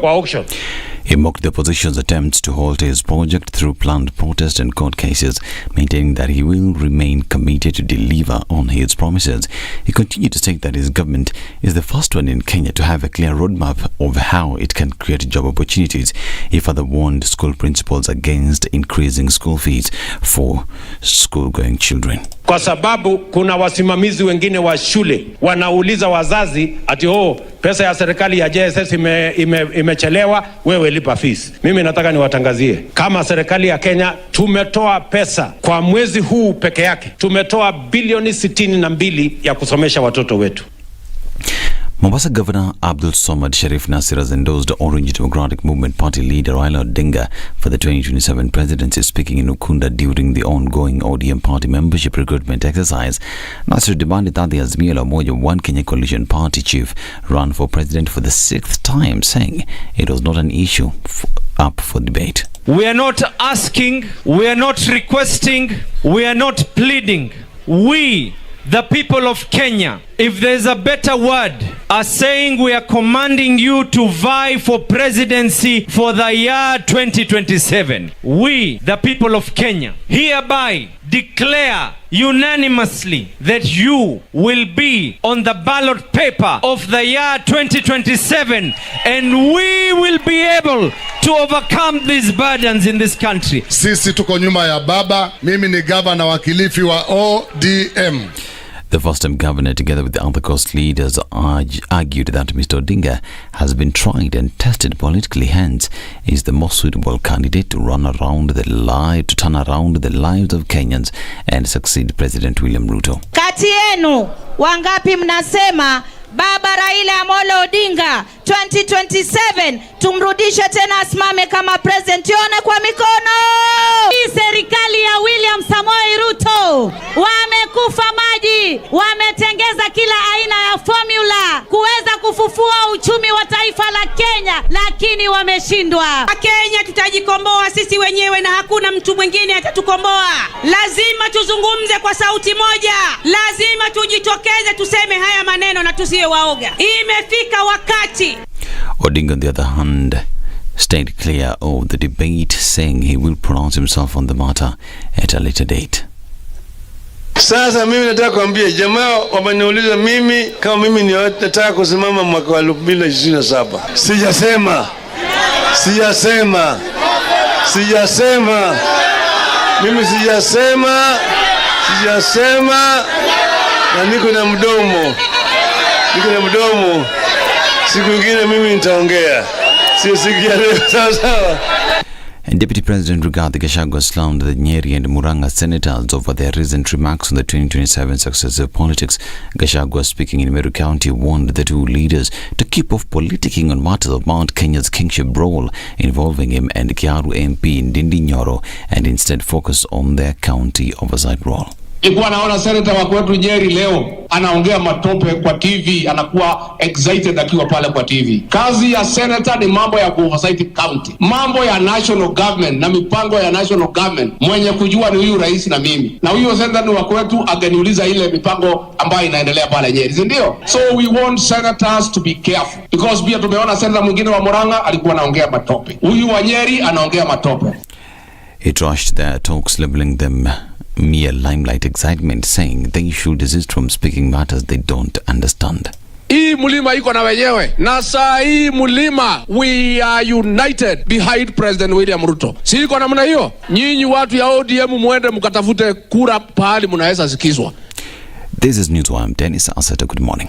kwa auction. He mocked the opposition's attempts to halt his project through planned protest and court cases, maintaining that he will remain committed to deliver on his promises. He continued to state that his government is the first one in Kenya to have a clear roadmap of how it can create job opportunities. He further warned school principals against increasing school fees for school-going children. Kwa sababu kuna wasimamizi wengine wa shule wanauliza wazazi ati pesa ya serikali ya JSS imechelewa, wewe lipa fees. Mimi nataka niwatangazie, kama serikali ya Kenya tumetoa pesa kwa mwezi huu peke yake, tumetoa bilioni 62 ya kusomesha watoto wetu. Mombasa Governor Abdul Somad Sharif Nasir has endorsed Orange Democratic Movement Party leader Raila Odinga for the 2027 presidency. Speaking in Ukunda during the ongoing ODM party membership recruitment exercise, Nasir demanded that the Azimio la Umoja One Kenya coalition party chief run for president for the 6th time, saying it was not an issue up for debate. We are not asking, we are not requesting, we are not pleading. We, the people of Kenya, if there's a better word, are saying we are commanding you to vie for presidency for the year 2027. We, the people of Kenya, hereby declare unanimously that you will be on the ballot paper of the year 2027, and we will be able to overcome these burdens in this country. Sisi tuko nyuma ya baba. Mimi ni gavana wa Kilifi wa ODM. The first-time governor, together with the other coast leaders, argued that Mr. Odinga has been tried and tested politically, hence is the most suitable candidate to turn around the lives of Kenyans and succeed President William Ruto. Kati yenu wangapi mnasema Baba Raila Amolo Odinga 2027 tumrudishe tena asimame kama president? Yone kwa mikono. Hii serikali ya William Samoei Ruto wamekufa maji, wametengeza kila aina ya formula kuweza kufufua uchumi wa taifa la Kenya, lakini wameshindwa. Kenya tutajikomboa sisi wenyewe na hakuna mtu mwingine atatukomboa. Lazima tuzungumze kwa sauti moja, lazima tujitokeze tuseme haya maneno na tusiwe waoga. Imefika wakati. Odinga, on the other hand, stayed clear of the debate, saying he will pronounce himself on the matter at a later date. Sasa mimi nataka kuambia jamaa wameniuliza mimi kama mimi ni nataka kusimama mwaka wa 2027. Sijasema. Mimi sijasema na niko na mdomo. Siku nyingine mimi nitaongea. Sio siku ya leo, sawa. And Deputy President Rigathi Gachagua slammed the Nyeri and Murang'a senators over their recent remarks on the 2027 successive politics. Gachagua, speaking in Meru County, warned the two leaders to keep off politicking on matters of Mount Kenya's kingship role involving him and Kiaru MP Ndindi Nyoro, and instead focus on their county oversight role. Nilikuwa naona senator wa kwetu Nyeri leo anaongea matope kwa TV, anakuwa excited akiwa pale kwa TV. Kazi ya senator ni mambo ya oversight county, mambo ya national government na mipango ya national government. Mwenye kujua ni huyu rais na mimi, na huyo senator ni wa kwetu, ageniuliza ile mipango ambayo inaendelea pale Nyeri, si ndio? So we want senators to be careful, because pia tumeona senator mwingine wa Murang'a alikuwa anaongea matope, huyu wa Nyeri anaongea matope. He trashed their talks, labeling them mere limelight excitement, saying they should desist from speaking matters they don't understand. Hii mulima iko na wenyewe, na saa hii mulima we are united behind President William Ruto. Si iko namna hiyo? Nyinyi watu ya ODM muende mkatafute kura pahali mnaweza sikizwa. This is News One. Dennis Asata, good morning.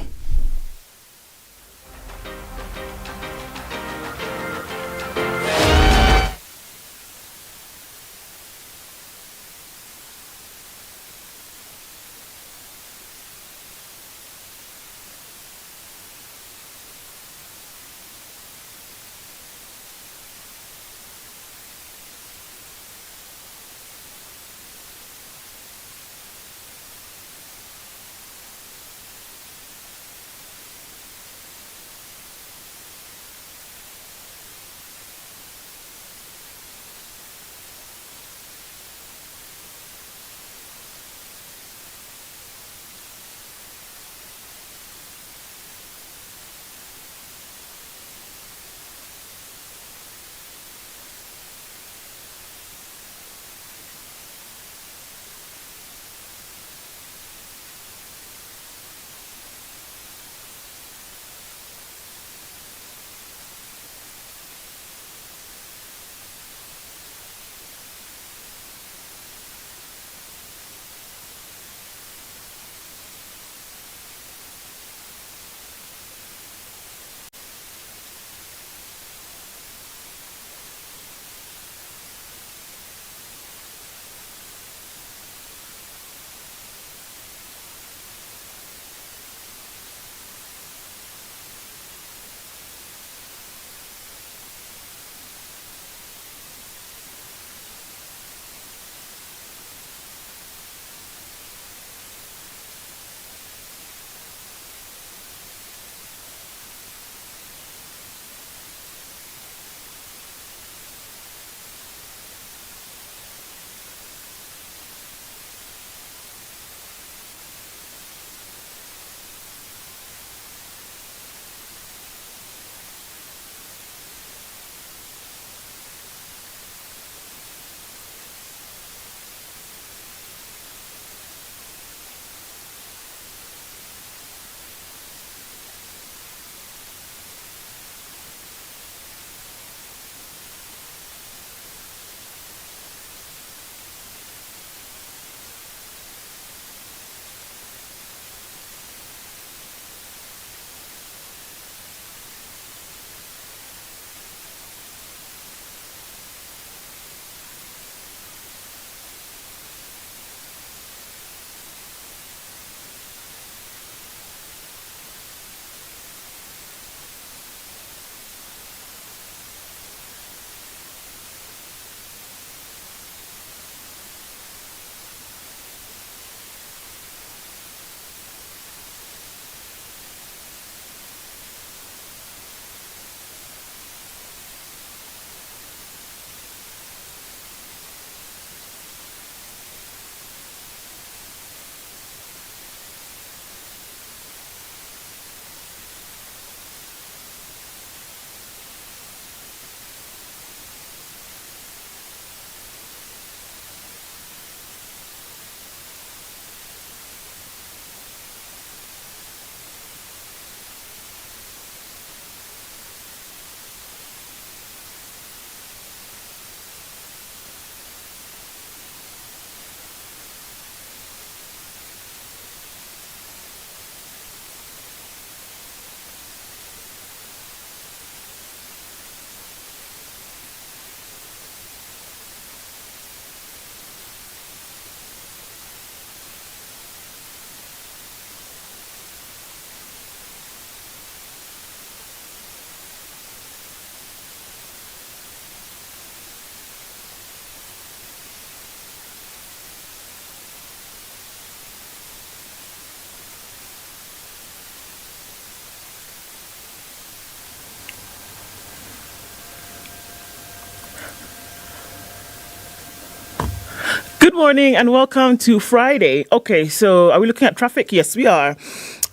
Good morning and welcome to Friday. Okay, so are we looking at traffic? Yes, we are.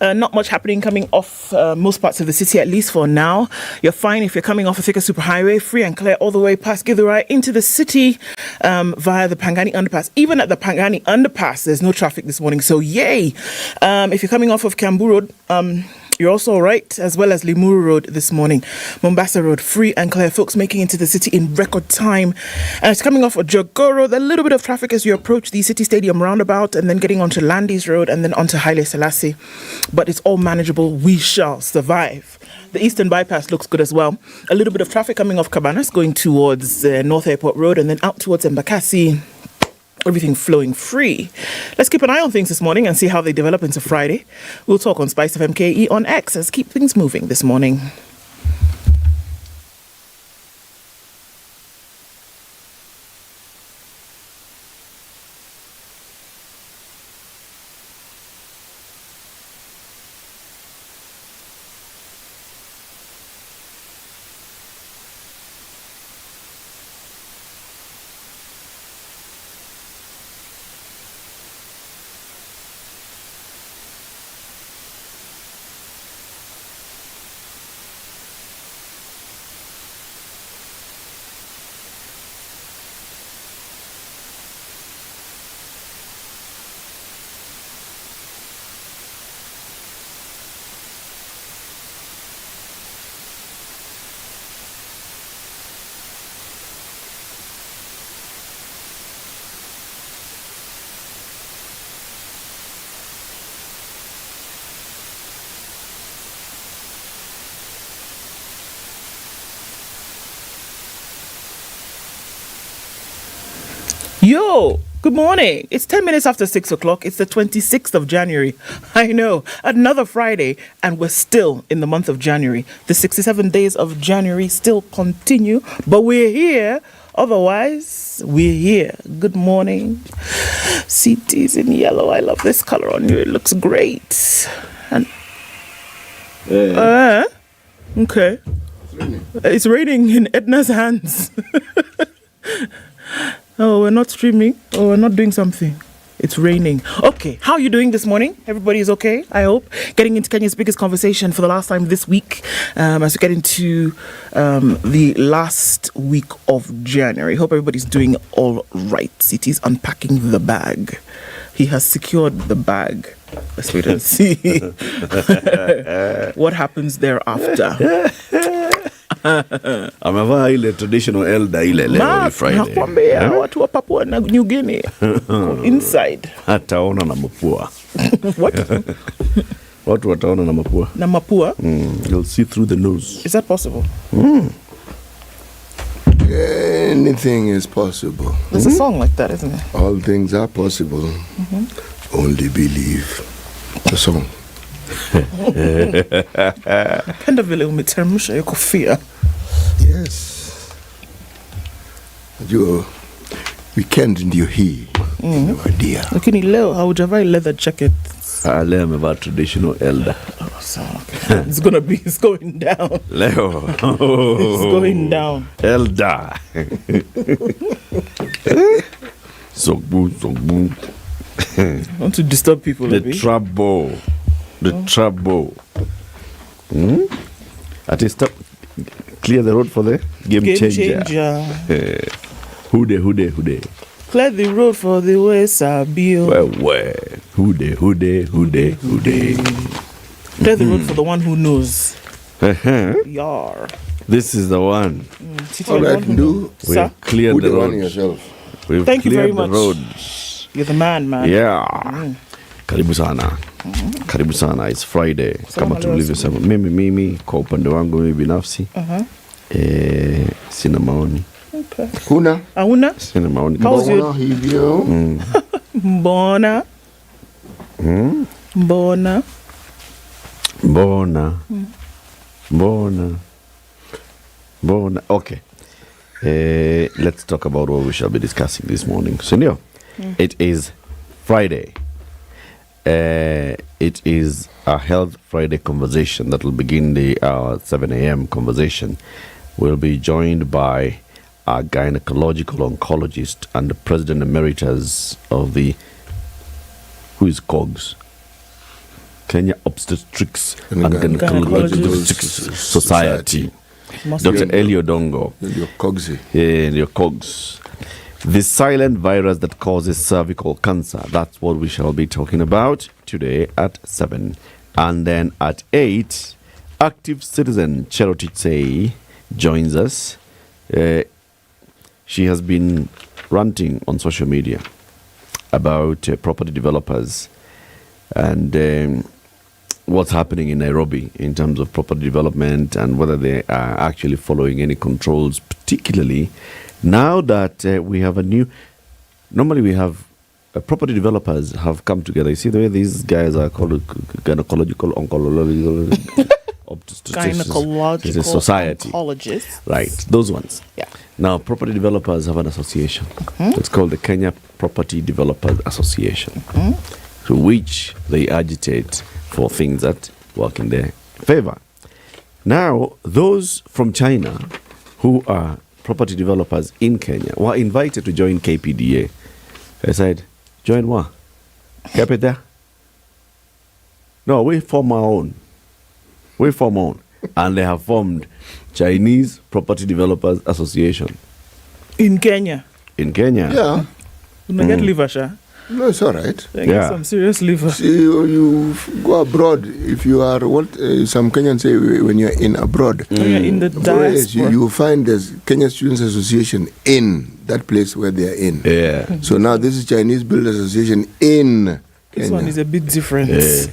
Not much happening coming off most parts of the city, at least for now. You're fine if you're coming off a Thika Superhighway, free and clear all the way past Githurai into the city via the Pangani Underpass. Even at the Pangani Underpass, there's no traffic this morning, so yay. If you're coming off of Kiambu Road, you're also all right, as well as Limuru Road this morning. Mombasa Road, free and clear. Folks making into the city in record time. And it's coming off of Jogoo Road. A little bit of traffic as you approach the City Stadium roundabout and then getting onto Landis Road and then onto Haile Selassie. But it's all manageable. We shall survive. The Eastern Bypass looks good as well. A little bit of traffic coming off Cabanas, going towards North Airport Road and then out towards Embakasi. Everything flowing free. Let's keep an eye on things this morning and see how they develop into Friday. We'll talk on SpiceFM KE on X. Let's keep things moving this morning. Yo, good morning. It's 10 minutes after 6 o'clock. It's the 26th of January. I know, another Friday, and we're still in the month of January. The 67 days of January still continue, but we're here. Otherwise, we're here. Good morning. CT's in yellow. I love this color on you. It looks great. And okay. It's raining in Ednah's hands. Oh, we're not streaming. Oh, we're not doing something. It's raining. Okay, how are you doing this morning? Everybody is okay, I hope. Getting into Kenya's biggest conversation for the last time this week as we get into the last week of January. Hope everybody's doing all right. City's unpacking the bag. He has secured the bag. Let's wait and see what happens thereafter. Amevaa ile traditional elder ile leo ni Friday. Nakwambia watu wa Papua na New Guinea inside. Hataona na mapua. What? Watu wataona na mapua. Na mapua? You'll see through the nose. Is that possible? Anything is possible. There's a song like that, isn't it? All things are possible. Only believe. The song. Napenda vile umeteremsha hiyo kofia. Yes. Najua weekend ndio hii. Imewadia. Lakini leo haujavai leather jacket. Leo amevaa traditional elder. So, okay. It's going down. Leo. It's going down. Elder. Zogbu. I want to disturb people a bit. The trouble. At least clear the road for the game changer. Who dey? Clear the road for the way Sabio. Where? Who dey? Clear the road for the one who knows. Yar. This is the one. All I can do. We have cleared the road. We've Thank you very cleared the much. road. You're the man. Yeah. Karibu sana. It's Friday. Kama tulivyosema. Mimi kwa upande wangu mimi binafsi. Sina maoni. Okay. Hauna? Sina maoni. Mbona hivyo? Mbona. Okay. Let's talk about what we shall be discussing this morning. So, it is Friday. It is a Health Friday conversation that will begin the 7 a.m. conversation. We'll be joined by a gynecological oncologist and the president emeritus of the, who is COGS? Kenya Obstetrics and Gynecological Society. Dr. Elio Dongo. Your COGS. Yeah, your COGS. The silent virus that causes cervical cancer. That's what we shall be talking about today at 7. And then at 8, active citizen Cherotitse joins us. She has been ranting on social media about property developers and what's happening in Nairobi in terms of property development and whether they are actually following any controls, particularly now that we have a new... Normally we have property developers have come together. You see the way these guys are called gynecological gynecological society. Oncologists. Right, those ones. Yeah. Now, property developers have an association. It's called the Kenya Property Developers Association, through which they agitate for things that work in their favor. Now, those from China who are property developers in Kenya were invited to join KPDA. I said, join what? KPDA? No, we form our own. And they have formed Chinese Property Developers Association. In Kenya? In Kenya. Yeah. You get liver, Sha? No, it's all right. Get some serious liver. See, you go abroad. If you are what some Kenyans say when you're in abroad, When you're in the diaspora. you find there's Kenya Students Association in that place where they are in. Yeah. So now this is Chinese Builders Association in This Kenya. one is a bit different. It's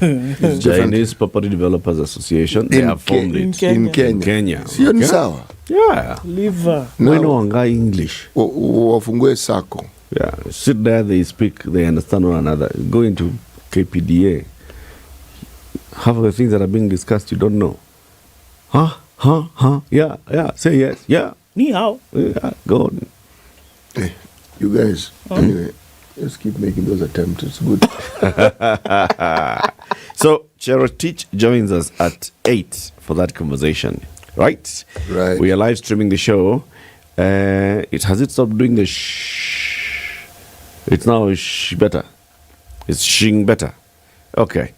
Chinese Property Developers Association. They have formed it in Kenya. Sio ni sawa? Yeah. Liver. We know anga English. Wafungue sako. Yeah. Sit there, they speak, they understand one another. Go into KPDA. Half of the things that are being discussed you don't know. Huh? Yeah. Say yes. Yeah. Ni hao. Yeah. Go on. Hey, you guys, anyway, let's keep making those attempts. It's good. So, Cherotich joins us at 8 for that conversation. Right? Right. We are live streaming the show. Has it stopped doing the It's now better. It's shing better. Okay.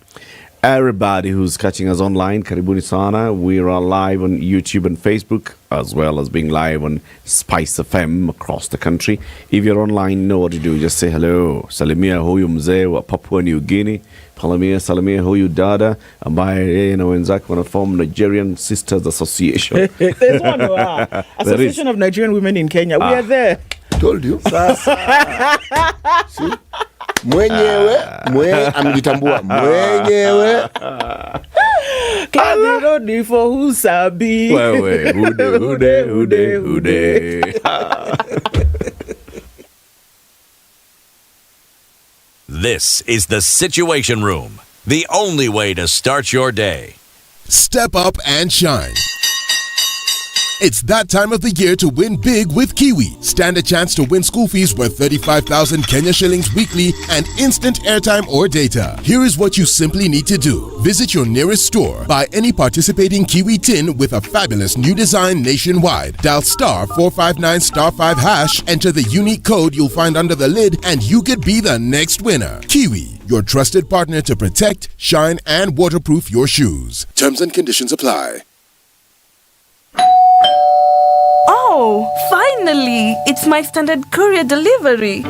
Everybody who's catching us online, karibuni sana. We are live on YouTube and Facebook, as well as being live on SpiceFM across the country. If you're online, you know what to do. Just say hello. Salimia huyu mzee wa Papua New Guinea. Salimia huyu dada ambaye yeye na wenzake wanaform Nigerian Sisters Association. There's one Association of Nigerian Women in Kenya. We are there. Told you. See? Mwenyewe amejitambua mwenyewe. Kadirodi for Husabi. Wewe hude. This is the Situation Room, the only way to start your day. Step up and shine. It's that time of the year to win big with Kiwi. Stand a chance to win school fees worth 35,000 Kenya shillings weekly and instant airtime or data. Here is what you simply need to do. Visit your nearest store, buy any participating Kiwi tin with a fabulous new design nationwide. Dial *459*5#, enter the unique code you'll find under the lid, and you could be the next winner. Kiwi, your trusted partner to protect, shine, and waterproof your shoes. Terms and conditions apply. Oh, finally! It's my Standard Courier delivery.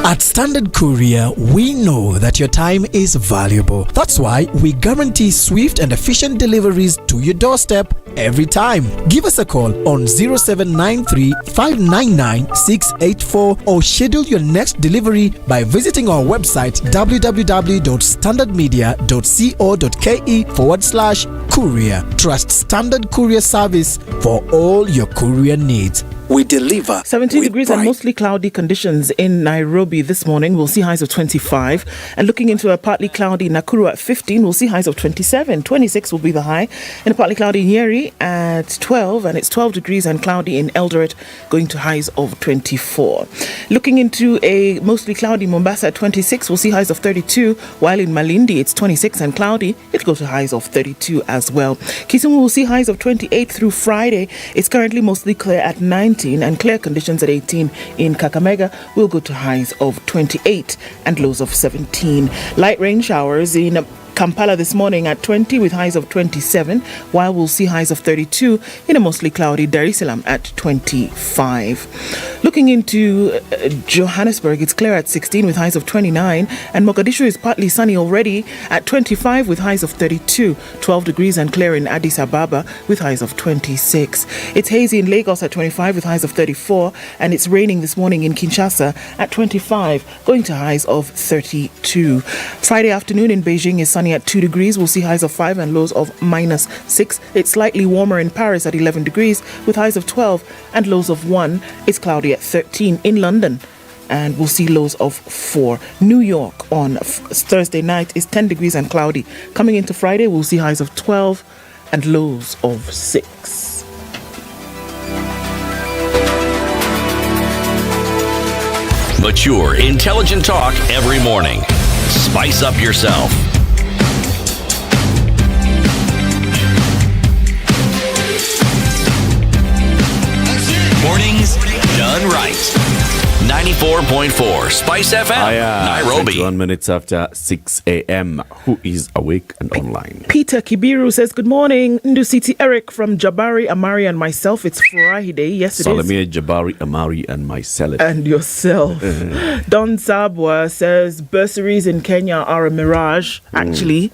At Standard Courier, we know that your time is valuable. That's why we guarantee swift and efficient deliveries to your doorstep every time. Give us a call on 0793 599 684 or schedule your next delivery by visiting our website www.standardmedia.co.ke/courier. Trust Standard Courier service for all your courier needs. We deliver. 17 degrees and mostly cloudy conditions in Nairobi. This this morning, we'll see highs of 25. And looking into a partly cloudy Nakuru at 15, we'll see highs of 27. 26 will be the high. In a partly cloudy Nyeri at 12, and it's 12 degrees and cloudy in Eldoret, going to highs of 24. Looking into a mostly cloudy Mombasa at 26, we'll see highs of 32, while in Malindi it's 26 and cloudy. It'll go to highs of 32 as well. Kisumu will see highs of 28 through Friday. It's currently mostly clear at 19 and clear conditions at 18. In Kakamega will go to highs of 28 and lows of 17. Light rain showers in Kampala this morning at 20 with highs of 27, while we'll see highs of 32 in a mostly cloudy Dar es Salaam at 25. Looking into Johannesburg, it's clear at 16 with highs of 29, and Mogadishu is partly sunny already at 25 with highs of 32, 12 degrees and clear in Addis Ababa with highs of 26. It's hazy in Lagos at 25 with highs of 34, and it's raining this morning in Kinshasa at 25, going to highs of 32. Friday afternoon in Beijing is sunny at 2 degrees. We'll see highs of 5 and lows of -6. It's slightly warmer in Paris at 11 degrees with highs of 12 and lows of 1. It's cloudy at 13 in London, and we'll see lows of 4. New York on Thursday night is 10 degrees and cloudy. Coming into Friday, we'll see highs of 12 and lows of 6. Mature, intelligent talk every morning. Spice up yourself. Mornings done right. 94.4 Spice FM, Nairobi. 21 minutes after 6 a.m. Who is awake and online? Peter Kibiru says, good morning. Ndusiti Eric from Jabari, Amari and myself. It's Friday. Yes, it Salamia, is. Jabari, Amari and myself. And yourself. Don Sabwa says, bursaries in Kenya are a mirage. Actually,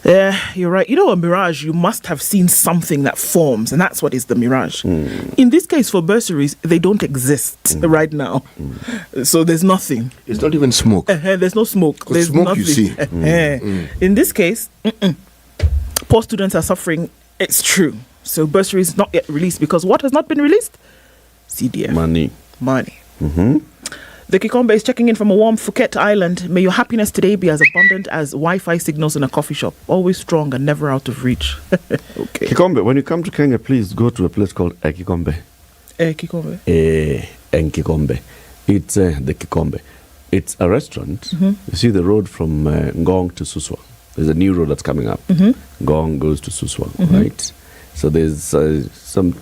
yeah, you're right. You know, a mirage, you must have seen something that forms, and that's what is the mirage. In this case, for bursaries, they don't exist right now. So there's nothing. It's not even smoke. There's no smoke. There's smoke nothing. you see. In this case, poor students are suffering. It's true. So bursaries is not yet released because what has not been released? CDF. Money. The Kikombe is checking in from a warm Phuket island. May your happiness today be as abundant as Wi-Fi signals in a coffee shop. Always strong and never out of reach. Okay. Kikombe, when you come to Kenya, please go to a place called Kikombe. Kikombe? Kikombe. It's the Kikombe. It's a restaurant. You see the road from Ngong to Suswa. There's a new road that's coming up. Ngong goes to Suswa, right? So there's some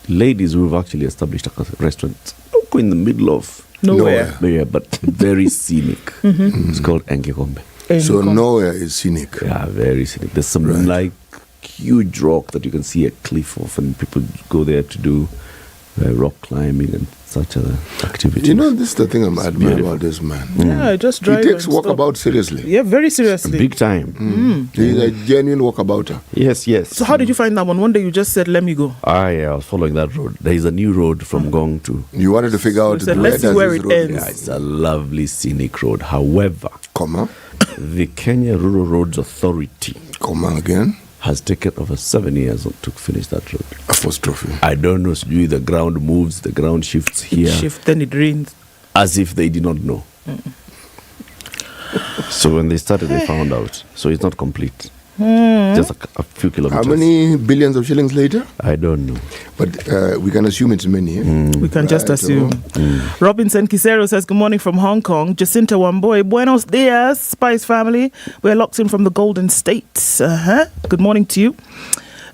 ladies who've actually established a restaurant in the middle of nowhere. Yeah, but very scenic. It's called Enkikombe. So nowhere is scenic. Yeah, very scenic. There's some like huge rock that you can see a cliff of, and people go there to do rock climbing and such other activities. You know, this is the thing I'm admiring about this man. Yeah, just drive. He takes walkabout seriously. Yeah, very seriously. Big time. He's a genuine walkabouter. Yes. So how did you find that one? One day you just said, let me go. I was following that road. There is a new road from Ngong to... You wanted to figure out... let's see where it ends. Yeah, it's a lovely scenic road. However, the Kenya Rural Roads Authority... again? ...has taken over 7 years to finish that road. Apostrophe. I don't know, the ground moves, the ground shifts here. Then it rains. As if they did not know. So when they started, they found out. So it's not complete. Just a few kilometers. How many billions of shillings later? I don't know. But we can assume it's many. We can just assume. Robinson Kisero says, good morning from Hong Kong. Jacinta Wamboy, buenos dias, Spice family. We're locked in from the Golden State. Good morning to you.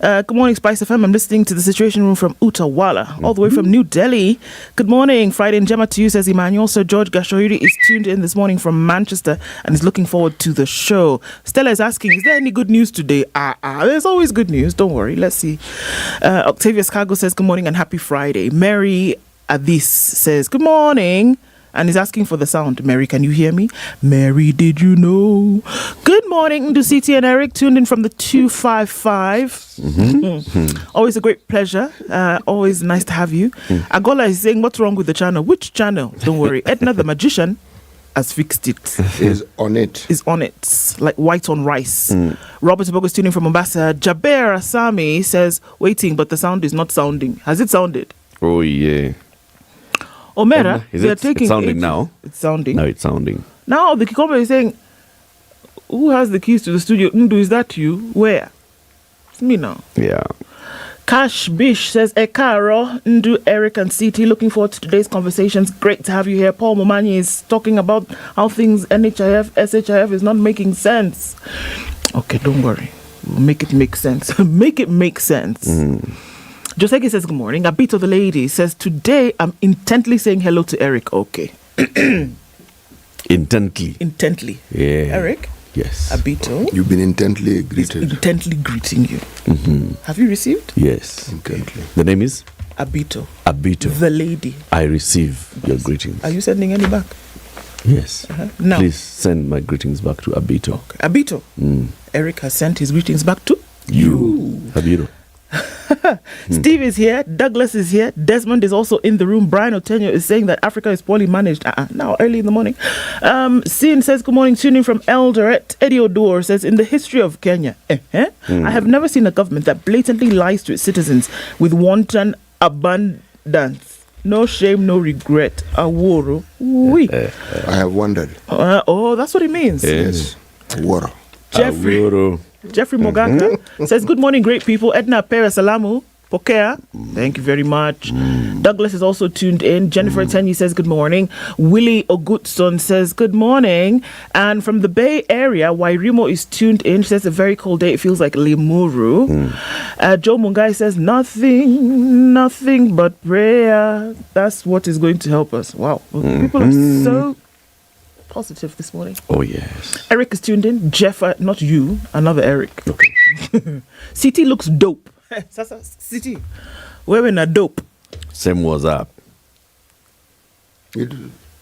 Good morning, SpiceFM. I'm listening to the Situation Room from Utawala, all the way from New Delhi. Good morning, Friday and Gemma to you, says Emmanuel. Sir George Gashoiri is tuned in this morning from Manchester and is looking forward to the show. Stella is asking, is there any good news today? There's always good news. Don't worry. Let's see. Octavius Cargo says, good morning and happy Friday. Mary Adis says, good morning. And is asking for the sound. Mary, can you hear me? Mary, did you know? Good morning to CT and Eric, tuned in from the 255. Always a great pleasure. Always nice to have you. Agola is saying, what's wrong with the channel? Which channel? Don't worry. Ednah the magician has fixed it. Is on it. Is on it. Like white on rice. Robert Obogo is tuning from Mombasa. Jaber Asami says, waiting, but the sound is not sounding. Has it sounded? Oh, yeah. Omera, Is they're it taking it's sounding ages. now? It's sounding. No, it's sounding. Now the Kikombe is saying, who has the keys to the studio? Ndu, is that you? Where? It's me now. Yeah. Cash Bish says, Ekaro, Ndu, Eric and CT, looking forward to today's conversations. Great to have you here. Paul Momani is talking about how things NHIF, SHIF is not making sense. Okay, don't worry. We'll make it make sense. Make it make sense. Joseki says, good morning. Abito the lady says, today I'm intently saying hello to Eric. Okay. Intently. Yeah. Eric? Yes. Abito? You've been intently greeted. Intently greeting you. Have you received? Yes. Intently. The name is? Abito. Abito. The lady. I receive your greetings. Are you sending any back? Yes. No. Please send my greetings back to Abito. Okay. Abito. Eric has sent his greetings back to you. Abito. Steve is here. Douglas is here. Desmond is also in the room. Brian Otenyo is saying that Africa is poorly managed. Now, early in the morning. Sin says, good morning, tuning from Eldoret. Eddie Odor says, in the history of Kenya, I have never seen a government that blatantly lies to its citizens with wanton abundance. No shame, no regret. Aworo. I have wondered. That's what it means. Yes. Aworo. Jeffrey Mogaka says, good morning, great people. Ednah Pera Salamu. Pokea. Thank you very much. Douglas is also tuned in. Jennifer Tenyi says, good morning. Willie Ogutson says, good morning. And from the Bay Area, Wairimo is tuned in. She says, a very cold day. It feels like Limuru. Joe Mungai says, nothing but prayer. That's what is going to help us. Wow. People are so positive this morning. Oh, yes. Eric is tuned in. Jeff, not you, another Eric. Okay. CT looks dope. Sasa, CT, wewe na dope. Same was up.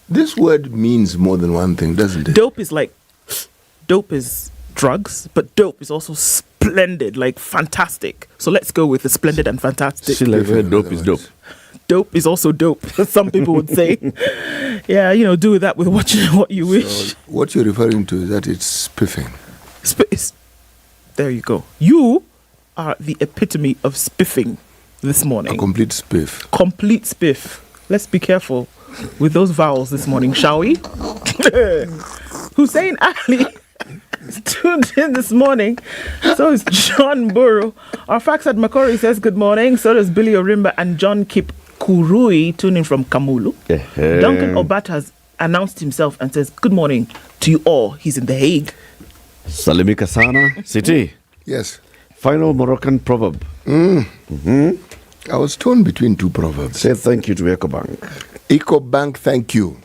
This word means more than one thing, doesn't it? Dope is drugs, but dope is also splendid, like fantastic. So let's go with the splendid and fantastic. She like dope is dope. Dope is also dope, some people would say. Yeah, do with that with what you wish. So what you're referring to is that it's spiffing. There you go. You are the epitome of spiffing this morning. A complete spiff. Complete spiff. Let's be careful with those vowels this morning, shall we? Hussein Ali tuned in this morning. So is John Burrow. Our fax at Makori says good morning. So does Billy Orimba and John Kip Kurui tuning from Kamulu. Duncan Obat has announced himself and says good morning to you all. He's in The Hague. Salimika Sana. City. Yes. Final Moroccan proverb. I was torn between two proverbs. Say thank you to EcoBank. EcoBank, thank you.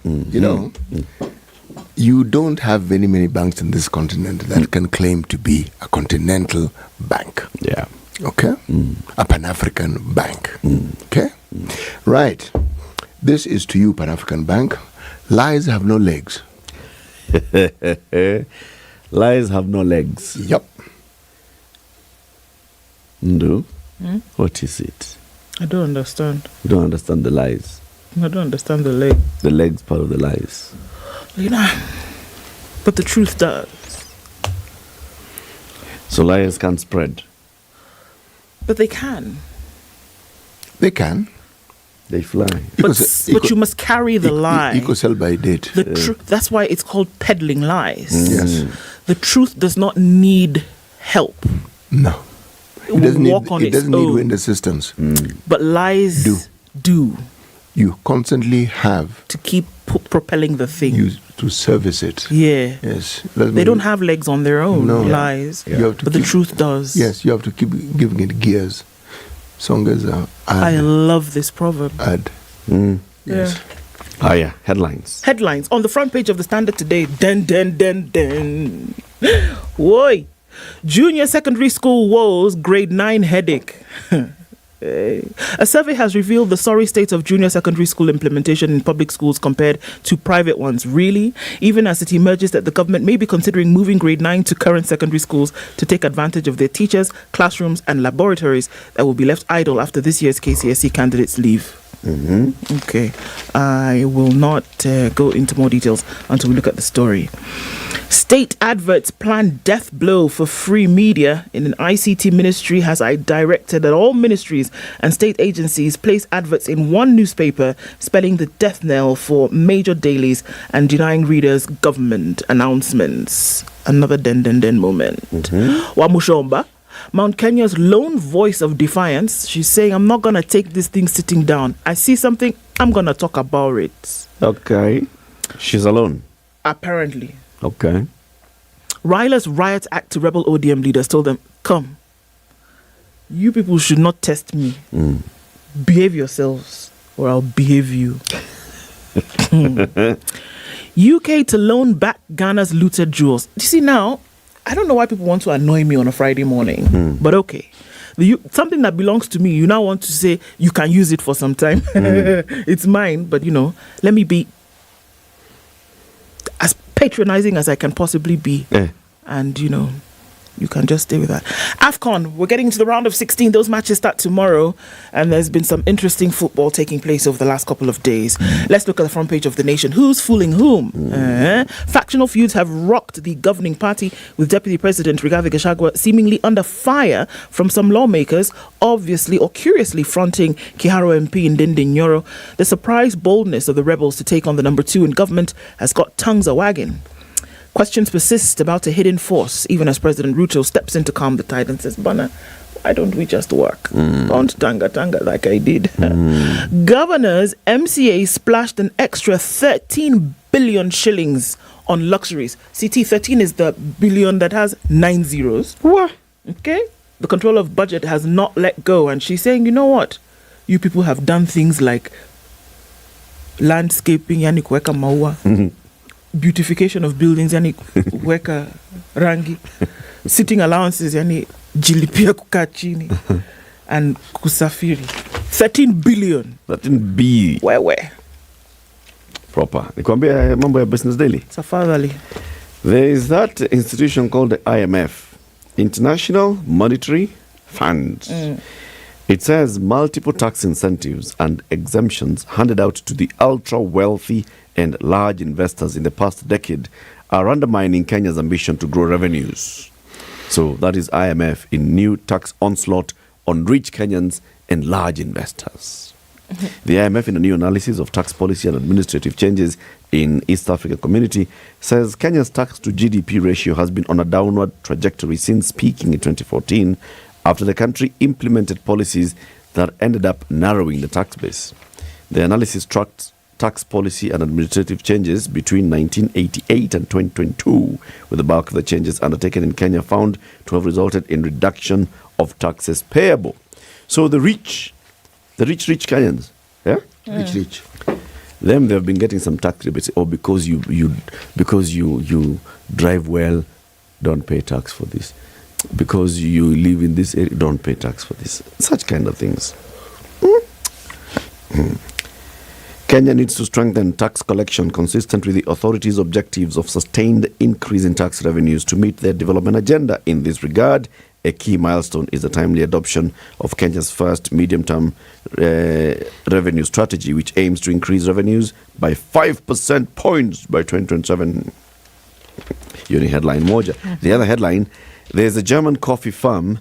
You don't have very many banks in this continent that can claim to be a continental bank. Yeah. Okay? A Pan-African bank. Okay? Right. This is to you, Pan-African Bank. Lies have no legs. Lies have no legs. Yep. Ndu, what is it? I don't understand. You don't understand the lies. I don't understand the leg. The legs part of the lies. But the truth does. So lies can't spread. But they can. They can. They fly. But you must carry the lie. Eco sell by date. That's why it's called peddling lies. Yes. The truth does not need help. No. It doesn't need wind assistance. But lies do. You constantly have to keep propelling the thing. To service it. Yeah. Yes. They don't have legs on their own, lies. Yeah. But the truth does. Yes, you have to keep giving it gears. Songas are I love this proverb. Yes. Headlines. Headlines. On the front page of the Standard today. Den. Woi. Junior secondary school woes, grade 9 headache. A survey has revealed the sorry state of junior secondary school implementation in public schools compared to private ones. Really? Even as it emerges that the government may be considering moving grade 9 to current secondary schools to take advantage of their teachers, classrooms and laboratories that will be left idle after this year's KCSE candidates leave. Okay. I will not go into more details until we look at the story. State adverts plan death blow for free media. In an ICT ministry has directed that all ministries and state agencies place adverts in one newspaper spelling the death knell for major dailies and denying readers government announcements. Another den moment. Wamushomba, Mount Kenya's lone voice of defiance. She's saying, I'm not going to take this thing sitting down. I see something, I'm going to talk about it. Okay. She's alone. Apparently. Okay. Raila's riot act to rebel ODM leaders told them, come, you people should not test me. Behave yourselves or I'll behave you. UK to loan back Ghana's looted jewels. You see now, I don't know why people want to annoy me on a Friday morning, but okay. Something that belongs to me, you now want to say you can use it for some time. It's mine, but let me be as patronizing as I can possibly be. And, you can just stay with that. AFCON, we're getting to the round of 16. Those matches start tomorrow. And there's been some interesting football taking place over the last couple of days. Let's look at the front page of The Nation. Who's fooling whom? Factional feuds have rocked the governing party, with Deputy President Rigathi Gachagua seemingly under fire from some lawmakers, obviously or curiously fronting Kiharu MP in Ndindi Nyoro. The surprise boldness of the rebels to take on the number 2 in government has got tongues a-wagging. Questions persist about a hidden force, even as President Ruto steps in to calm the tide and says, Bana, why don't we just work? Don't tanga like I did. Governors, MCA splashed an extra 13 billion shillings on luxuries. CT, 13 is the billion that has 9 zeros. What? Okay. The controller of budget has not let go, and she's saying, you know what? You people have done things like landscaping, yani kuweka maua. Beautification of buildings, yani weka rangi. Sitting allowances, yani jilipia kukaa chini. And kusafiri. 13 billion. 13 B. Wewe. Proper. Nikwambia mambo ya Business Daily. Safadhali. There is that institution called the IMF, International Monetary Fund. It says multiple tax incentives and exemptions handed out to the ultra-wealthy and large investors in the past decade are undermining Kenya's ambition to grow revenues. So that is IMF in new tax onslaught on rich Kenyans and large investors. The IMF, in a new analysis of tax policy and administrative changes in East African community, says Kenya's tax to GDP ratio has been on a downward trajectory since peaking in 2014 after the country implemented policies that ended up narrowing the tax base. The analysis tracked tax policy and administrative changes between 1988 and 2022, with the bulk of the changes undertaken in Kenya found to have resulted in reduction of taxes payable. So the rich Kenyans, Rich. Them, they've been getting some tax rebates. Or because you drive well, don't pay tax for this. Because you live in this area, don't pay tax for this. Such kind of things. Kenya needs to strengthen tax collection consistent with the authorities' objectives of sustained increase in tax revenues to meet their development agenda. In this regard, a key milestone is the timely adoption of Kenya's first medium-term revenue strategy, which aims to increase revenues by 5% points by 2027. Yoni headline moja. The other headline, there's a German coffee firm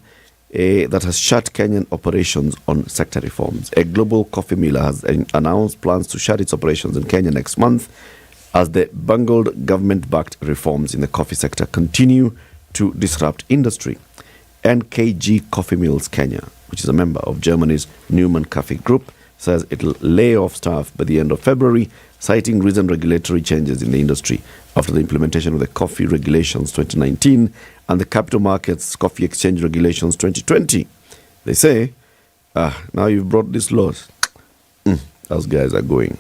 that has shut Kenyan operations on sector reforms. A global coffee miller has announced plans to shut its operations in Kenya next month as the bungled government-backed reforms in the coffee sector continue to disrupt industry. NKG Coffee Mills Kenya, which is a member of Germany's Newman Coffee Group, says it'll lay off staff by the end of February, citing recent regulatory changes in the industry after the implementation of the Coffee Regulations 2019 and the Capital Markets Coffee Exchange Regulations 2020. They say, now you've brought these laws. Those guys are going.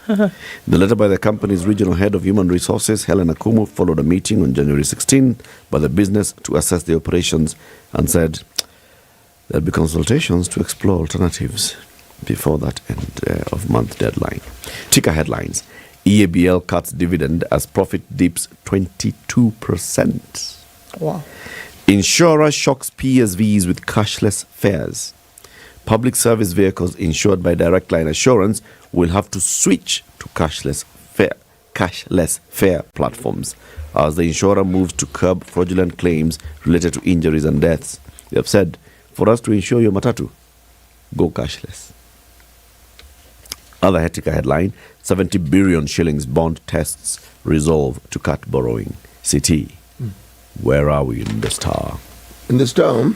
The letter by the company's regional head of human resources, Helen Akumu, followed a meeting on January 16 by the business to assess the operations and said there'll be consultations to explore alternatives before that end of month deadline. Ticker headlines. EABL cuts dividend as profit dips 22%. Wow. Insurer shocks PSVs with cashless fares. Public service vehicles insured by Direct Line Assurance will have to switch to cashless fare cashless fare platforms as the insurer moves to curb fraudulent claims related to injuries and deaths. They have said, for us to insure your matatu, go cashless. Other Hetika headline, 70 billion shillings bond tests resolve to cut borrowing. CT, where are we in the Star? In the Star?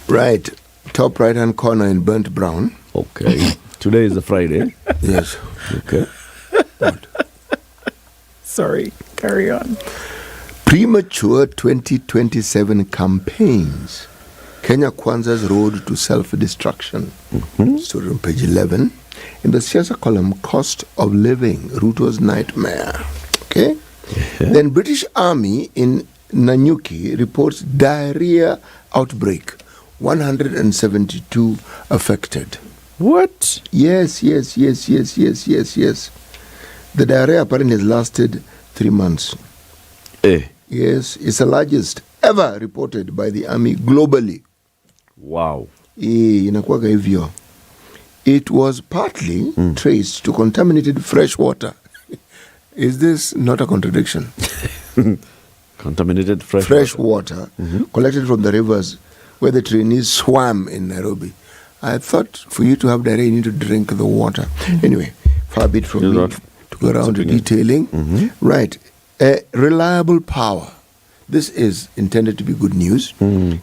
Right. Top right-hand corner in burnt brown. Okay. Today is a Friday. Yes. Okay. Sorry, carry on. Premature 2027 campaigns. Kenya Kwanza's road to self-destruction. Story on page 11. In the Siasa column, cost of living, Ruto's nightmare. Okay? Then British Army in Nanyuki reports diarrhea outbreak. 172 affected. What? Yes. The diarrhea apparently has lasted 3 months. Yes, it's the largest ever reported by the army globally. Wow. Inakuwaga hivyo. It was partly traced to contaminated fresh water. Is this not a contradiction? Contaminated fresh water collected from the rivers where the trainees swam in Nairobi. I thought for you to have diarrhea, you need to drink the water. Anyway, far be it from me to go around to detailing. Right. Reliable power. This is intended to be good news.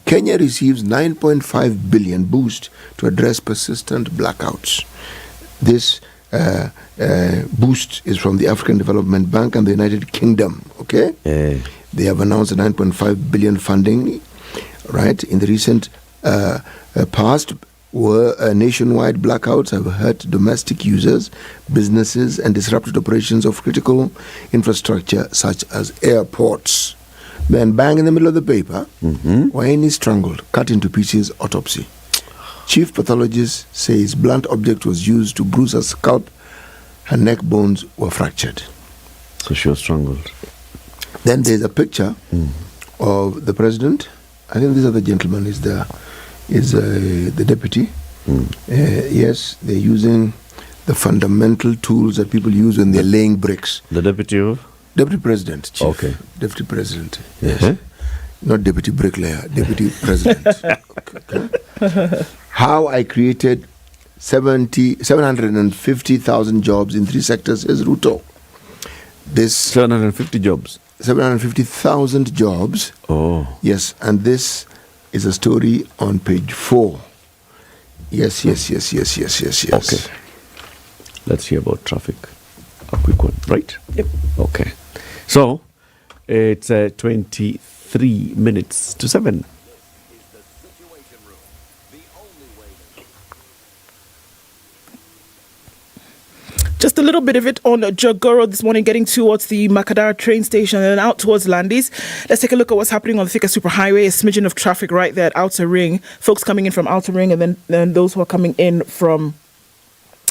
Kenya receives 9.5 billion boost to address persistent blackouts. This boost is from the African Development Bank and the United Kingdom. Okay? They have announced a 9.5 billion funding. Right? In the recent past, nationwide blackouts have hurt domestic users, businesses, and disrupted operations of critical infrastructure such as airports. Then bang in the middle of the paper, Waini strangled, cut into pieces, autopsy. Chief pathologist says blunt object was used to bruise her scalp. Her neck bones were fractured. So she was strangled. Then there's a picture of the president. I think this other gentleman is the deputy. Yes, they're using the fundamental tools that people use when they're laying bricks. The deputy of? Deputy president, chief. Okay. Deputy president, yes. Not deputy bricklayer, deputy president. Okay. How I created 750,000 jobs in 3 sectors is Ruto. This 750 jobs? 750,000 jobs. Oh. Yes, and this is a story on page 4. Yes. Okay. Let's hear about traffic. A quick one, right? Yep. Okay. So, it's 23 minutes to 7. Just a little bit of it on Jogoro this morning, getting towards the Makadara train station and out towards Landis. Let's take a look at what's happening on the Thika Superhighway. A smidgen of traffic right there at Outer Ring. Folks coming in from Outer Ring, and then those who are coming in from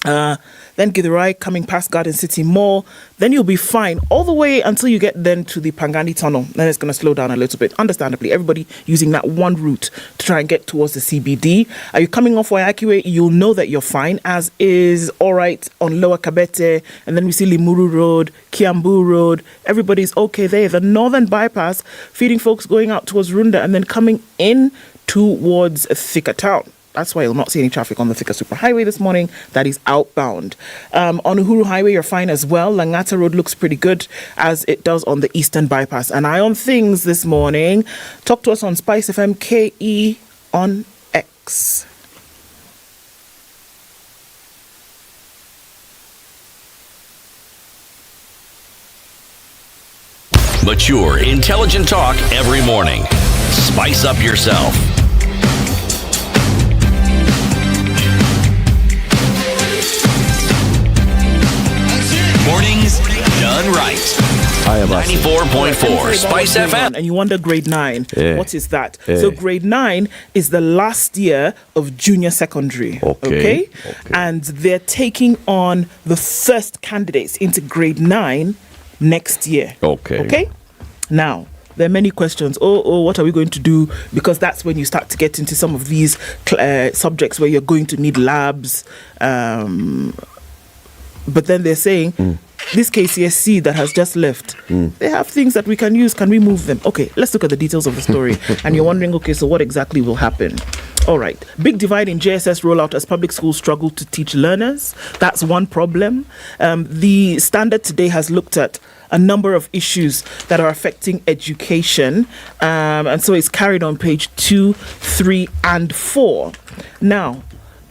then Githurai, coming past Garden City Mall. Then you'll be fine all the way until you get then to the Pangani Tunnel. Then it's going to slow down a little bit. Understandably, everybody using that one route to try and get towards the CBD. Are you coming off Waiakiwe? You'll know that you're fine, as is all right on Lower Kabete. And then we see Limuru Road, Kiambu Road. Everybody's okay there. The Northern Bypass feeding folks going out towards Runda and then coming in towards Thika Town. That's why you'll not see any traffic on the Thika Superhighway this morning. That is outbound. On Uhuru Highway, you're fine as well. Langata Road looks pretty good, as it does on the Eastern Bypass. And Eye on Things this morning. Talk to us on SpiceFM KE on X. Mature, intelligent talk every morning. Spice up yourself. Mornings done right. 94.4 Spice FM. And you wonder grade 9. Yeah. What is that? So grade 9 is the last year of junior secondary. Okay? And they're taking on the first candidates into grade 9 next year. Okay? Now, there are many questions. What are we going to do? Because that's when you start to get into some of these subjects where you're going to need labs. But then they're saying this KCSC that has just left, they have things that we can use. Can we move them? Okay, let's look at the details of the story. And you're wondering, okay, so what exactly will happen? All right. Big divide in JSS rollout as public schools struggle to teach learners. That's one problem. The Standard today has looked at a number of issues that are affecting education. And so it's carried on page 2, 3, and 4. Now,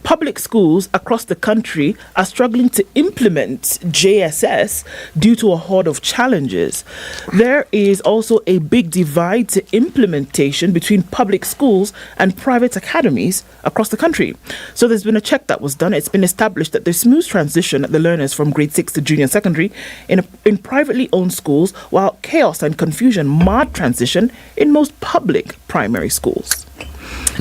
public schools across the country are struggling to implement JSS due to a horde of challenges. There is also a big divide to implementation between public schools and private academies across the country. So there's been a check that was done. It's been established that there's smooth transition at the learners from grade 6 to junior secondary in privately owned schools, while chaos and confusion marred transition in most public primary schools.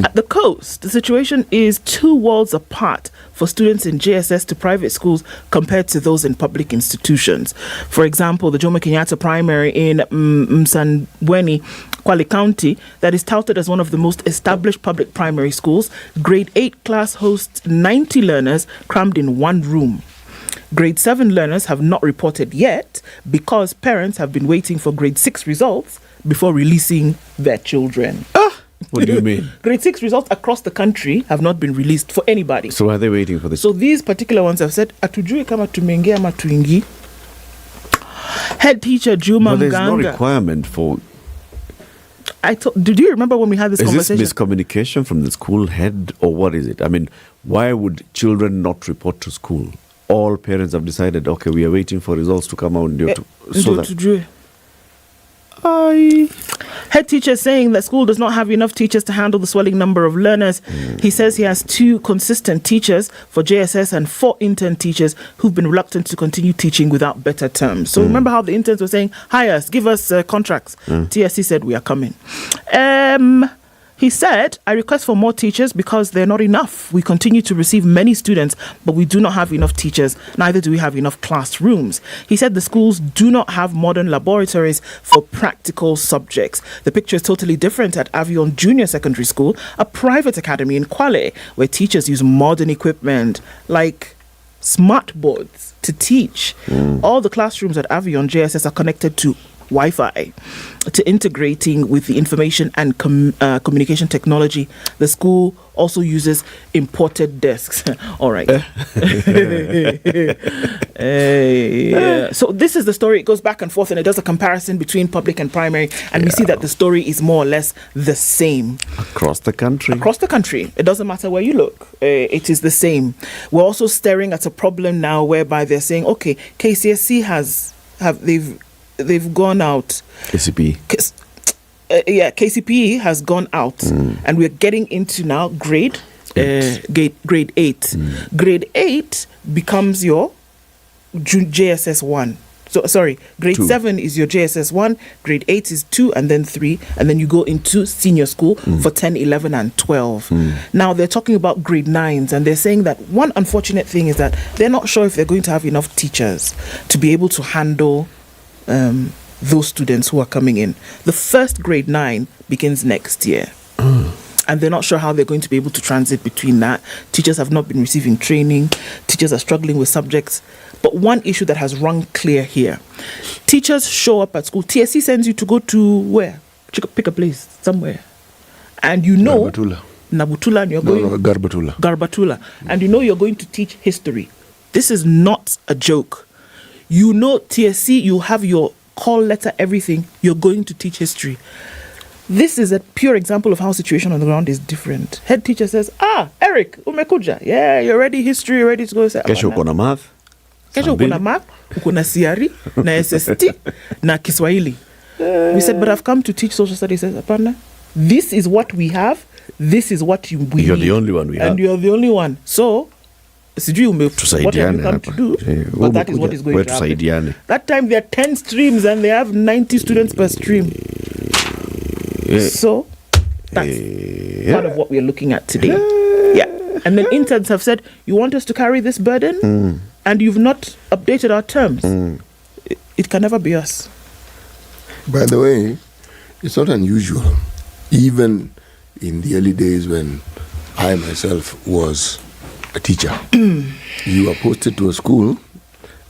At the coast, the situation is 2 worlds apart for students in JSS to private schools compared to those in public institutions. For example, the Jomo Kenyatta Primary in Msambweni, Kwale County, that is touted as one of the most established public primary schools, grade 8 class hosts 90 learners crammed in one room. Grade 7 learners have not reported yet because parents have been waiting for grade 6 results before releasing their children. What do you mean? Grade 6 results across the country have not been released for anybody. So are they waiting for this? So these particular ones have said, atujui kama tumeingia ama tuingi. Head teacher Juma Mganga. But there's no requirement for... Did you remember when we had this conversation? Is this miscommunication from the school head, or what is it? I mean, why would children not report to school? All parents have decided, okay, we are waiting for results to come out. Head teacher saying that school does not have enough teachers to handle the swelling number of learners. He says he has 2 consistent teachers for JSS and 4 intern teachers who've been reluctant to continue teaching without better terms. So remember how the interns were saying, hire us, give us contracts. TSC said, we are coming. He said, I request for more teachers because they're not enough. We continue to receive many students, but we do not have enough teachers. Neither do we have enough classrooms. He said the schools do not have modern laboratories for practical subjects. The picture is totally different at Avion Junior Secondary School, a private academy in Kwale, where teachers use modern equipment like smart boards to teach. All the classrooms at Avion JSS are connected to Wi-Fi, to integrating with the information and communication technology. The school also uses imported desks. All right. So this is the story. It goes back and forth and it does a comparison between public and primary, and we see that the story is more or less the same across the country. Across the country. It doesn't matter where you look. It is the same. We're also staring at a problem now whereby they're saying, okay, KCSC they've gone out. KCPE. KCPE has gone out, and we're getting into now grade 8. Grade 8 becomes your JSS 1. So sorry, grade 7 is your JSS 1, grade 8 is 2 and then 3, and then you go into senior school for 10, 11 and 12. Now they're talking about grade 9s, and they're saying that one unfortunate thing is that they're not sure if they're going to have enough teachers to be able to handle those students who are coming in. The first grade 9 begins next year. And they're not sure how they're going to be able to transit between that. Teachers have not been receiving training. Teachers are struggling with subjects. But one issue that has rung clear here. Teachers show up at school. TSC sends you to go to where? Pick a place, somewhere. And you know... Nabutula. And you're going... Garbatula. And you know you're going to teach history. This is not a joke. You know, TSC, you have your call letter, everything. You're going to teach history. This is a pure example of how situation on the ground is different. Head teacher says, Eric, umekuja. Yeah, you're ready, history, you're ready to go. Kesho uko na math. Kesho uko na math, uko na CRE, na SST, na Kiswahili. We said, but I've come to teach social studies. He says, apana, this is what we have. This is what we need. You're the only one we have. And you're the only one. So, what have you come to do? But that is what is going to happen. That time there are 10 streams and they have 90 students per stream. So that's part of what we're looking at today. Yeah. And then interns have said, you want us to carry this burden and you've not updated our terms. It can never be us. By the way, it's not unusual. Even in the early days when I myself was a teacher, you are posted to a school,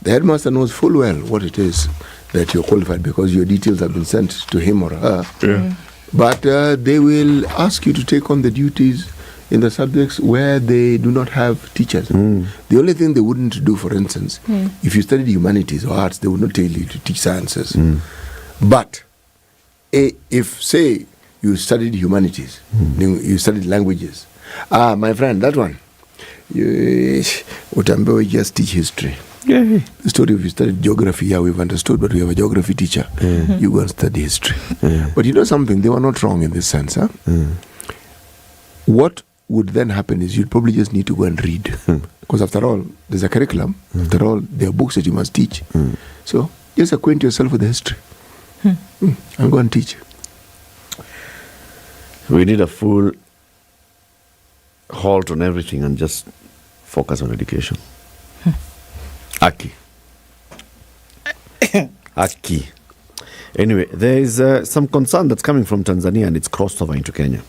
The headmaster knows full well what it is that you're qualified because your details have been sent to him or her. Yeah. But they will ask you to take on the duties in the subjects where they do not have teachers. The only thing they wouldn't do, for instance, if you studied humanities or arts, they would not tell you to teach sciences. But if, say, you studied humanities, you studied languages, my friend, that one, you just teach history. The story of you studied geography, yeah, we've understood, but we have a geography teacher. You go and study history. But you know something, they were not wrong in this sense. Huh? What would then happen is you'd probably just need to go and read. Because after all, there's a curriculum. After all, there are books that you must teach. So just acquaint yourself with the history. And go and teach. We need a full halt on everything and just focus on education. Aki. Aki. Anyway, there is some concern that's coming from Tanzania and it's crossed over into Kenya.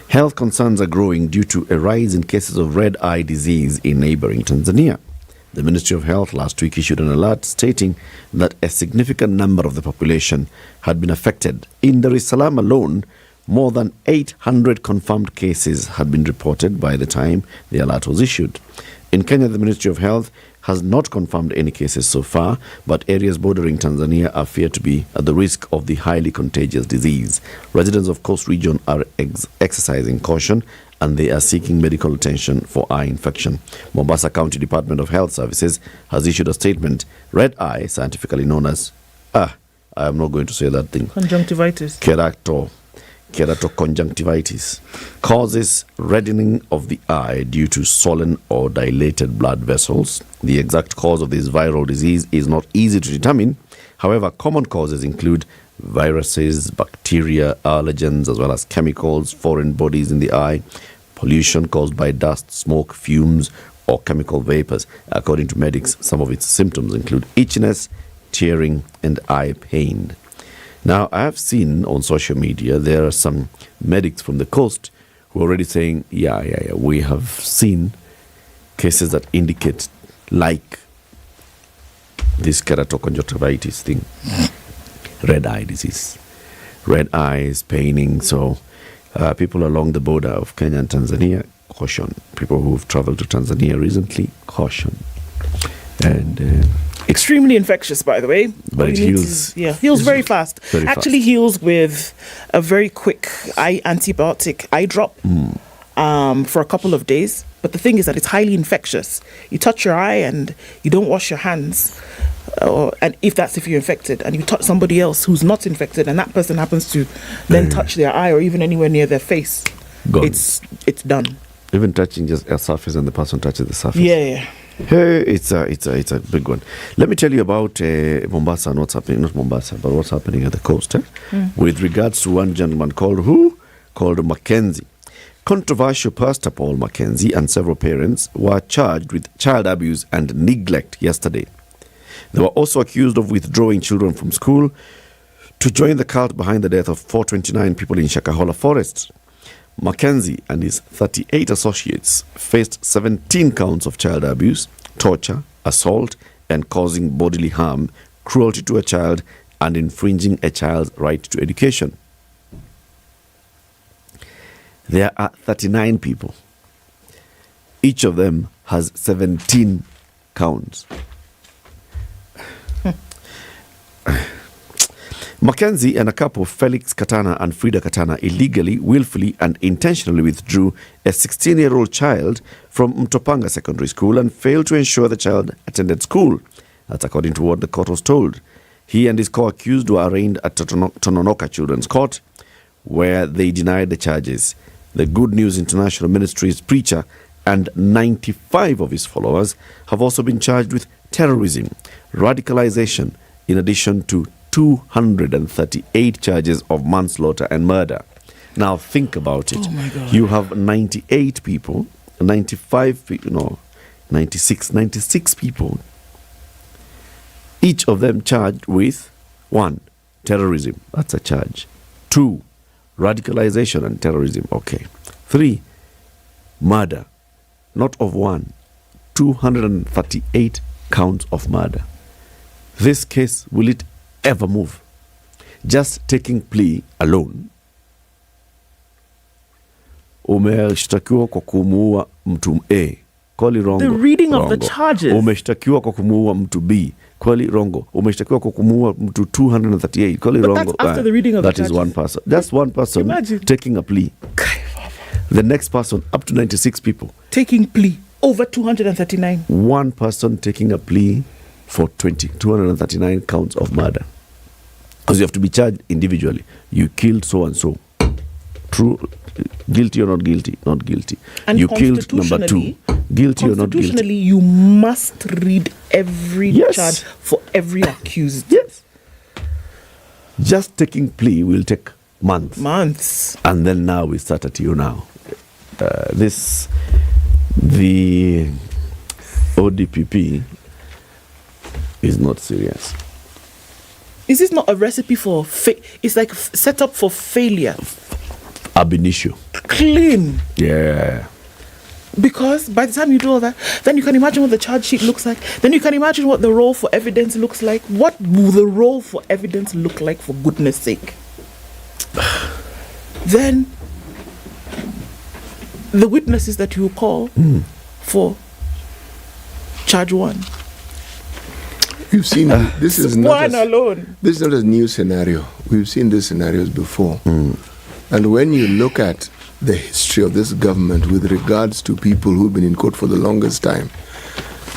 Health concerns are growing due to a rise in cases of red eye disease in neighboring Tanzania. The Ministry of Health last week issued an alert stating that a significant number of the population had been affected. In Dar es Salaam alone, more than 800 confirmed cases had been reported by the time the alert was issued. In Kenya, the Ministry of Health has not confirmed any cases so far, but areas bordering Tanzania are feared to be at the risk of the highly contagious disease. Residents of Coast Region are exercising caution and they are seeking medical attention for eye infection. Mombasa County Department of Health Services has issued a statement. Red eye, scientifically known as, I am not going to say that thing. Conjunctivitis. Keratoconjunctivitis causes reddening of the eye due to swollen or dilated blood vessels. The exact cause of this viral disease is not easy to determine. However, common causes include viruses, bacteria, allergens, as well as chemicals, foreign bodies in the eye, pollution caused by dust, smoke, fumes, or chemical vapors. According to medics, some of its symptoms include itchiness, tearing, and eye pain. Now, I have seen on social media, there are some medics from the coast who are already saying, yeah, we have seen cases that indicate like this keratoconjunctivitis thing, red eye disease, red eyes, paining. So people along the border of Kenya and Tanzania, caution. People who've traveled to Tanzania recently, caution. And extremely infectious, by the way. But it heals. Heals very fast. Actually heals with a very quick antibiotic eye drop for a couple of days. But the thing is that it's highly infectious. You touch your eye and you don't wash your hands, and if you're infected, and you touch somebody else who's not infected, and that person happens to then touch their eye or even anywhere near their face, it's done. Even touching just a surface and the person touches the surface. Yeah. Hey, it's a big one. Let me tell you about Mombasa and what's happening, not Mombasa, but what's happening at the coast. With regards to one gentleman called Mackenzie. Controversial Pastor Paul Mackenzie and several parents were charged with child abuse and neglect yesterday. They were also accused of withdrawing children from school to join the cult behind the death of 429 people in Shakahola Forest. Mackenzie and his 38 associates faced 17 counts of child abuse, torture, assault, and causing bodily harm, cruelty to a child, and infringing a child's right to education. There are 39 people. Each of them has 17 counts. Mackenzie and a couple, Felix Katana and Frida Katana, illegally, willfully, and intentionally withdrew a 16-year-old child from Mtopanga Secondary School and failed to ensure the child attended school. That's according to what the court was told. He and his co-accused were arraigned at Tononoka Children's Court, where they denied the charges. The Good News International Ministry's preacher and 95 of his followers have also been charged with terrorism, radicalization, in addition to 238 charges of manslaughter and murder. Now think about it. Oh my God. You have 96 people, 96 people, each of them charged with 1, terrorism, that's a charge. 2, radicalization and terrorism, okay. 3, murder, not of 1, 238 counts of murder. this case, will it ever move? Just taking plea alone, umeshtakiwa kwa kumuua mtu A, kweli rongo. The reading of the rongo. charges. Umeshtakiwa kwa kumuua mtu B, kweli rongo. Umeshtakiwa kwa kumuua mtu 238, kweli But rongo. that's after the reading of that the is charges. one person. Just one person Imagine. taking a plea. The next person, up to 96 people. Taking plea, over 239. One person taking a plea for 239 counts of murder. Because you have to be charged individually. You killed so and so. True, guilty or not guilty? Not guilty. And you killed number 2. Guilty or not guilty? Constitutionally, you must read every Yes. charge for every accused. Yes. Just taking plea will take months. Months. And then now we start at you now. The ODPP is not serious. Is this not a recipe for it's like set up for failure? Ab initio. Clean. Yeah. Because by the time you do all that, then you can imagine what the charge sheet looks like. Then you can imagine what the role for evidence looks like. What will the role for evidence look like, for goodness sake? Then the witnesses that you call for charge 1. You've seen this is not one alone. This is not a new scenario. We've seen these scenarios before. And when you look at the history of this government with regards to people who've been in court for the longest time,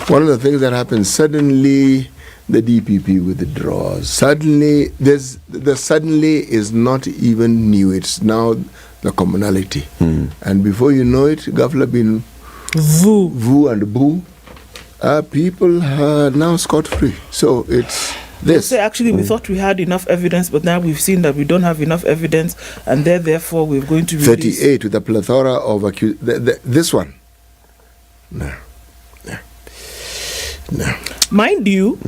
one of the things that happens, suddenly the DPP withdraws. Suddenly, the suddenly is not even new. It's now the commonality. And before you know it, Gafla bin Vu and Boo, people are now scot-free. So it's this. Say actually we thought we had enough evidence, but now we've seen that we don't have enough evidence, and therefore we're going to release 38 with a plethora of accused. This one. No. Mind you,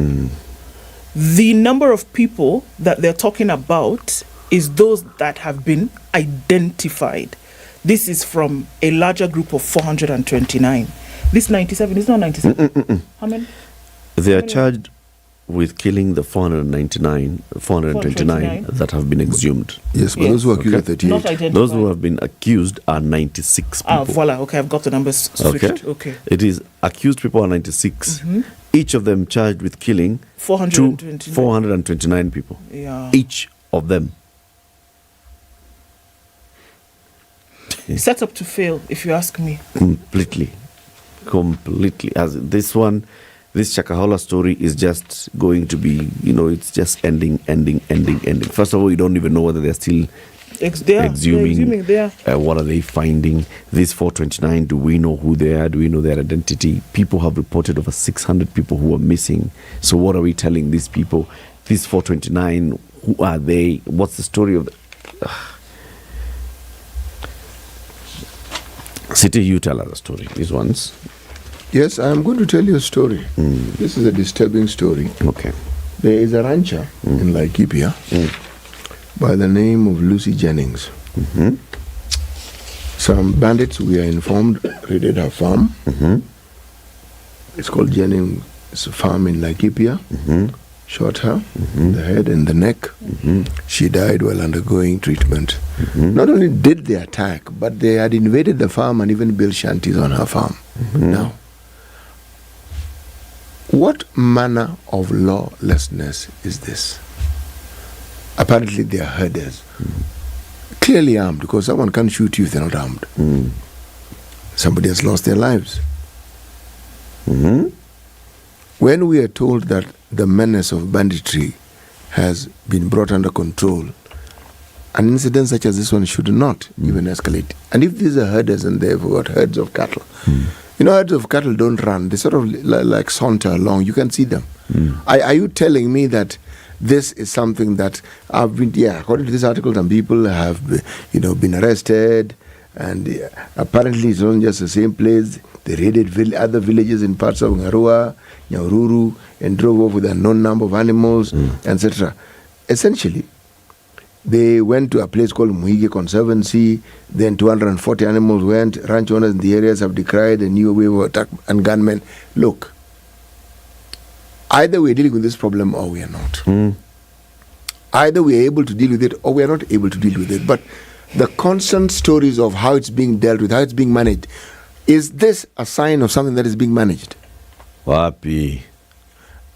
the number of people that they're talking about is those that have been identified. This is from a larger group of 429. This 97 is not 97. How many? They are charged with killing the 429 that have been exhumed. Yes, but those who are accused are 38. Not identified. Those who have been accused are 96 people. Voila. Okay, I've got the numbers switched. Okay. It is accused people are 96. Each of them charged with killing 429 people. Yeah. Each of them. Set up to fail, if you ask me. Completely. As this one, this Chakahola story is just going to be, it's just ending. First of all, you don't even know whether they're still exhuming. What are they finding? This 429, do we know who they are? Do we know their identity? People have reported over 600 people who are missing. So what are we telling these people? These 429, who are they? What's the story of them? City, you tell us a story. These ones. Yes, I am going to tell you a story. This is a disturbing story. Okay. There is a rancher in Laikipia by the name of Lucy Jennings. Some bandits, we are informed, raided her farm. It's called Jennings Farm in Laikipia. Shot her, the head and the neck. She died while undergoing treatment. Not only did they attack, but they had invaded the farm and even built shanties on her farm. Now, what manner of lawlessness is this? Apparently they are herders. Clearly armed, because someone can't shoot you if they're not armed. Somebody has lost their lives. When we are told that the menace of banditry has been brought under control, an incident such as this one should not even escalate. And if these are herders and they've got herds of cattle, herds of cattle don't run. They sort of like saunter along. You can see them. Are you telling me that this is something that according to this article, some people have, been arrested, and apparently it's not just the same place. They raided other villages in parts of Ngarua, Nyahururu, and drove off with a known number of animals, etc. Essentially, they went to a place called Muhige Conservancy. Then 240 animals went. Ranch owners in the areas have decried a new wave of attack and gunmen. Look, Either we're dealing with this problem or we are not. Either we are able to deal with it or we are not able to deal with it. But the constant stories of how it's being dealt with, how it's being managed, is this a sign of something that is being managed? Wapi.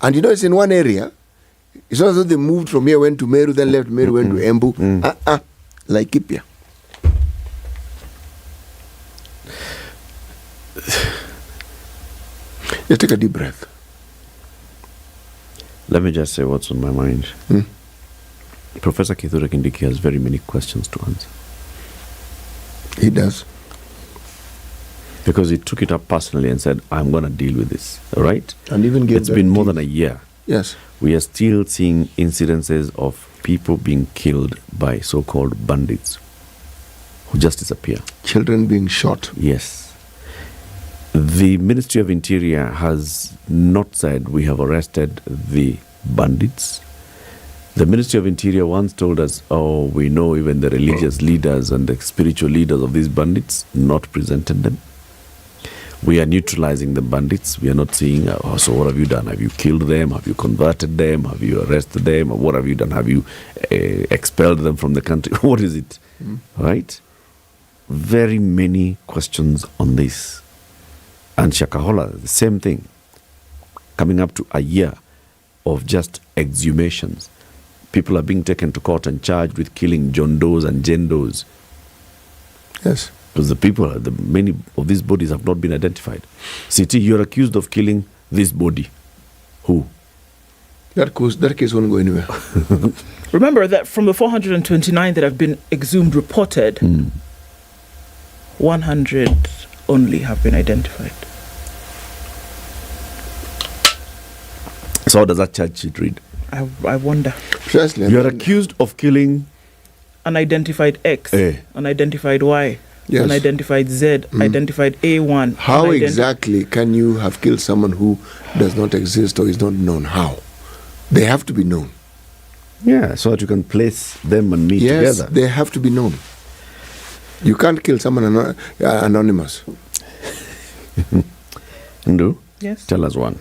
And it's in one area. It's not as though they moved from here, went to Meru, then left Meru, went to Embu. Like Kipia. Just take a deep breath. Let me just say what's on my mind. Professor Kithure Kindiki has very many questions to answer. He does. Because he took it up personally and said, I'm going to deal with this. All right? And even it's been more than a year. Yes. We are still seeing incidences of people being killed by so-called bandits who just disappear. Children being shot. Yes. The Ministry of Interior has not said we have arrested the bandits. The Ministry of Interior once told us, we know even the religious leaders and the spiritual leaders of these bandits, not presented them. We are neutralizing the bandits. We are not seeing, so what have you done? Have you killed them? Have you converted them? Have you arrested them? Or what have you done? Have you expelled them from the country? What is it? Right? Very many questions on this. And Shakahola, the same thing. Coming up to a year of just exhumations. People are being taken to court and charged with killing John Does and Jane Does. Yes. Because many of these bodies have not been identified. CT, you're accused of killing this body. Who? That case won't go anywhere. Remember that from the 429 that have been exhumed, reported, 100 only have been identified. So how does that charge sheet read? I wonder. You're accused of killing unidentified X, unidentified Y, unidentified Z, identified A1. How exactly can you have killed someone who does not exist or is not known? How? They have to be known. Yeah, so that you can place them and me together. Yes, they have to be known. You can't kill someone anonymous. Ndu? Yes. Tell us one.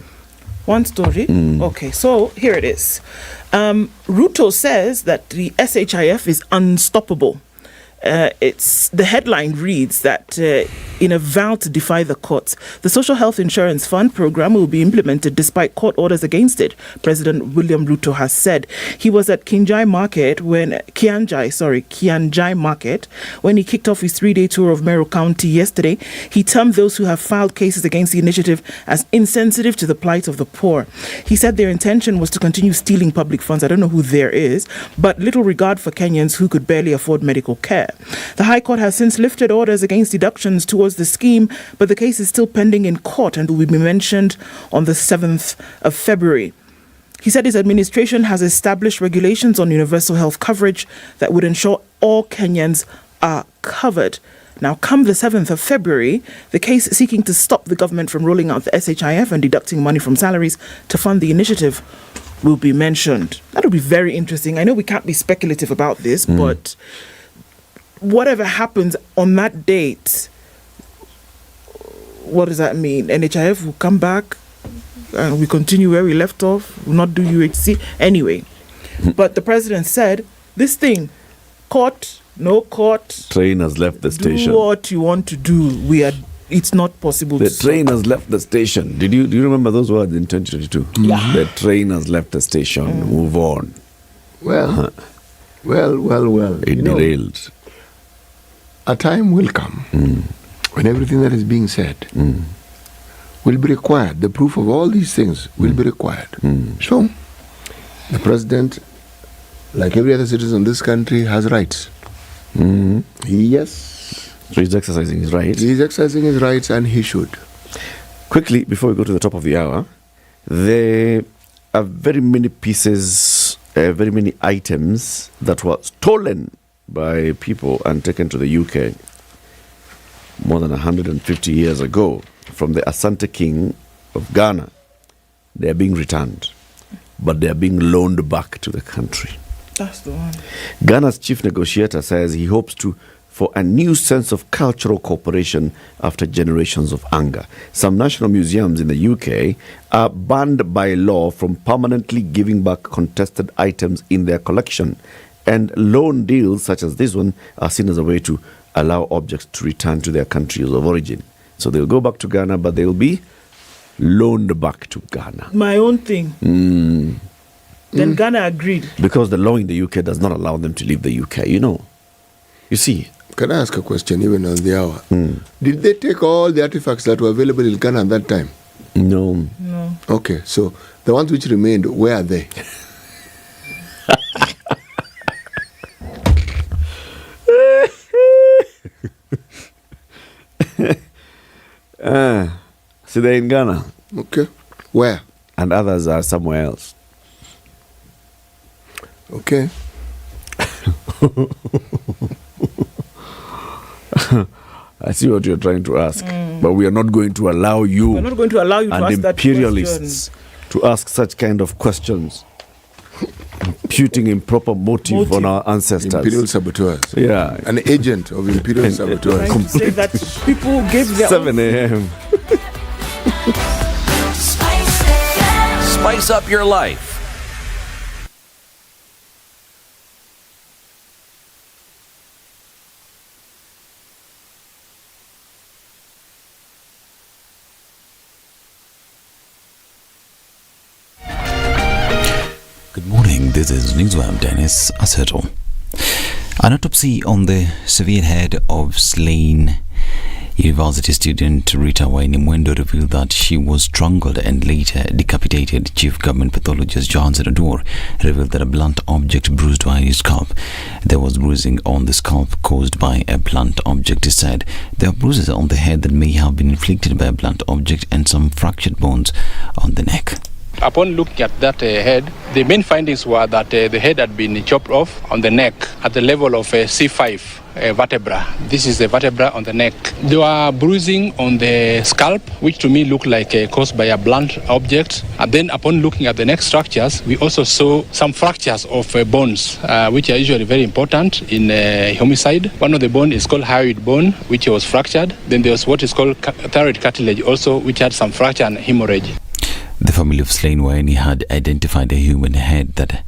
One story? Okay, so here it is. Ruto says that the SHIF is unstoppable. The headline reads that in a vow to defy the courts, the Social Health Insurance Fund program will be implemented despite court orders against it, President William Ruto has said. He was at Kianjai Market when he kicked off his 3-day tour of Meru County yesterday. He termed those who have filed cases against the initiative as insensitive to the plight of the poor. He said their intention was to continue stealing public funds. I don't know who there is, but little regard for Kenyans who could barely afford medical care. The High Court has since lifted orders against deductions towards the scheme, but the case is still pending in court and will be mentioned on the 7th of February. He said his administration has established regulations on universal health coverage that would ensure all Kenyans are covered. Now, come the 7th of February, the case seeking to stop the government from rolling out the SHIF and deducting money from salaries to fund the initiative will be mentioned. That'll be very interesting. I know we can't be speculative about this, but whatever happens on that date, what does that mean? NHIF will come back and we continue where we left off, will not do UHC anyway. But the president said, this thing, court, no court. Train has left the station. Do what you want to do. It's not possible the to train has left the station. Do you remember those words in 2022? Yeah. The train has left the station. Move on. Well. It derailed. A time will come when everything that is being said will be required. The proof of all these things will be required. So, the president, like every other citizen in this country, has rights. Yes. So he's exercising his rights. He's exercising his rights, and he should. Quickly, before we go to the top of the hour, there are very many pieces, very many items that were stolen by people and taken to the UK more than 150 years ago from the Asante King of Ghana. They are being returned, but they are being loaned back to the country. That's the one. Ghana's chief negotiator says he hopes to for a new sense of cultural cooperation after generations of anger. Some national museums in the UK are banned by law from permanently giving back contested items in their collection, and loan deals such as this one are seen as a way to allow objects to return to their countries of origin. So they'll go back to Ghana, but they'll be loaned back to Ghana. My own thing. Then Ghana agreed. Because the law in the UK does not allow them to leave the UK, you know. You see. Can I ask a question even on the hour? Did they take all the artifacts that were available in Ghana at that time? No. Okay, so the ones which remained, where are they? So they're in Ghana. Okay. Where? And others are somewhere else. Okay. I see what you're trying to ask, but we are not going to allow you. We're not going to allow you to and ask that imperialists to ask such kind of questions, imputing improper motive on our ancestors. Imperial saboteurs. Yeah, an agent of imperial saboteurs. Trying to say that people gave their 7 a.m. Spice up your life. Good morning, this is Newswire Dennis Aseto. An autopsy on the severed head of slain university student Rita Wainimwendo revealed that she was strangled and later decapitated. Chief Government Pathologist Johnson Ador revealed that a blunt object bruised Waini's scalp. There was bruising on the scalp caused by a blunt object, he said. There are bruises on the head that may have been inflicted by a blunt object and some fractured bones on the neck. Upon looking at that head, the main findings were that the head had been chopped off on the neck at the level of C5 vertebra. This is the vertebra on the neck. There were bruising on the scalp, which to me looked like caused by a blunt object. And then upon looking at the neck structures, we also saw some fractures of bones, which are usually very important in homicide. One of the bones is called hyoid bone, which was fractured. Then there was what is called thyroid cartilage also, which had some fracture and hemorrhage. The family of slain Waini had identified a human head that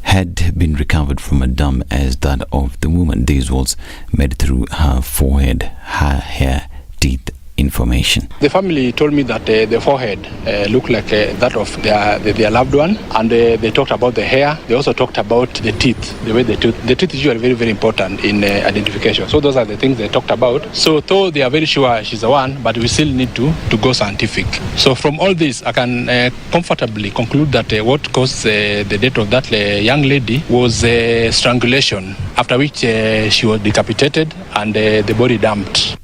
had been recovered from a dump as that of the woman. This was made through her forehead, her hair, teeth information. The family told me that the forehead looked like that of their loved one, and they talked about the hair. They also talked about the teeth, the way the teeth is usually very, very important in identification. So those are the things they talked about. So though they are very sure she's the one, but we still need to go scientific. So from all this, I can comfortably conclude that what caused the death of that young lady was strangulation, after which she was decapitated and the body dumped.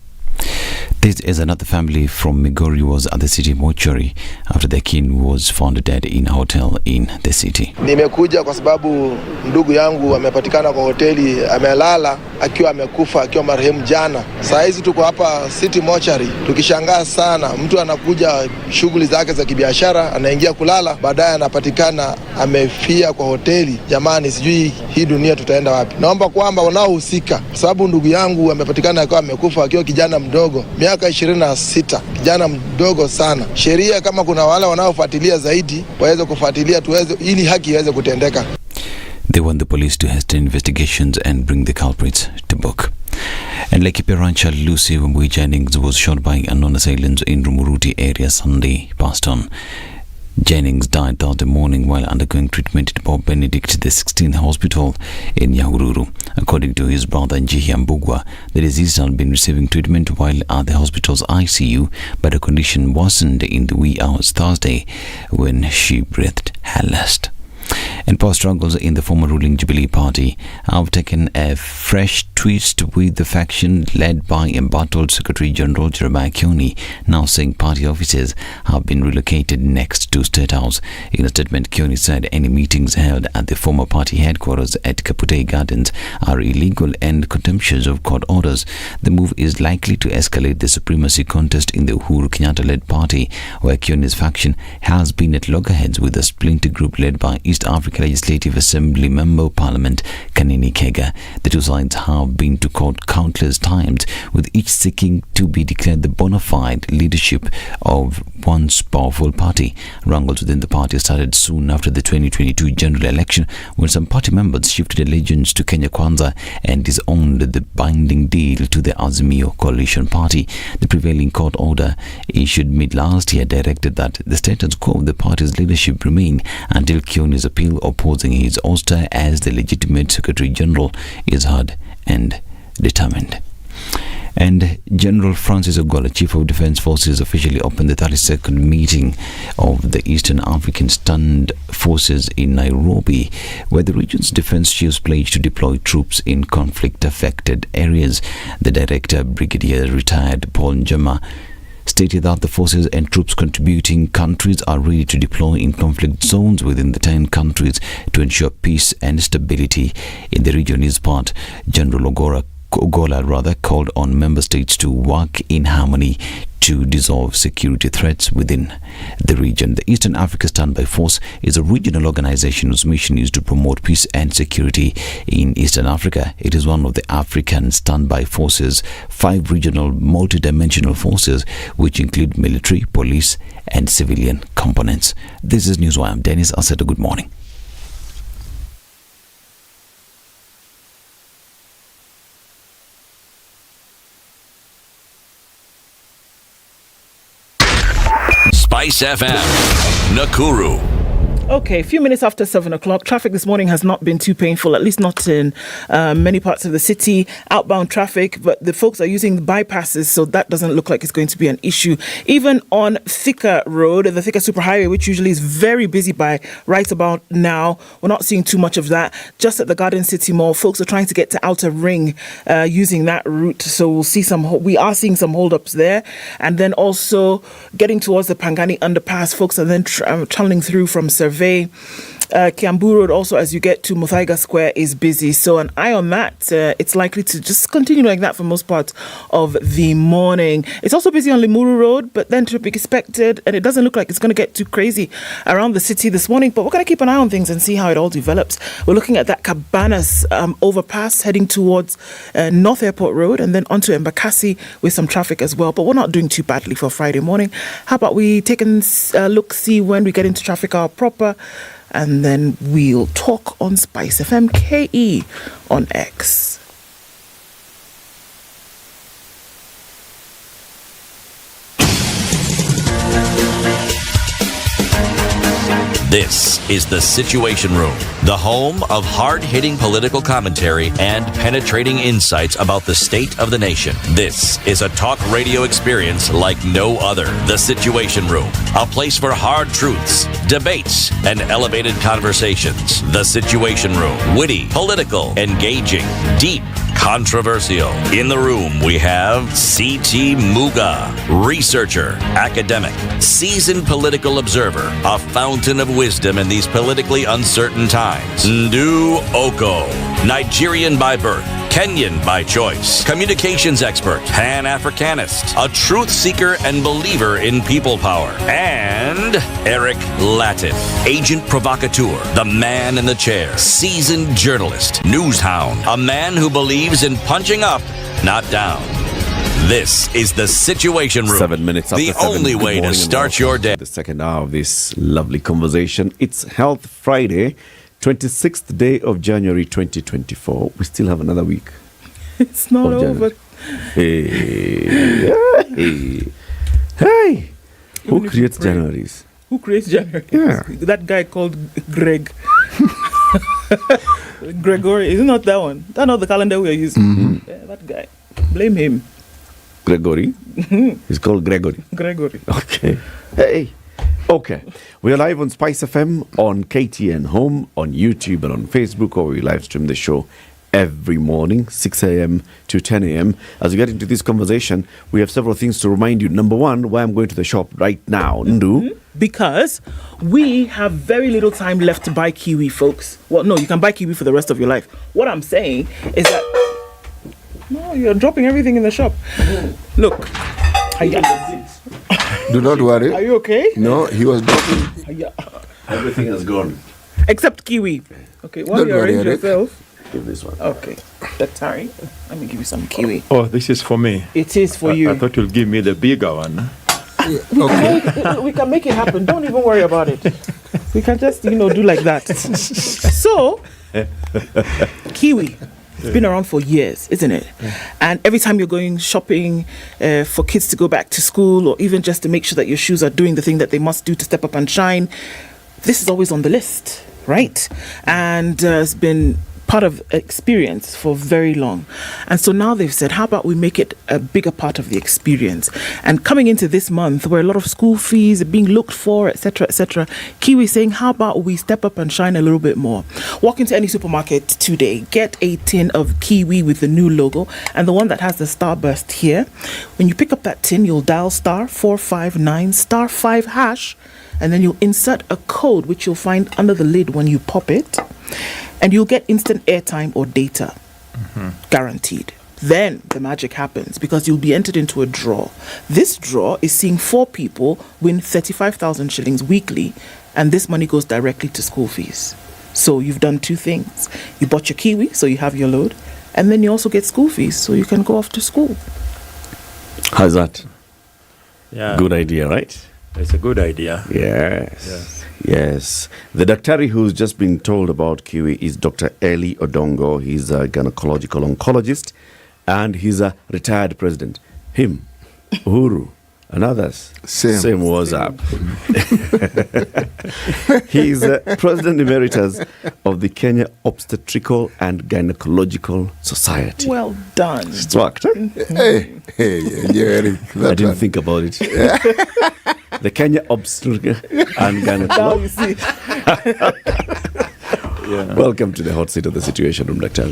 This is another family from Migori was at the city mortuary after their kin was found dead in a hotel in the city. Nimekuja kwa sababu ndugu yangu amepatikana kwa hoteli, amelala akiwa amekufa, akiwa marehemu jana. Saa hizi tuko hapa city mortuary tukishangaa sana, mtu anakuja shughuli zake za kibiashara, anaingia kulala, baadaye anapatikana amefia kwa hoteli. Jamani, sijui hii dunia tutaenda wapi. Naomba kwamba wanaohusika, kwa sababu ndugu yangu amepatikana akiwa amekufa akiwa kijana mdogo, miaka 26, kijana mdogo sana. Sheria kama kuna wale wanaofuatilia zaidi waweze kufuatilia ili haki iweze kutendeka. They want the police to hasten investigations and bring the culprits to book. And Laikipia rancher Lucy Wambui Jennings was shot by unknown assailants in Rumuruti area Sunday past on. Jennings died Thursday morning while undergoing treatment at Bob Benedict XVI Hospital in Nyahururu. According to his brother Njihi Mbugwa, the deceased had been receiving treatment while at the hospital's ICU, but her condition worsened in the wee hours Thursday when she breathed her last. And power struggles in the former ruling Jubilee Party have taken a fresh twist, with the faction led by embattled Secretary General Jeremiah Kioni now saying party offices have been relocated next to State House. In a statement, Kioni said any meetings held at the former party headquarters at Kapute Gardens are illegal and contemptuous of court orders. The move is likely to escalate the supremacy contest in the Uhuru Kenyatta-led party, where Kioni's faction has been at loggerheads with a splinter group led by East African Africa Legislative Assembly Member of Parliament Kanini Kega. The two sides have been to court countless times, with each seeking to be declared the bona fide leadership of once powerful party. Wrangles within the party started soon after the 2022 general election, when some party members shifted allegiance to Kenya Kwanza and disowned the binding deal to the Azimio coalition party. The prevailing court order issued mid last year directed that the status quo of the party's leadership remain until Kioni's appeal opposing his ouster as the legitimate Secretary General is heard and determined. And General Francis Ogola, Chief of Defence Forces, officially opened the 32nd meeting of the Eastern African Standard Forces in Nairobi, where the region's defence chiefs pledged to deploy troops in conflict-affected areas. The Director, Brigadier Retired Paul Njema, stated that the forces and troops contributing countries are ready to deploy in conflict zones within the 10 countries to ensure peace and stability in the region. His part, General Ogola called on member states to work in harmony to dissolve security threats within the region. The Eastern Africa Standby Force is a regional organization whose mission is to promote peace and security in Eastern Africa. It is one of the African Standby Forces' 5 regional multidimensional forces, which include military, police, and civilian components. This is Newswire. I'm Dennis Aseta. Good morning. SpiceFM, Nakuru. Okay, a few minutes after 7 o'clock. Traffic this morning has not been too painful, at least not in many parts of the city. Outbound traffic, but the folks are using the bypasses, so that doesn't look like it's going to be an issue. Even on Thika Road, the Thika Superhighway, which usually is very busy by right about now, we're not seeing too much of that. Just at the Garden City Mall, folks are trying to get to Outer Ring using that route, so we are seeing some holdups there. And then also getting towards the Pangani Underpass, folks are then channeling through from Cervical. Kiambu Road also, as you get to Muthaiga Square, is busy, so an eye on that. It's likely to just continue like that for most parts of the morning. It's also busy on Limuru Road, but then to be expected, and it doesn't look like it's going to get too crazy around the city this morning, but we're going to keep an eye on things and see how it all develops. We're looking at that Cabanas overpass heading towards North Airport Road and then onto Embakasi with some traffic as well, but we're not doing too badly for Friday morning. How about we take a look, see when we get into traffic hour proper, and then we'll talk on SpiceFM KE on X. This is The Situation Room, the home of hard-hitting political commentary and penetrating insights about the state of the nation. This is a talk radio experience like no other. The Situation Room, a place for hard truths, debates, and elevated conversations. The Situation Room, witty, political, engaging, deep, controversial. In the room, we have C.T. Muga, researcher, academic, seasoned political observer, a fountain of wisdom in these politically uncertain times. Ndu Okoh, Nigerian by birth, Kenyan by choice, communications expert, Pan-Africanist, a truth seeker and believer in people power, and Eric Latiff, agent provocateur, the man in the chair, seasoned journalist, news hound, a man who believes in punching up, not down. This is The Situation Room. 7 minutes after the 7. only Good way to morning start your day. The second hour of this lovely conversation. It's Health Friday, 26th day of January 2024. We still have another week. It's not over. Hey. Who creates Januaries? Who creates January? Yeah. That guy called Greg. Gregory, is it not that one? That's not the calendar we are using. Mm-hmm. Yeah, that guy. Blame him. Gregory? He's called Gregory. Gregory. Okay. Hey. Okay. We are live on Spice FM, on KTN Home, on YouTube and on Facebook, or we live stream the show every morning, 6 a.m. to 10 a.m. As we get into this conversation, we have several things to remind you. Number one, why I'm going to the shop right now. Ndu? Because we have very little time left to buy kiwi, folks. Well, no, you can buy kiwi for the rest of your life. What I'm saying is that... No, you're dropping everything in the shop. Look. Do not worry. Are you okay? No, he was dropping. Everything has gone. Except kiwi. Okay, while Don't you worry, arrange Eric. yourself. Give this one. Okay, Daktari, let me give you some kiwi. Oh, this is for me. It is for you. I thought you'll give me the bigger one. We can make it happen. Don't even worry about it. We can just, do like that. So, kiwi. It's been around for years, isn't it? And every time you're going shopping for kids to go back to school, or even just to make sure that your shoes are doing the thing that they must do to step up and shine, this is always on the list, right? And it's been part of experience for very long. And so now they've said, how about we make it a bigger part of the experience? And coming into this month where a lot of school fees are being looked for, etc., Kiwi is saying, how about we step up and shine a little bit more? Walk into any supermarket today, get a tin of Kiwi with the new logo and the one that has the starburst here. When you pick up that tin, you'll dial *459*5#, and then you'll insert a code which you'll find under the lid when you pop it. And you'll get instant airtime or data, guaranteed. Then the magic happens because you'll be entered into a draw. This draw is seeing 4 people win 35,000 shillings weekly, and this money goes directly to school fees. So you've done 2 things. You bought your kiwi, so you have your load, and then you also get school fees, so you can go off to school. How's that? Yeah. Good idea, right? It's a good idea. Yes. Yes. The Daktari who's just been told about kiwi is Dr. Eli Odongo. He's a gynecological oncologist and he's a retired president. Him, Uhuru, and others. Same was up. He's President Emeritus of the Kenya Obstetrical and Gynecological Society. Well done. It's worked, huh? Hey, Eric. I didn't think about it. The Kenya Obstetrical and Gynecological. Welcome to the hot seat of the Situation Room, Dr.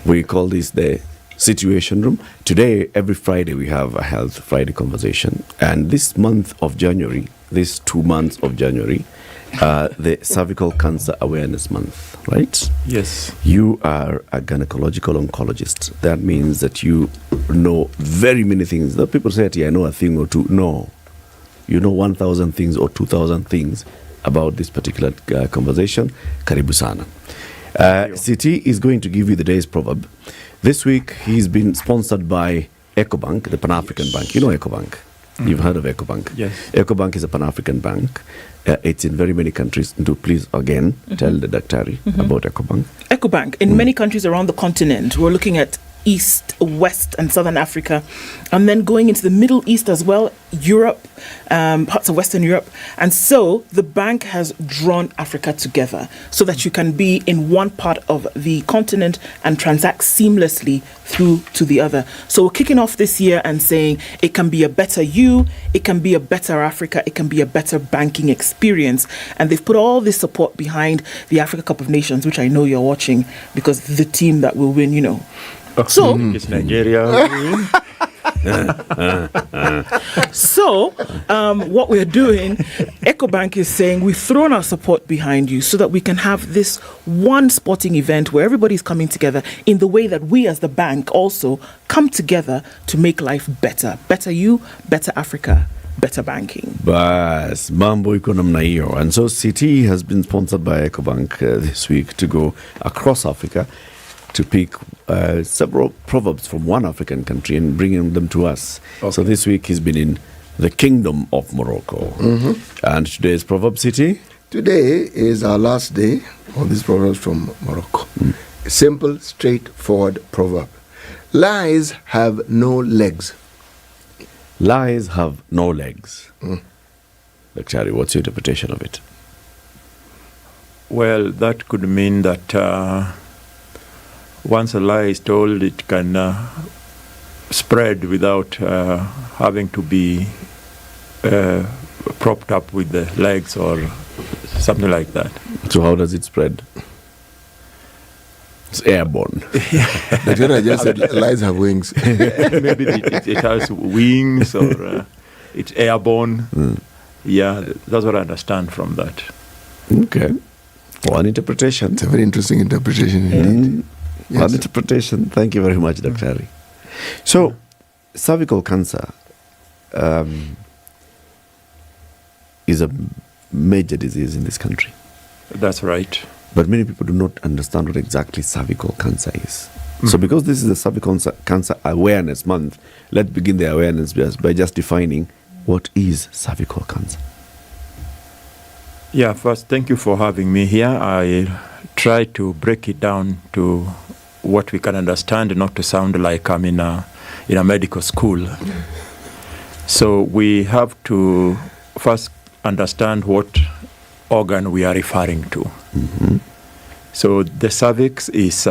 We call this the Situation Room. Today, every Friday, we have a Health Friday conversation. And this month of January, these 2 months of January, the Cervical Cancer Awareness Month, right? Yes. You are a gynecological oncologist. That means that you know very many things. The people say, I know a thing or two. No. You know 1,000 things or 2,000 things about this particular conversation. Karibu sana. CT is going to give you the day's proverb. This week, he's been sponsored by EcoBank, the Pan-African Bank. You know EcoBank. You've heard of EcoBank. Yes. EcoBank is a Pan-African bank. It's in very many countries. Do please, again, tell the Daktari about EcoBank. EcoBank, in many countries around the continent, we're looking at East, West, and Southern Africa, and then going into the Middle East as well, Europe, parts of Western Europe. And so the bank has drawn Africa together so that you can be in one part of the continent and transact seamlessly through to the other. So we're kicking off this year and saying it can be a better you, it can be a better Africa, it can be a better banking experience. And they've put all this support behind the Africa Cup of Nations, which I know you're watching because the team that will win, So it's Nigeria. So what we're doing, EcoBank is saying we've thrown our support behind you so that we can have this one sporting event where everybody's coming together in the way that we as the bank also come together to make life better. Better you, better Africa, better banking. Bas, mambo iko namna hiyo. And so CT has been sponsored by EcoBank this week to go across Africa to pick several proverbs from one African country and bringing them to us. Okay. So this week he's been in the Kingdom of Morocco. And today's proverb, City? Today is our last day of these proverbs from Morocco. A simple, straightforward proverb. Lies have no legs. Lies have no legs. Dr. What's your interpretation of it? Well, that could mean that once a lie is told, it can spread without having to be propped up with the legs or something like that. So how does it spread? It's airborne. I just said lies have wings. Maybe it has wings or it's airborne. Yeah, that's what I understand from that. Okay. One interpretation. It's a very interesting interpretation indeed. Yes. One interpretation. Thank you very much, Dr. Ari. So, cervical cancer is a major disease in this country. That's right. But many people do not understand what exactly cervical cancer is. So because this is the Cervical Cancer Awareness Month, let's begin the awareness by just defining what is cervical cancer. Yeah, first, thank you for having me here. I try to break it down to what we can understand, not to sound like I'm in a medical school. So we have to first understand what organ we are referring to. So the cervix is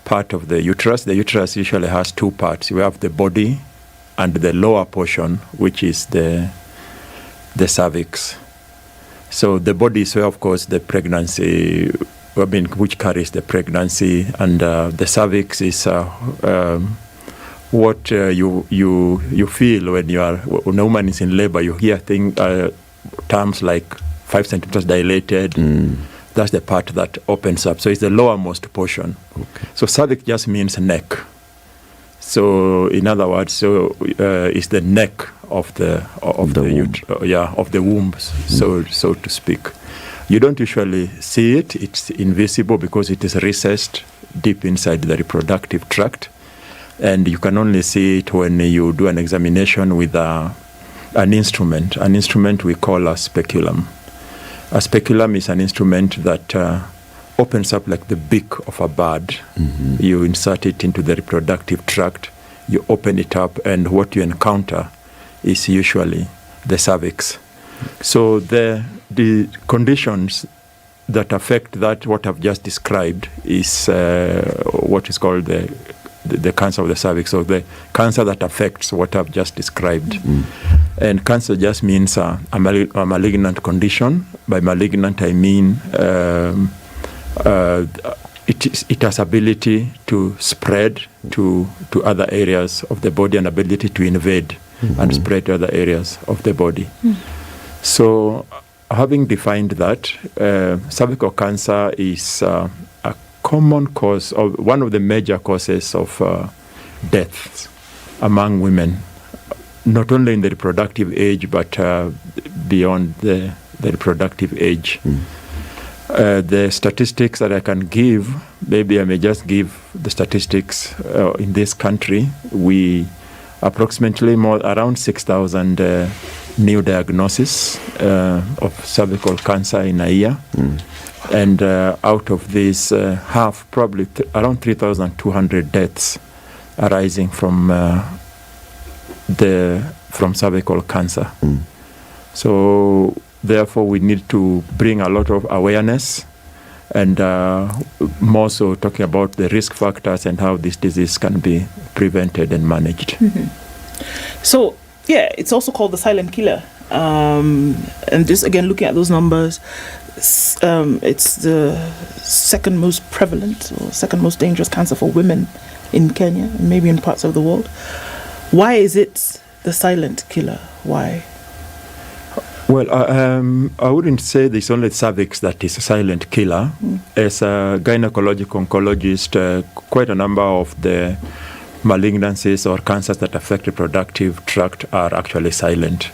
part of the uterus. The uterus usually has two parts. We have the body and the lower portion, which is the cervix. So the body is where, of course, the pregnancy, which carries the pregnancy, and the cervix is what you feel when a woman is in labor. You hear terms like 5 centimeters dilated. That's the part that opens up. So it's the lowermost portion. Okay. So cervix just means neck. So in other words, it's the neck of the womb, so to speak. You don't usually see it. It's invisible because it is recessed deep inside the reproductive tract, and you can only see it when you do an examination with an instrument. An instrument we call a speculum. A speculum is an instrument that opens up like the beak of a bird. You insert it into the reproductive tract, you open it up, and what you encounter is usually the cervix. So the conditions that affect that, what I've just described, is what is called the cancer of the cervix, or the cancer that affects what I've just described. And cancer just means a malignant condition. By malignant, I mean it has ability to spread to other areas of the body, and ability to invade and spread to other areas of the body. So having defined that, cervical cancer is a common cause, or one of the major causes of deaths among women, not only in the reproductive age, but beyond the reproductive age. The statistics that I can give, maybe I may just give the statistics in this country. We approximately around 6,000 new diagnoses of cervical cancer in a year. And out of these, half, probably around 3,200 deaths arising from cervical cancer. So therefore we need to bring a lot of awareness, and more so talking about the risk factors and how this disease can be prevented and managed. So yeah, it's also called the silent killer, and just again looking at those numbers, it's the second most prevalent or second most dangerous cancer for women in Kenya and maybe in parts of the world. Why is it the silent killer? Why? Well, I wouldn't say there's only cervix that is a silent killer. As a gynecological oncologist, quite a number of the malignancies or cancers that affect the reproductive tract are actually silent.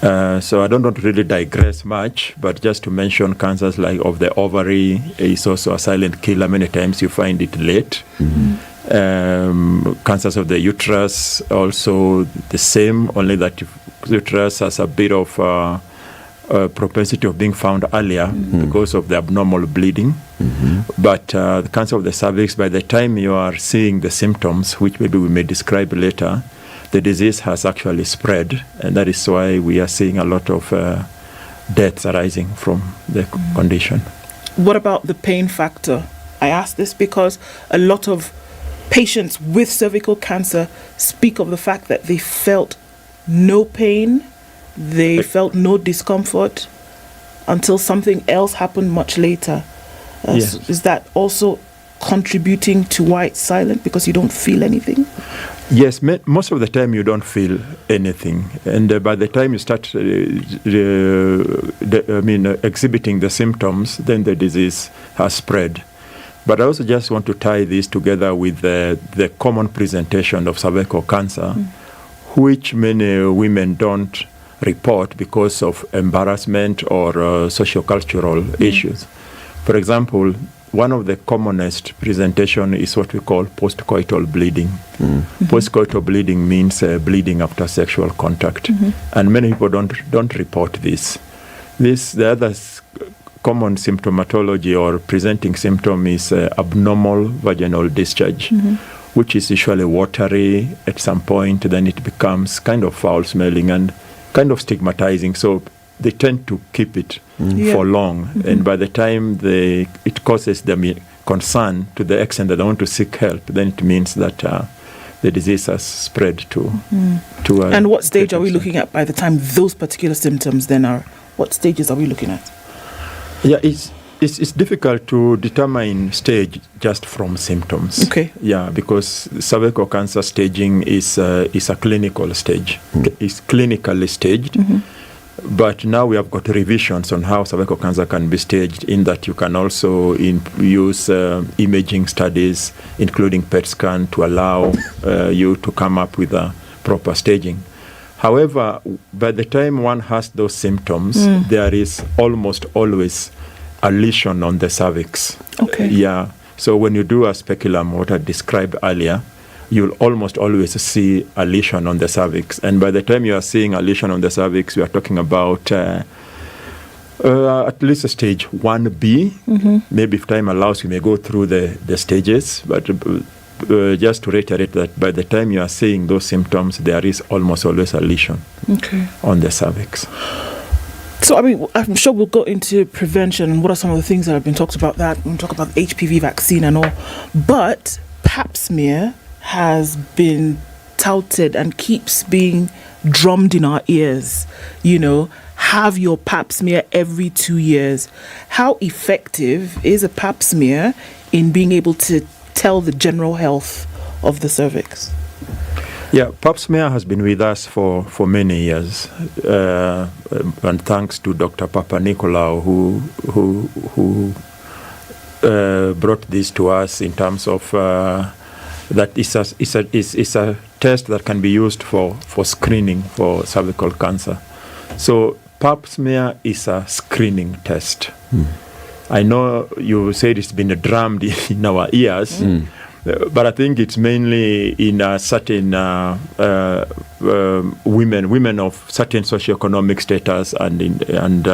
So I don't want to really digress much, but just to mention cancers like of the ovary is also a silent killer. Many times you find it late. Cancers of the uterus also the same, only that uterus has a bit of propensity of being found earlier because of the abnormal bleeding. But the cancer of the cervix, by the time you are seeing the symptoms, which maybe we may describe later, the disease has actually spread, and that is why we are seeing a lot of deaths arising from the condition. What about the pain factor? I ask this because a lot of patients with cervical cancer speak of the fact that they felt no pain, they felt no discomfort until something else happened much later. Yes. Is that also contributing to why it's silent, because you don't feel anything? Yes, most of the time you don't feel anything, and by the time you start exhibiting the symptoms, then the disease has spread. But I also just want to tie this together with the common presentation of cervical cancer, which many women don't report because of embarrassment or socio-cultural issues. For example, one of the commonest presentation is what we call postcoital bleeding. Postcoital bleeding means bleeding after sexual contact, and many people don't report this. The other common symptomatology or presenting symptom is abnormal vaginal discharge, which is usually watery at some point. Then it becomes kind of foul smelling and kind of stigmatizing. So they tend to keep it for long, and by the time it causes them concern to the extent that they want to seek help, then it means that the disease has spread to. And what stage are we looking at by the time those particular symptoms then are? What stages are we looking at? Yeah, it's difficult to determine stage just from symptoms. Okay. Yeah, because cervical cancer staging is a clinical stage. It's clinically staged. But now we have got revisions on how cervical cancer can be staged, in that you can also use imaging studies, including PET scan, to allow you to come up with a proper staging. However, by the time one has those symptoms, there is almost always a lesion on the cervix. Okay. Yeah. So when you do a speculum, what I described earlier, you'll almost always see a lesion on the cervix. And by the time you are seeing a lesion on the cervix, we are talking about at least a stage 1B. Maybe if time allows, you may go through the stages. But just to reiterate that by the time you are seeing those symptoms, there is almost always a lesion on the cervix. So, I mean, I'm sure we'll go into prevention and what are some of the things that have been talked about that. We'll talk about the HPV vaccine and all. But pap smear has been touted and keeps being drummed in our ears. You know, have your pap smear every 2 years. How effective is a pap smear in being able to tell the general health of the cervix? Yeah, pap smear has been with us for many years, and thanks to Dr. Papanicolaou who brought this to us in terms of that it's a test that can be used for screening for cervical cancer. So pap smear is a screening test. I know you said it's been drummed in our ears. But I think it's mainly in a certain women of certain socioeconomic status and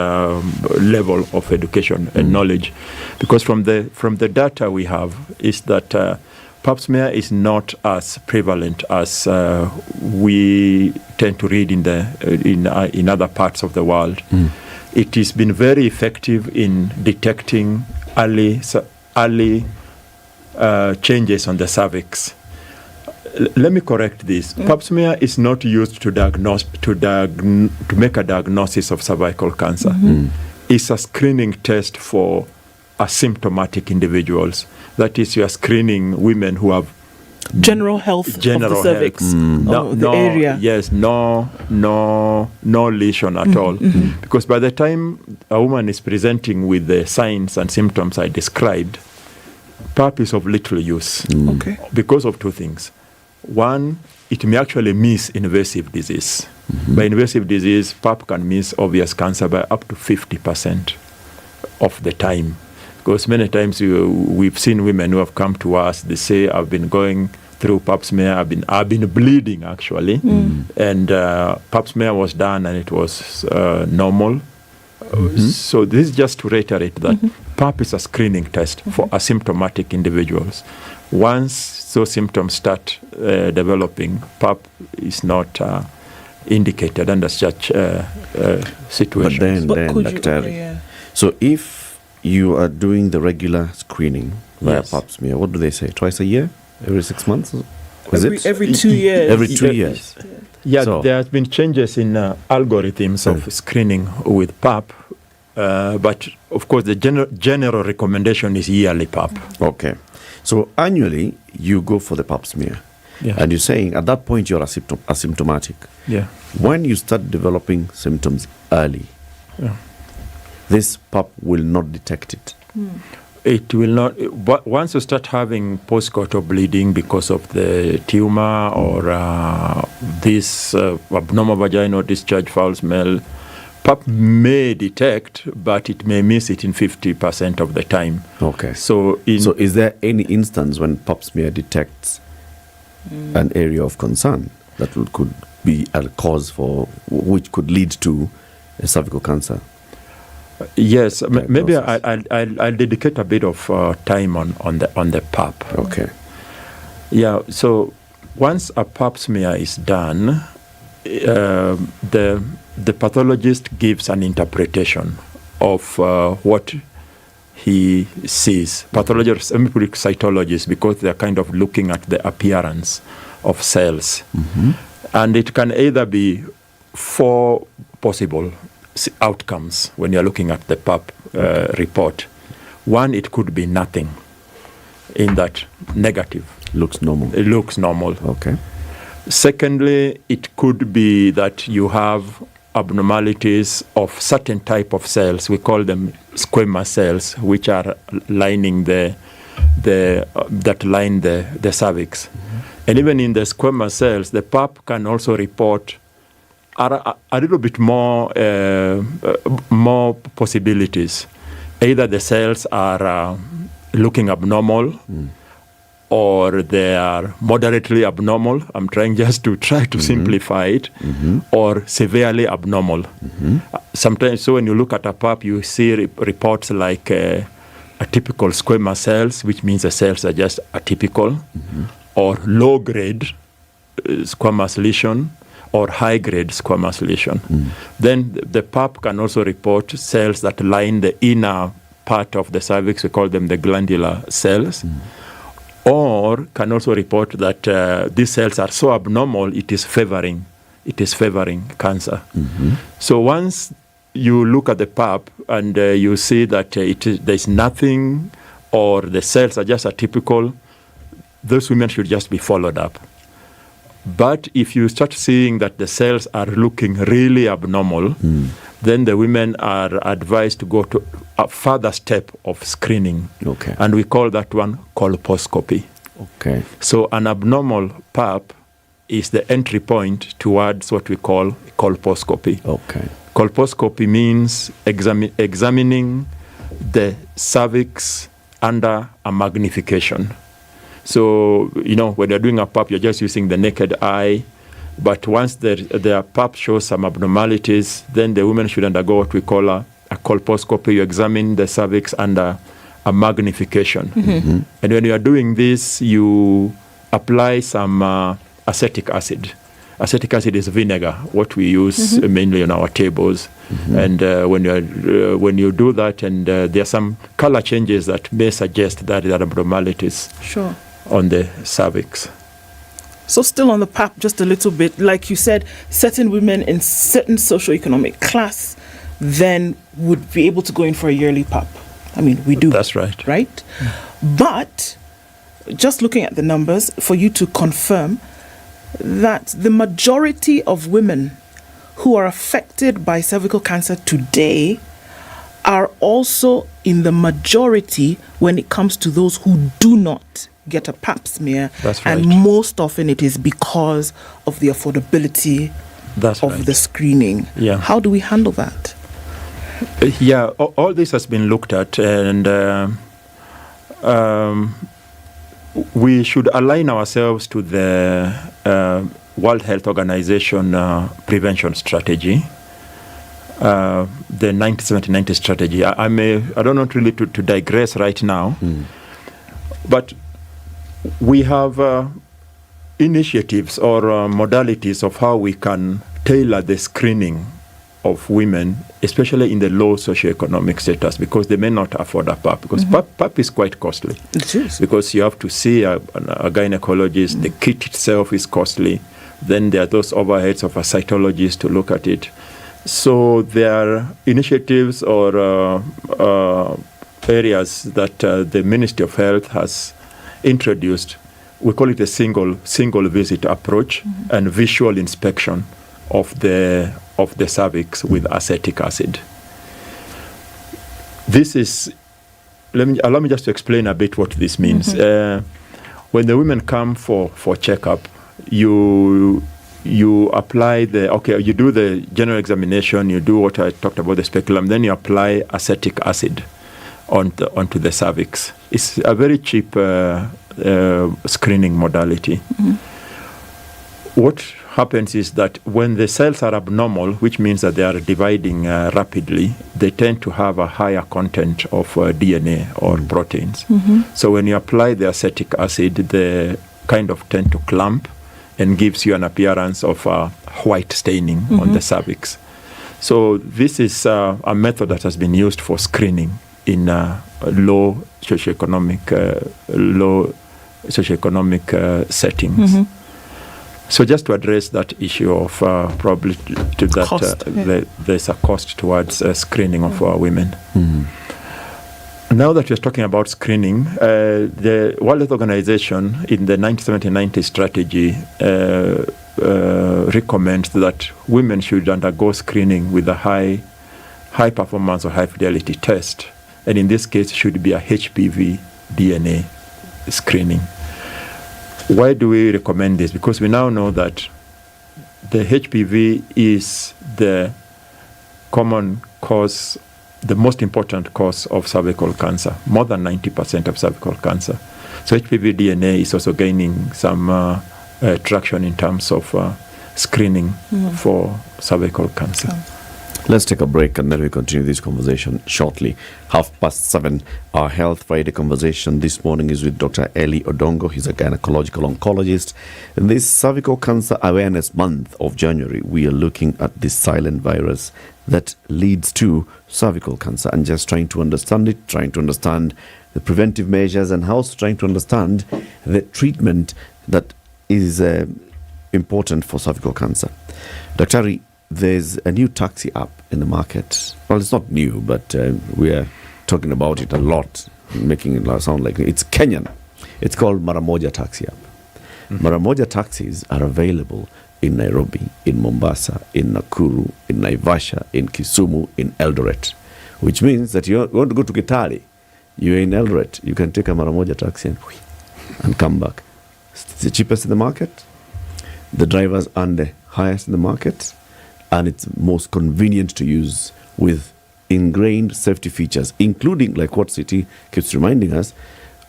level of education and knowledge, because from the data we have is that pap smear is not as prevalent as we tend to read in other parts of the world. It has been very effective in detecting early changes on the cervix. Let me correct this. Pap smear is not used to make a diagnosis of cervical cancer. It's a screening test for asymptomatic individuals. That is, you are screening women who have general health of the cervix, the area. Yes, no lesion at all. Because by the time a woman is presenting with the signs and symptoms I described, pap is of little use because of two things. One, it may actually miss invasive disease. By invasive disease, pap can miss obvious cancer by up to 50% of the time. Because many times we've seen women who have come to us, they say, I've been going through pap smear, I've been bleeding actually, and pap smear was done and it was normal. So this is just to reiterate that pap is a screening test for asymptomatic individuals. Once those symptoms start developing, pap is not indicated under such situations. But then Dr. So if you are doing the regular screening via pap smear, what do they say? Twice a year? Every 6 months? Every 2 years. Every 2 years. Yeah, so there has been changes in algorithms of screening with pap, but of course the general recommendation is yearly pap. Okay. So annually you go for the pap smear. Yeah. And you're saying at that point you're asymptomatic. Yeah. When you start developing symptoms early, this pap will not detect it. It will not. But once you start having postcoital bleeding because of the tumor or this abnormal vaginal discharge, foul smell, PAP may detect, but it may miss it in 50% of the time. Okay. So is there any instance when pap smear detects an area of concern that could be a cause for which could lead to a cervical cancer? Yes, maybe I'll dedicate a bit of time on the pap. Okay. Yeah. So once a pap smear is done, the pathologist gives an interpretation of what he sees. Pathologists, let me put it cytologists, because they're kind of looking at the appearance of cells. And it can either be 4 possible outcomes when you're looking at the pap report. One, it could be nothing, in that negative. Looks normal. It looks normal. Okay. Secondly, it could be that you have abnormalities of certain type of cells. We call them squamous cells, which are lining that line the cervix. And even in the squamous cells, the pap can also report a little bit more possibilities. Either the cells are looking abnormal, or they are moderately abnormal. I'm trying to simplify it, or severely abnormal. Sometimes, so when you look at a pap, you see reports like atypical squamous cells, which means the cells are just atypical, or low-grade squamous lesion, or high-grade squamous lesion. Then the pap can also report cells that line the inner part of the cervix. We call them the glandular cells. Or can also report that these cells are so abnormal, it is favoring cancer. So once you look at the pap and you see that there's nothing, or the cells are just atypical, those women should just be followed up. But if you start seeing that the cells are looking really abnormal, then the women are advised to go to a further step of screening. Okay. And we call that one colposcopy. Okay. So an abnormal pap is the entry point towards what we call colposcopy. Okay. Colposcopy means examining the cervix under a magnification. So, when you're doing a pap, you're just using the naked eye. But once the pap shows some abnormalities, then the woman should undergo what we call a colposcopy. You examine the cervix under a magnification. And when you are doing this, you apply some acetic acid. Acetic acid is vinegar, what we use mainly on our tables. And when you do that, and there are some color changes that may suggest that there are abnormalities on the cervix. So still on the pap, just a little bit, like you said, certain women in certain socioeconomic class then would be able to go in for a yearly pap. I mean, we do. That's right. Right? But just looking at the numbers, for you to confirm that the majority of women who are affected by cervical cancer today are also in the majority when it comes to those who do not get a pap smear. That's right. And most often it is because of the affordability of the screening. Yeah. How do we handle that? Yeah, all this has been looked at, and we should align ourselves to the World Health Organization prevention strategy, the 1970-90 strategy. I don't want really to digress right now, but we have initiatives or modalities of how we can tailor the screening of women, especially in the low socioeconomic status, because they may not afford a pap, because pap is quite costly. It is. Because you have to see a gynecologist, the kit itself is costly, then there are those overheads of a cytologist to look at it. So there are initiatives or areas that the Ministry of Health has introduced. We call it a single visit approach and visual inspection of the cervix with acetic acid. This is, allow me just to explain a bit what this means. When the women come for checkup, you you apply you do the general examination, you do what I talked about, the speculum, then you apply acetic acid onto the cervix. It's a very cheap screening modality. What happens is that when the cells are abnormal, which means that they are dividing rapidly, they tend to have a higher content of DNA or proteins. So when you apply the acetic acid, they kind of tend to clump and gives you an appearance of white staining on the cervix. So this is a method that has been used for screening in low socioeconomic settings. So just to address that issue of probably to that Cost, there's a cost towards screening of women. Now that we're talking about screening, the World Health Organization in the 1970-90 strategy recommends that women should undergo screening with a high performance or high fidelity test, and in this case should be a HPV DNA screening. Why do we recommend this? Because we now know that the HPV is the common cause, the most important cause of cervical cancer, more than 90% of cervical cancer. So HPV DNA is also gaining some traction in terms of screening for cervical cancer. Let's take a break and then we continue this conversation shortly. 7:30, our Health Friday conversation this morning is with Dr. Eli Odongo. He's a gynecological oncologist. In this Cervical Cancer Awareness Month of January, we are looking at this silent virus that leads to cervical cancer and just trying to understand it, trying to understand the preventive measures and also trying to understand the treatment that is important for cervical cancer. Dr. Ari, there's a new taxi app in the market. Well, it's not new, but we are talking about it a lot, making it sound like it's Kenyan. It's called Maramoja Taxi app. Maramoja taxis are available in Nairobi, in Mombasa, in Nakuru, in Naivasha, in Kisumu, in Eldoret, which means that you want to go to Kitale, you're in Eldoret, you can take a Maramoja taxi and come back. It's the cheapest in the market. The drivers are the highest in the market. And it's most convenient to use with ingrained safety features, including, like what City keeps reminding us,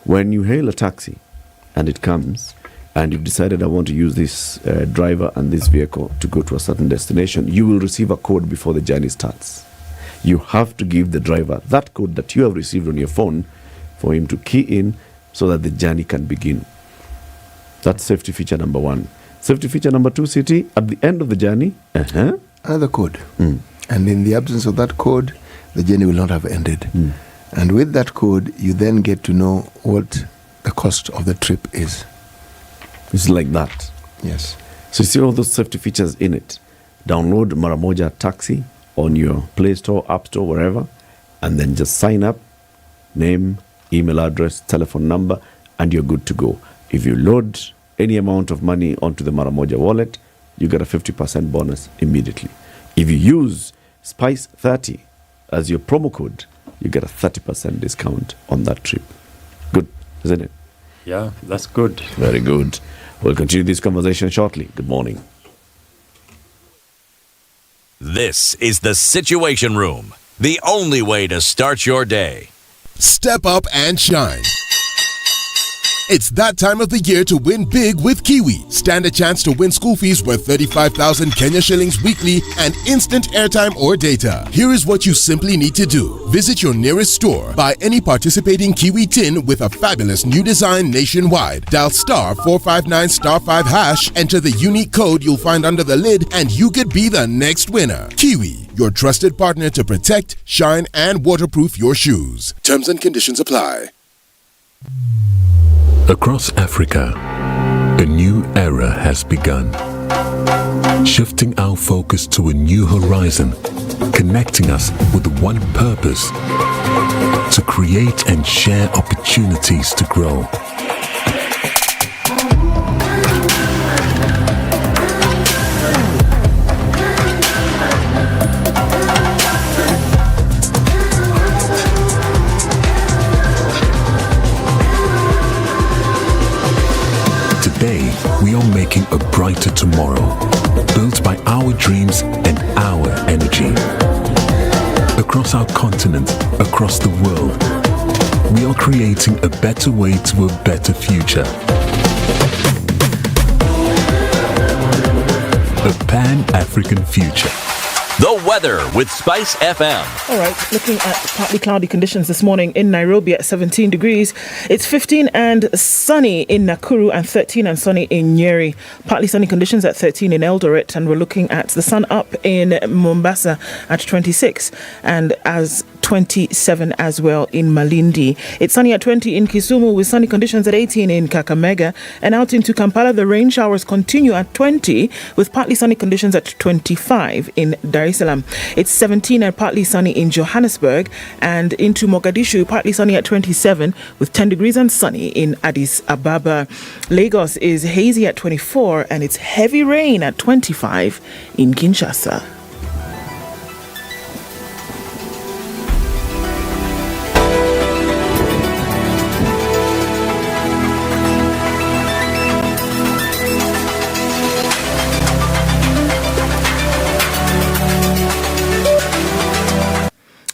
when you hail a taxi and it comes and you've decided I want to use this driver and this vehicle to go to a certain destination, you will receive a code before the journey starts. You have to give the driver that code that you have received on your phone for him to key in so that the journey can begin. That's safety feature number one. Safety feature number two, City, at the end of the journey, another code. And in the absence of that code, the journey will not have ended. And with that code, you then get to know what the cost of the trip is. It's like that. Yes. So you see all those safety features in it. Download Maramoja Taxi on your Play Store, App Store, wherever, and then just sign up, name, email address, telephone number, and you're good to go. If you load any amount of money onto the Maramoja wallet, you get a 50% bonus immediately. If you use SPICE30 as your promo code, you get a 30% discount on that trip. Good, isn't it? Yeah, that's good. Very good. We'll continue this conversation shortly. Good morning. This is the Situation Room, the only way to start your day. Step up and shine. It's that time of the year to win big with Kiwi. Stand a chance to win school fees worth 35,000 Kenya shillings weekly and instant airtime or data. Here is what you simply need to do. Visit your nearest store, buy any participating Kiwi tin with a fabulous new design nationwide. Dial *459*5#, enter the unique code you'll find under the lid, and you could be the next winner. Kiwi, your trusted partner to protect, shine, and waterproof your shoes. Terms and conditions apply. Across Africa, a new era has begun, shifting our focus to a new horizon, connecting us with one purpose: to create and share opportunities to grow. Today, we are making a brighter tomorrow, built by our dreams and our energy. Across our continent, across the world, we are creating a better way to a better future. A Pan-African future. The weather with SpiceFM. All right, looking at partly cloudy conditions this morning in Nairobi at 17 degrees. It's 15 and sunny in Nakuru and 13 and sunny in Nyeri. Partly sunny conditions at 13 in Eldoret, and we're looking at the sun up in Mombasa at 26 and as 27 as well in Malindi. It's sunny at 20 in Kisumu with sunny conditions at 18 in Kakamega, and out into Kampala the rain showers continue at 20 with partly sunny conditions at 25 in Dar es Salaam. It's 17 and partly sunny in Johannesburg, and into Mogadishu partly sunny at 27 with 10 degrees and sunny in Addis Ababa. Lagos is hazy at 24 and it's heavy rain at 25 in Kinshasa.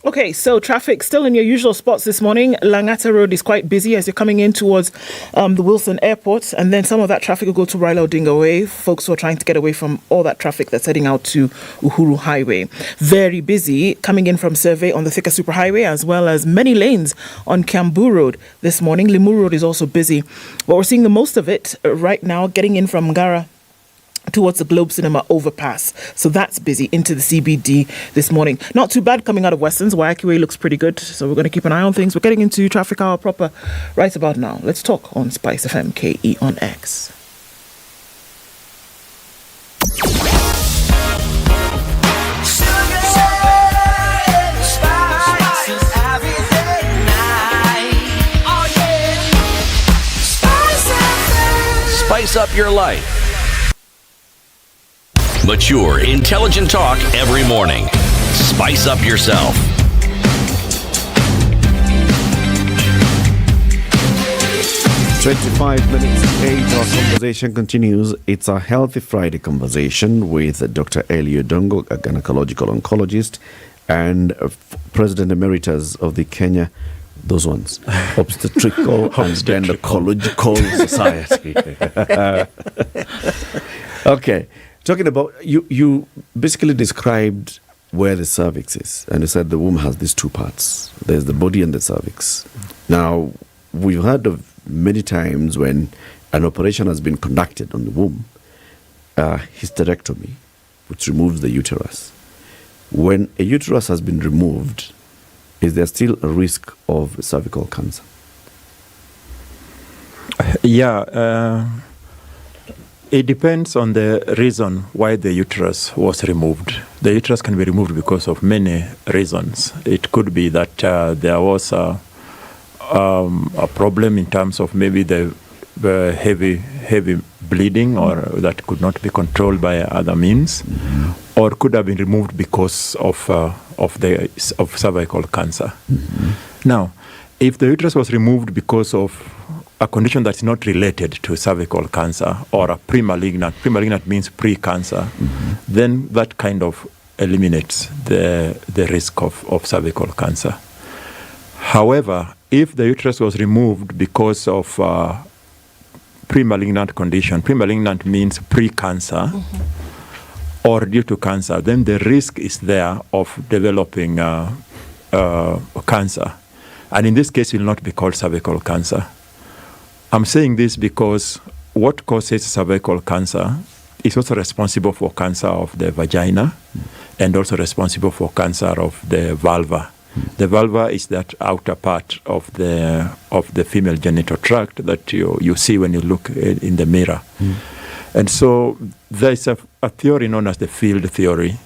Okay, so traffic still in your usual spots this morning. Langata Road is quite busy as you're coming in towards the Wilson Airport, and then some of that traffic will go to Raila Odinga Way. Folks who are trying to get away from all that traffic that's heading out to Uhuru Highway. Very busy coming in from Survey on the Thika Superhighway, as well as many lanes on Kiambu Road this morning. Limuru Road is also busy, but we're seeing the most of it right now getting in from Ngara towards the Globe Cinema overpass. So that's busy into the CBD this morning. Not too bad coming out of Westlands. Waiyaki Way looks pretty good. So we're going to keep an eye on things. We're getting into traffic hour proper right about now. Let's talk on Spice FM KE on X. Spice up your life. Mature, intelligent talk every morning. Spice up yourself. "25 minutes to 8, our conversation continues. It's a Healthy Friday conversation with Dr. Eli Odongo, a gynecological oncologist and President Emeritus of the Kenya, those ones, Obstetrical and Gynecological Society. Okay. Talking about, you basically described where the cervix is, and you said the womb has these two parts. There's the body and the cervix. Now, we've heard of many times when an operation has been conducted on the womb, hysterectomy, which removes the uterus. When a uterus has been removed, is there still a risk of cervical cancer? It depends on the reason why the uterus was removed. The uterus can be removed because of many reasons. It could be that there was a problem in terms of maybe the heavy bleeding, or that could not be controlled by other means, or could have been removed because of cervical cancer. Now, if the uterus was removed because of a condition that's not related to cervical cancer or a pre-malignant means pre-cancer, then that kind of eliminates the risk of cervical cancer. However, if the uterus was removed because of pre-malignant condition, pre-malignant means pre-cancer, or due to cancer, then the risk is there of developing cancer. And in this case, it will not be called cervical cancer. I'm saying this because what causes cervical cancer is also responsible for cancer of the vagina and also responsible for cancer of the vulva. The vulva is that outer part of the female genital tract that you see when you look in the mirror. And so there's a theory known as the field theory,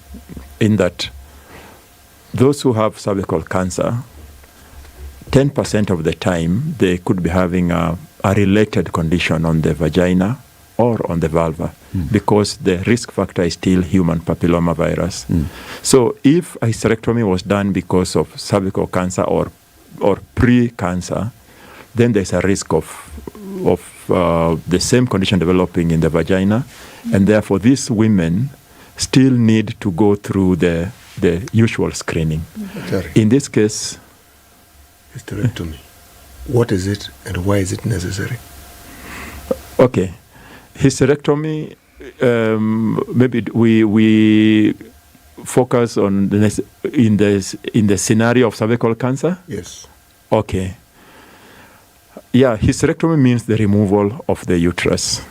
in that those who have cervical cancer, 10% of the time they could be having a related condition on the vagina or on the vulva, because the risk factor is still human papillomavirus. So if a hysterectomy was done because of cervical cancer or pre-cancer, then there's a risk of the same condition developing in the vagina, and therefore these women still need to go through the usual screening. Sorry. In this case, hysterectomy. What is it and why is it necessary? Okay, hysterectomy. Maybe we focus on in the scenario of cervical cancer. Yes. Okay. Yeah, hysterectomy means the removal of the uterus.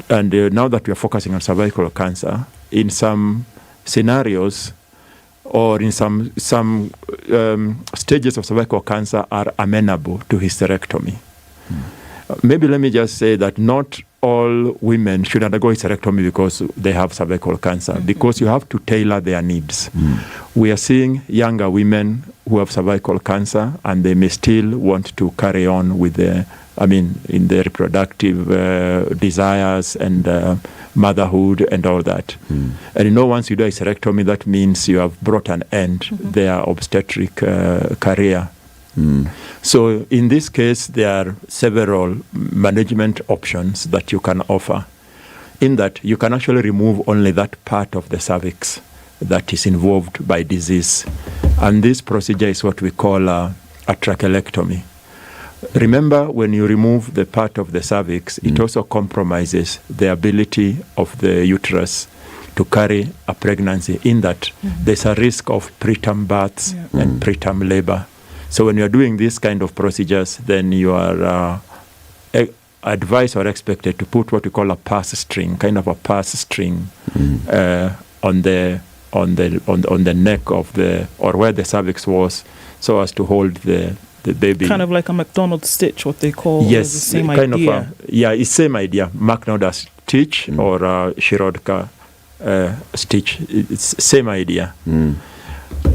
And now that we are focusing on cervical cancer, in some scenarios or in some stages of cervical cancer are amenable to hysterectomy. Maybe let me just say that not all women should undergo hysterectomy because they have cervical cancer, because you have to tailor their needs. We are seeing younger women who have cervical cancer and they may still want to carry on with in the reproductive desires and motherhood and all that. And once you do a hysterectomy, that means you have brought an end their obstetric career. So in this case, there are several management options that you can offer, in that you can actually remove only that part of the cervix that is involved by disease. And this procedure is what we call a trachelectomy. Remember, when you remove the part of the cervix, it also compromises the ability of the uterus to carry a pregnancy, in that there's a risk of preterm births and preterm labor. So when you're doing this kind of procedures, then you are advised or expected to put what we call a purse string, kind of a purse string on the neck of or where the cervix was, so as to hold the baby. Kind of like a McDonald's stitch, what they call. Yes, the same kind idea. It's same idea. McDonald's stitch or Shirodka stitch. It's same idea.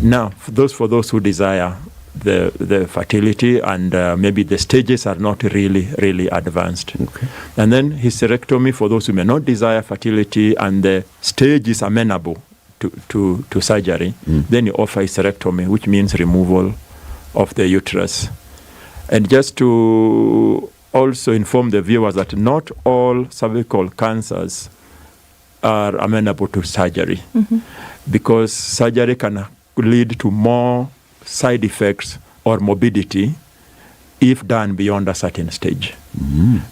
Now, for those who desire the fertility and maybe the stages are not really advanced. And then hysterectomy for those who may not desire fertility and the stage is amenable to surgery, then you offer hysterectomy, which means removal of the uterus. And just to also inform the viewers that not all cervical cancers are amenable to surgery, because surgery can lead to more side effects or morbidity if done beyond a certain stage.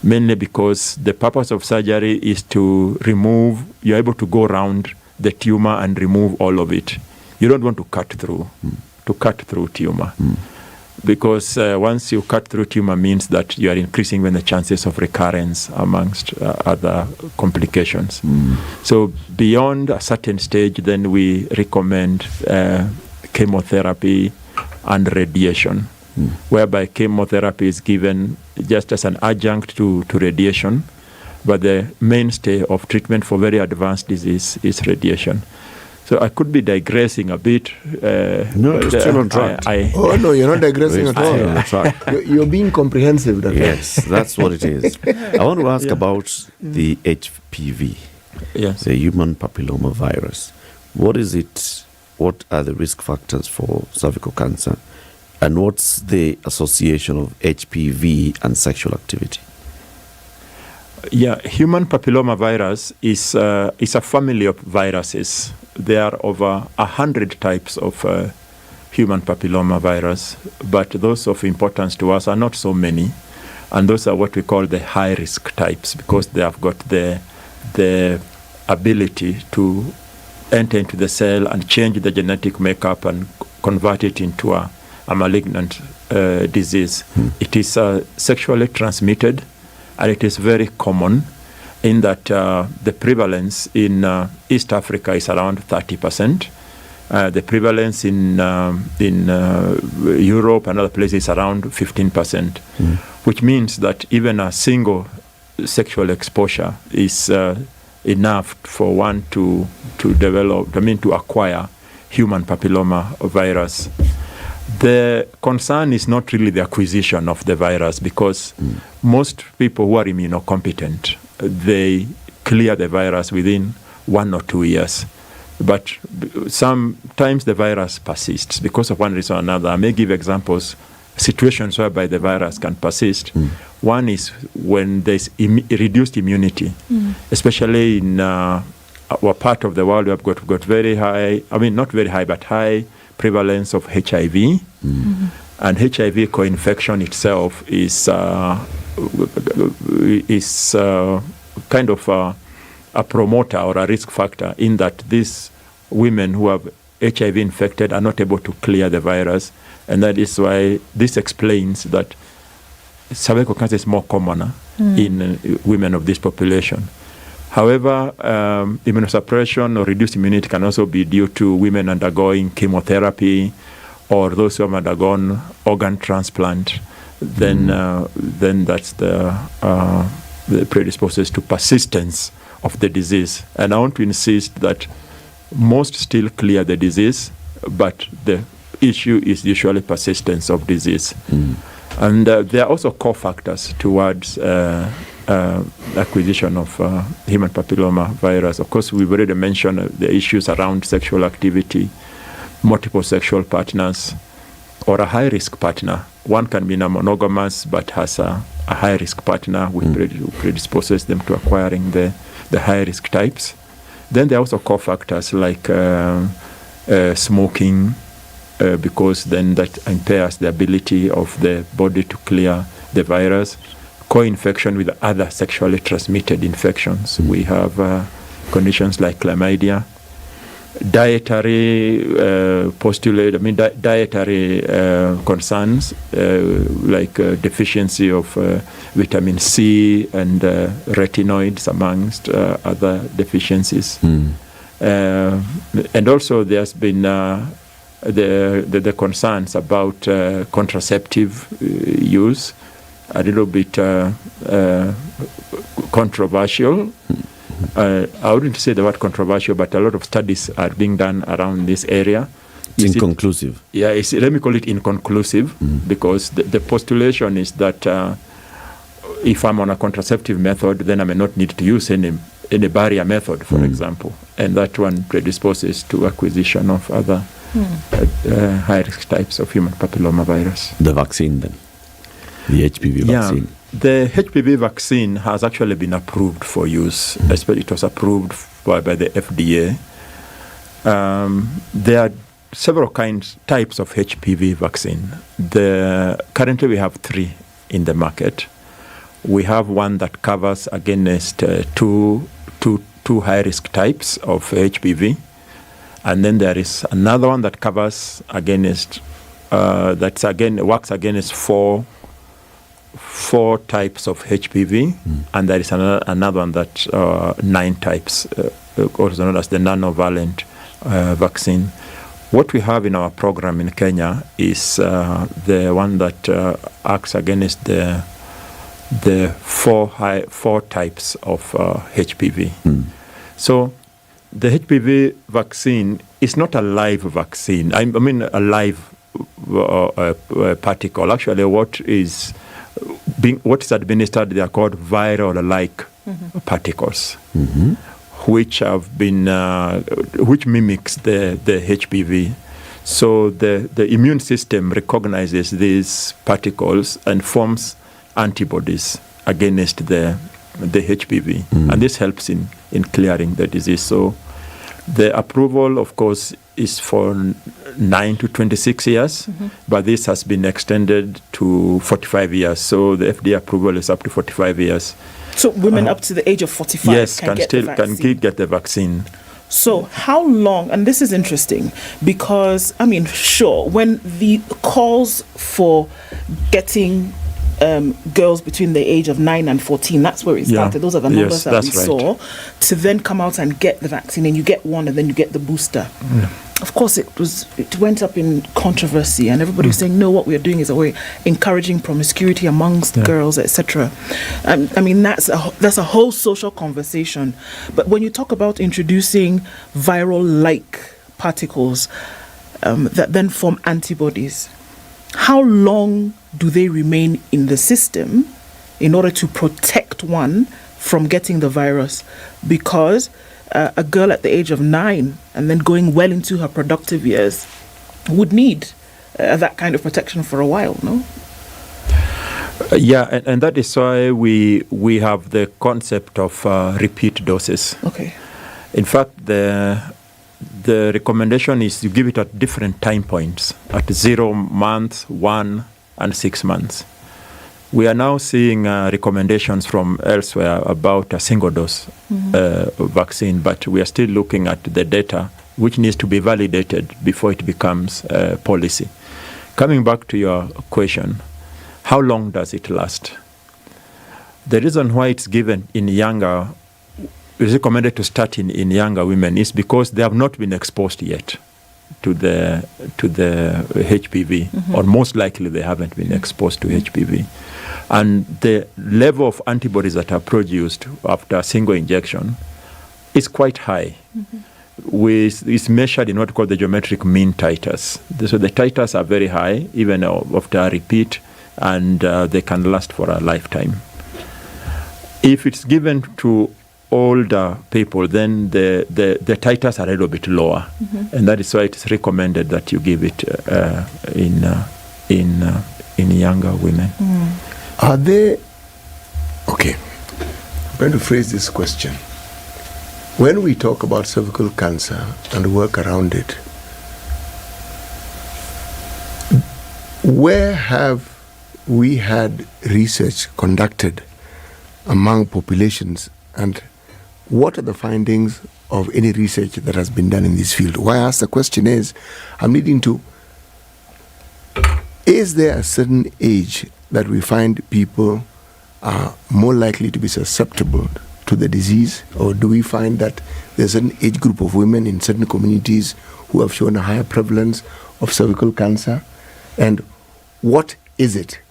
Mainly because the purpose of surgery is to remove, you're able to go around the tumor and remove all of it. You don't want to cut through tumor. Because once you cut through tumor means that you are increasing the chances of recurrence amongst other complications. So beyond a certain stage, then we recommend chemotherapy and radiation, whereby chemotherapy is given just as an adjunct to radiation, but the mainstay of treatment for very advanced disease is radiation. So I could be digressing a bit. No, you're still on track. No, you're not digressing at all. You're being comprehensive. Yes, that's what it is. I want to ask about the HPV, the human papilloma virus. What is it? What are the risk factors for cervical cancer? And what's the association of HPV and sexual activity? Yeah, human papilloma virus is a family of viruses. There are over 100 types of human papilloma virus, but those of importance to us are not so many. And those are what we call the high-risk types, because they have got the ability to enter into the cell and change the genetic makeup and convert it into a malignant disease. It is sexually transmitted, and it is very common in that the prevalence in East Africa is around 30%. The prevalence in Europe and other places is around 15%, which means that even a single sexual exposure is enough for one to acquire human papilloma virus. The concern is not really the acquisition of the virus, because most people who are immunocompetent, they clear the virus within 1 or 2 years. But sometimes the virus persists because of one reason or another. I may give examples situations whereby the virus can persist. One is when there's reduced immunity, especially in our part of the world. We've got very high, not very high, but high prevalence of HIV. And HIV co-infection itself is kind of a promoter or a risk factor, in that these women who have HIV infected are not able to clear the virus. And that is why this explains that cervical cancer is more common in women of this population. However, immunosuppression or reduced immunity can also be due to women undergoing chemotherapy or those who have undergone organ transplant. Then that's the predisposes to persistence of the disease. And I want to insist that most still clear the disease, but the issue is usually persistence of disease. And there are also co-factors towards acquisition of human papilloma virus. Of course, we've already mentioned the issues around sexual activity, multiple sexual partners, or a high-risk partner. One can be monogamous but has a high-risk partner which predisposes them to acquiring the high-risk types. Then there are also co-factors like smoking, because then that impairs the ability of the body to clear the virus. Co-infection with other sexually transmitted infections. We have conditions like chlamydia. Dietary dietary concerns like deficiency of vitamin C and retinoids, amongst other deficiencies. And also there's been the concerns about contraceptive use, a little bit controversial. I wouldn't say the word controversial, but a lot of studies are being done around this area. It's inconclusive. Let me call it inconclusive, because the postulation is that if I'm on a contraceptive method, then I may not need to use any barrier method, for example, and that one predisposes to acquisition of other high-risk types of human papilloma virus. The vaccine then? The HPV vaccine? The HPV vaccine has actually been approved for use. It was approved by the FDA. There are several types of HPV vaccine. Currently we have 3 in the market. We have one that covers against two high-risk types of HPV. And then there is another one that covers against, works against four types of HPV, and there is another one that 9 types, also known as the nanovalent vaccine. What we have in our program in Kenya is the one that acts against the 4 types of HPV. So the HPV vaccine is not a live vaccine. I mean a live particle. Actually, what is administered, they are called viral-like particles, which have been which mimics the HPV. So the immune system recognizes these particles and forms antibodies against the HPV, and this helps in clearing the disease. So the approval, of course, is for 9 to 26 years, but this has been extended to 45 years. So the FDA approval is up to 45 years. So women up to the age of 45 can get the vaccine. So how long, and this is interesting, because, sure, when the calls for getting girls between the age of 9 and 14, that's where it started. Those are the numbers that we saw. To then come out and get the vaccine, and you get one and then you get the booster. Of course, it went up in controversy, and everybody was saying, no, what we're doing is we're encouraging promiscuity amongst girls, etc. That's a whole social conversation. But when you talk about introducing viral-like particles that then form antibodies, how long do they remain in the system in order to protect one from getting the virus? Because a girl at the age of 9 and then going well into her productive years would need that kind of protection for a while, no? Yeah, and that is why we have the concept of repeat doses. Okay. In fact, the recommendation is you give it at different time points, at 0 months, 1, and 6 months. We are now seeing recommendations from elsewhere about a single dose vaccine, but we are still looking at the data, which needs to be validated before it becomes policy. Coming back to your question, how long does it last? The reason why it's given in younger, is recommended to start in younger women is because they have not been exposed yet to the HPV, or most likely they haven't been exposed to HPV. And the level of antibodies that are produced after a single injection is quite high. It's measured in what we call the geometric mean titers. So the titers are very high, even after a repeat, and they can last for a lifetime. If it's given to older people, then the titers are a little bit lower, and that is why it's recommended that you give it in younger women. Are they... Okay, I'm going to phrase this question. When we talk about cervical cancer and work around it, where have we had research conducted among populations, and what are the findings of any research that has been done in this field? Why I ask the question is, I'm leading to, is there a certain age that we find people are more likely to be susceptible to the disease, or do we find that there's an age group of women in certain communities who have shown a higher prevalence of cervical cancer? And what is it?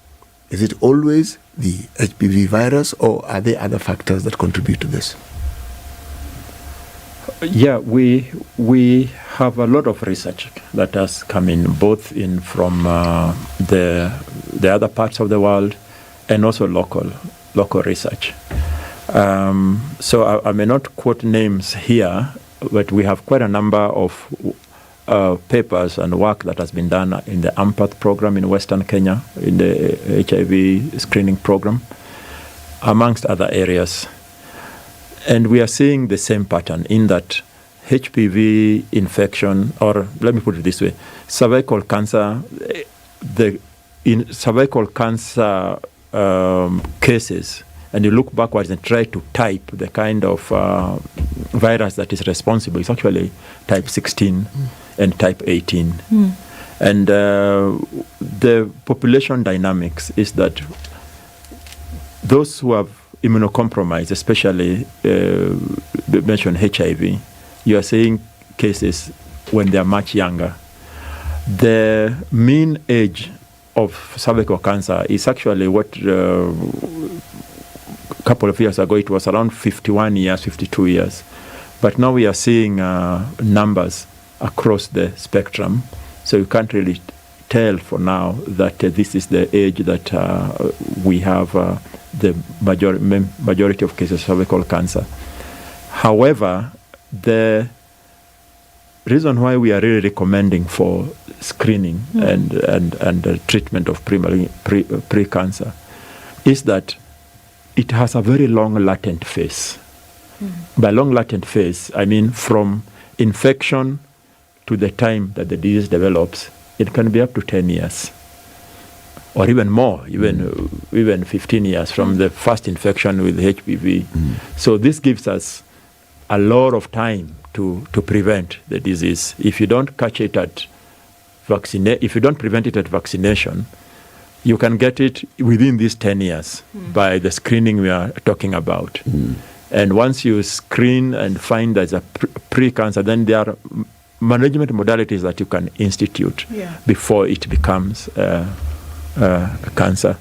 Is it always the HPV virus, or are there other factors that contribute to this? Yeah, we have a lot of research that has come in, both in from the other parts of the world and also local research. So I may not quote names here, but we have quite a number of papers and work that has been done in the AMPATH program in Western Kenya, in the HIV screening program, amongst other areas. And we are seeing the same pattern in that HPV infection, or let me put it this way, cervical cancer, in cervical cancer cases, and you look backwards and try to type the kind of virus that is responsible, it's actually type 16 and type 18. And the population dynamics is that those who have immunocompromised, especially mentioned HIV, you are seeing cases when they are much younger. The mean age of cervical cancer is actually what a couple of years ago it was around 51 years, 52 years. But now we are seeing numbers across the spectrum, so you can't really tell for now that this is the age that we have the majority of cases of cervical cancer. However, the reason why we are really recommending for screening and treatment of pre-cancer is that it has a very long latent phase. By long latent phase, I mean from infection to the time that the disease develops, it can be up to 10 years. Or even more, even 15 years from the first infection with HPV. So this gives us a lot of time to prevent the disease. If you don't catch it at if you don't prevent it at vaccination, you can get it within these 10 years by the screening we are talking about. And once you screen and find there's a pre-cancer, then there are management modalities that you can institute before it becomes cancer.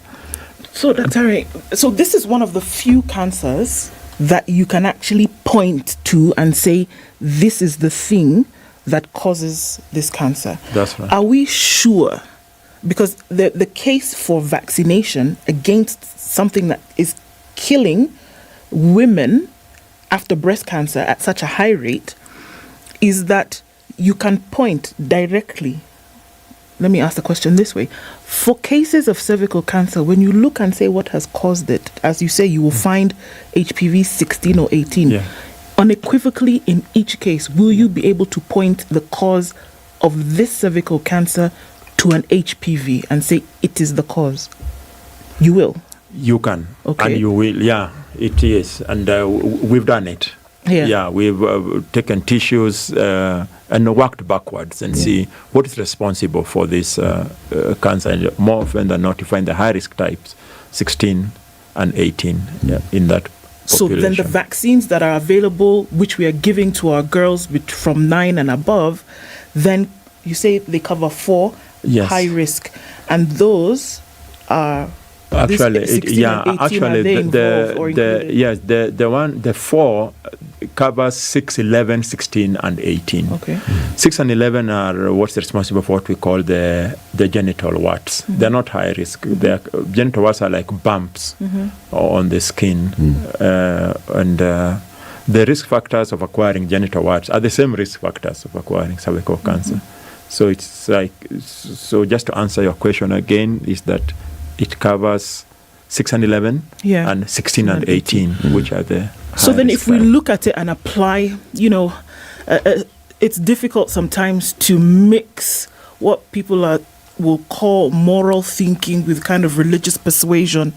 So, Dr. So this is one of the few cancers that you can actually point to and say, this is the thing that causes this cancer. That's right. Are we sure? Because the case for vaccination against something that is killing women after breast cancer at such a high rate is that you can point directly let me ask the question this way. For cases of cervical cancer, when you look and say what has caused it, as you say, you will find HPV 16 or 18. Yeah. Unequivocally, in each case, will you be able to point the cause of this cervical cancer to an HPV and say it is the cause? You will. You can. Okay. And you will. Yeah, it is. And we've done it. Yeah. We've taken tissues and worked backwards and see what is responsible for this cancer. And more often than not, you find the high-risk types, 16 and 18 in that population. So then the vaccines that are available, which we are giving to our girls from 9 and above, then you say they cover 4 high risk. And those are... Actually, the 4 covers 6, 11, 16, and 18. Okay. 6 and 11 are what's responsible for what we call the genital warts. Mm-hmm. They're not high risk. Genital warts are like bumps on the skin, and the risk factors of acquiring genital warts are the same risk factors of acquiring cervical cancer. So it's like, so just to answer your question again, is that it covers 6 and 11 and 16 and 18, which are the So then if we look at it and apply, it's difficult sometimes to mix what people will call moral thinking with kind of religious persuasion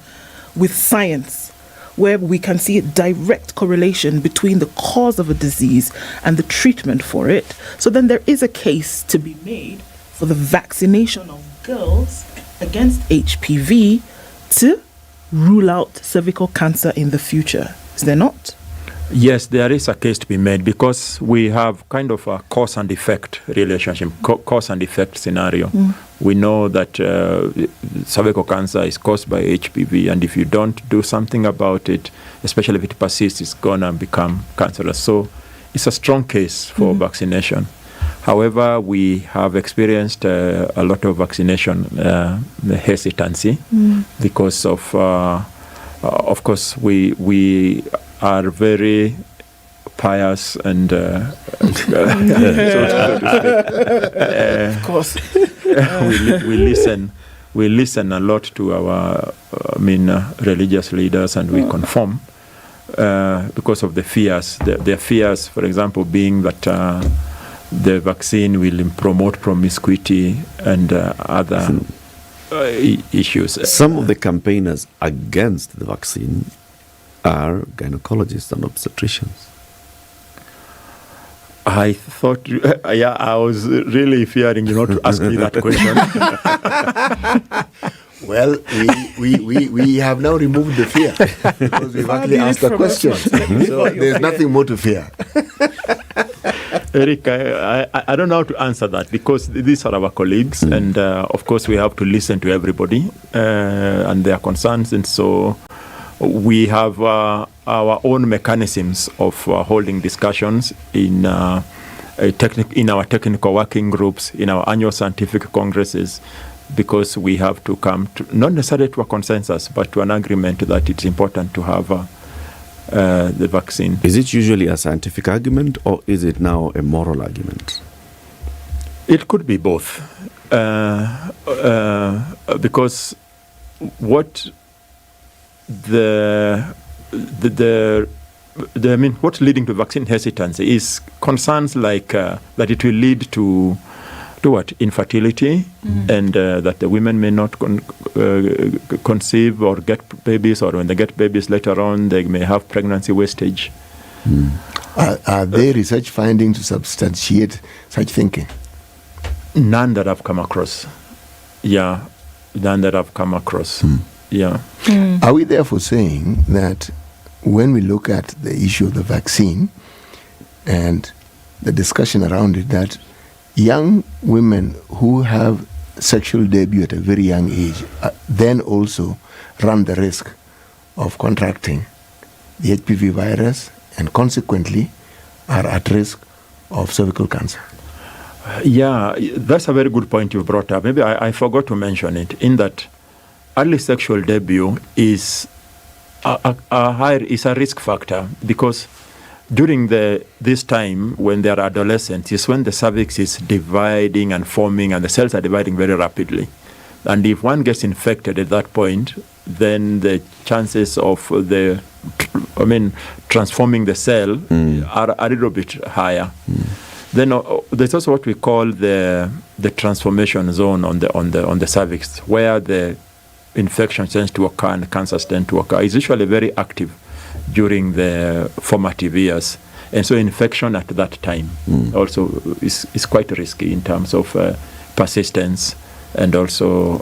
with science, where we can see a direct correlation between the cause of a disease and the treatment for it. So then there is a case to be made for the vaccination of girls against HPV to rule out cervical cancer in the future. Is there not? Yes, there is a case to be made because we have kind of a cause and effect relationship, cause and effect scenario. We know that cervical cancer is caused by HPV, and if you don't do something about it, especially if it persists, it's going to become cancerous. So it's a strong case for vaccination. However, we have experienced a lot of vaccination hesitancy because of course, we are very pious and of course, we listen a lot to our religious leaders, and we conform because of the fears. Their fears, for example, being that the vaccine will promote promiscuity and other issues. Some of the campaigners against the vaccine are gynecologists and obstetricians. I thought, I was really fearing you not to ask me that question. Well, we have now removed the fear because we've actually asked the question. So there's nothing more to fear. Eric, I don't know how to answer that because these are our colleagues, and of course we have to listen to everybody and their concerns, and so we have our own mechanisms of holding discussions in our technical working groups, in our annual scientific congresses, because we have to come to, not necessarily to a consensus, but to an agreement that it's important to have the vaccine. Is it usually a scientific argument, or is it now a moral argument? It could be both, because what what's leading to vaccine hesitancy is concerns like that it will lead to what? Infertility, and that the women may not conceive or get babies, or when they get babies later on, they may have pregnancy wastage. Are there research findings to substantiate such thinking? None that I've come across. Yeah, none that I've come across. Yeah. Are we therefore saying that when we look at the issue of the vaccine and the discussion around it, that young women who have sexual debut at a very young age then also run the risk of contracting the HPV virus and consequently are at risk of cervical cancer? Yeah, that's a very good point you brought up. Maybe I forgot to mention it, in that early sexual debut is a risk factor, because during this time when they are adolescents is when the cervix is dividing and forming, and the cells are dividing very rapidly. And if one gets infected at that point, then the chances of transforming the cell are a little bit higher. Then there's also what we call the transformation zone on the cervix, where the infection tends to occur and cancers tend to occur. It's usually very active during the formative years, and so infection at that time also is quite risky in terms of persistence and also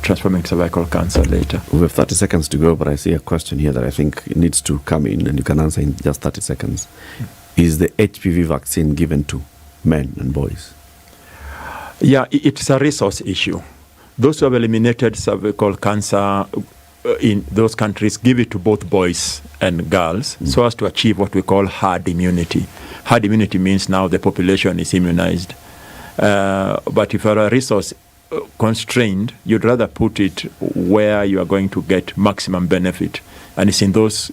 transforming cervical cancer later. We have 30 seconds to go, but I see a question here that I think needs to come in, and you can answer in just 30 seconds. Is the HPV vaccine given to men and boys? Yeah, it's a resource issue. Those who have eliminated cervical cancer in those countries give it to both boys and girls so as to achieve what we call herd immunity. Herd immunity means now the population is immunized. But if you're a resource constrained, you'd rather put it where you are going to get maximum benefit. And it's in girls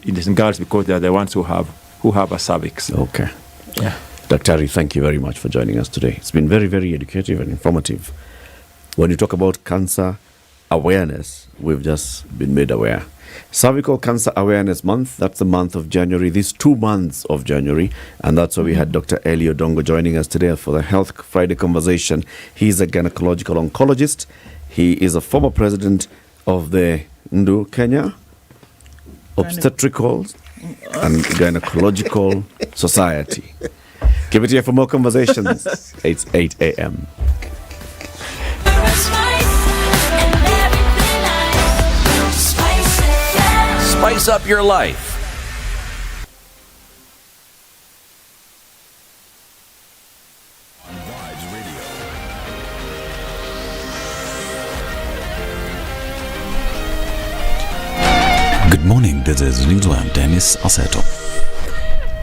because they're the ones who have a cervix. Okay. Yeah. Dr. Ari, thank you very much for joining us today. It's been very, very educative and informative. When you talk about cancer awareness, we've just been made aware. Cervical Cancer Awareness Month, that's the month of January, these 2 months of January, and that's why we had Dr. Eli Odongo joining us today for the Health Friday conversation. He's a gynecological oncologist. He is a former president of the Kenya Obstetrical and Gynecological Society. Keep it here for more conversations. It's 8 a.m. Spice up your life. Good morning, this is Newswire Dennis Aseto.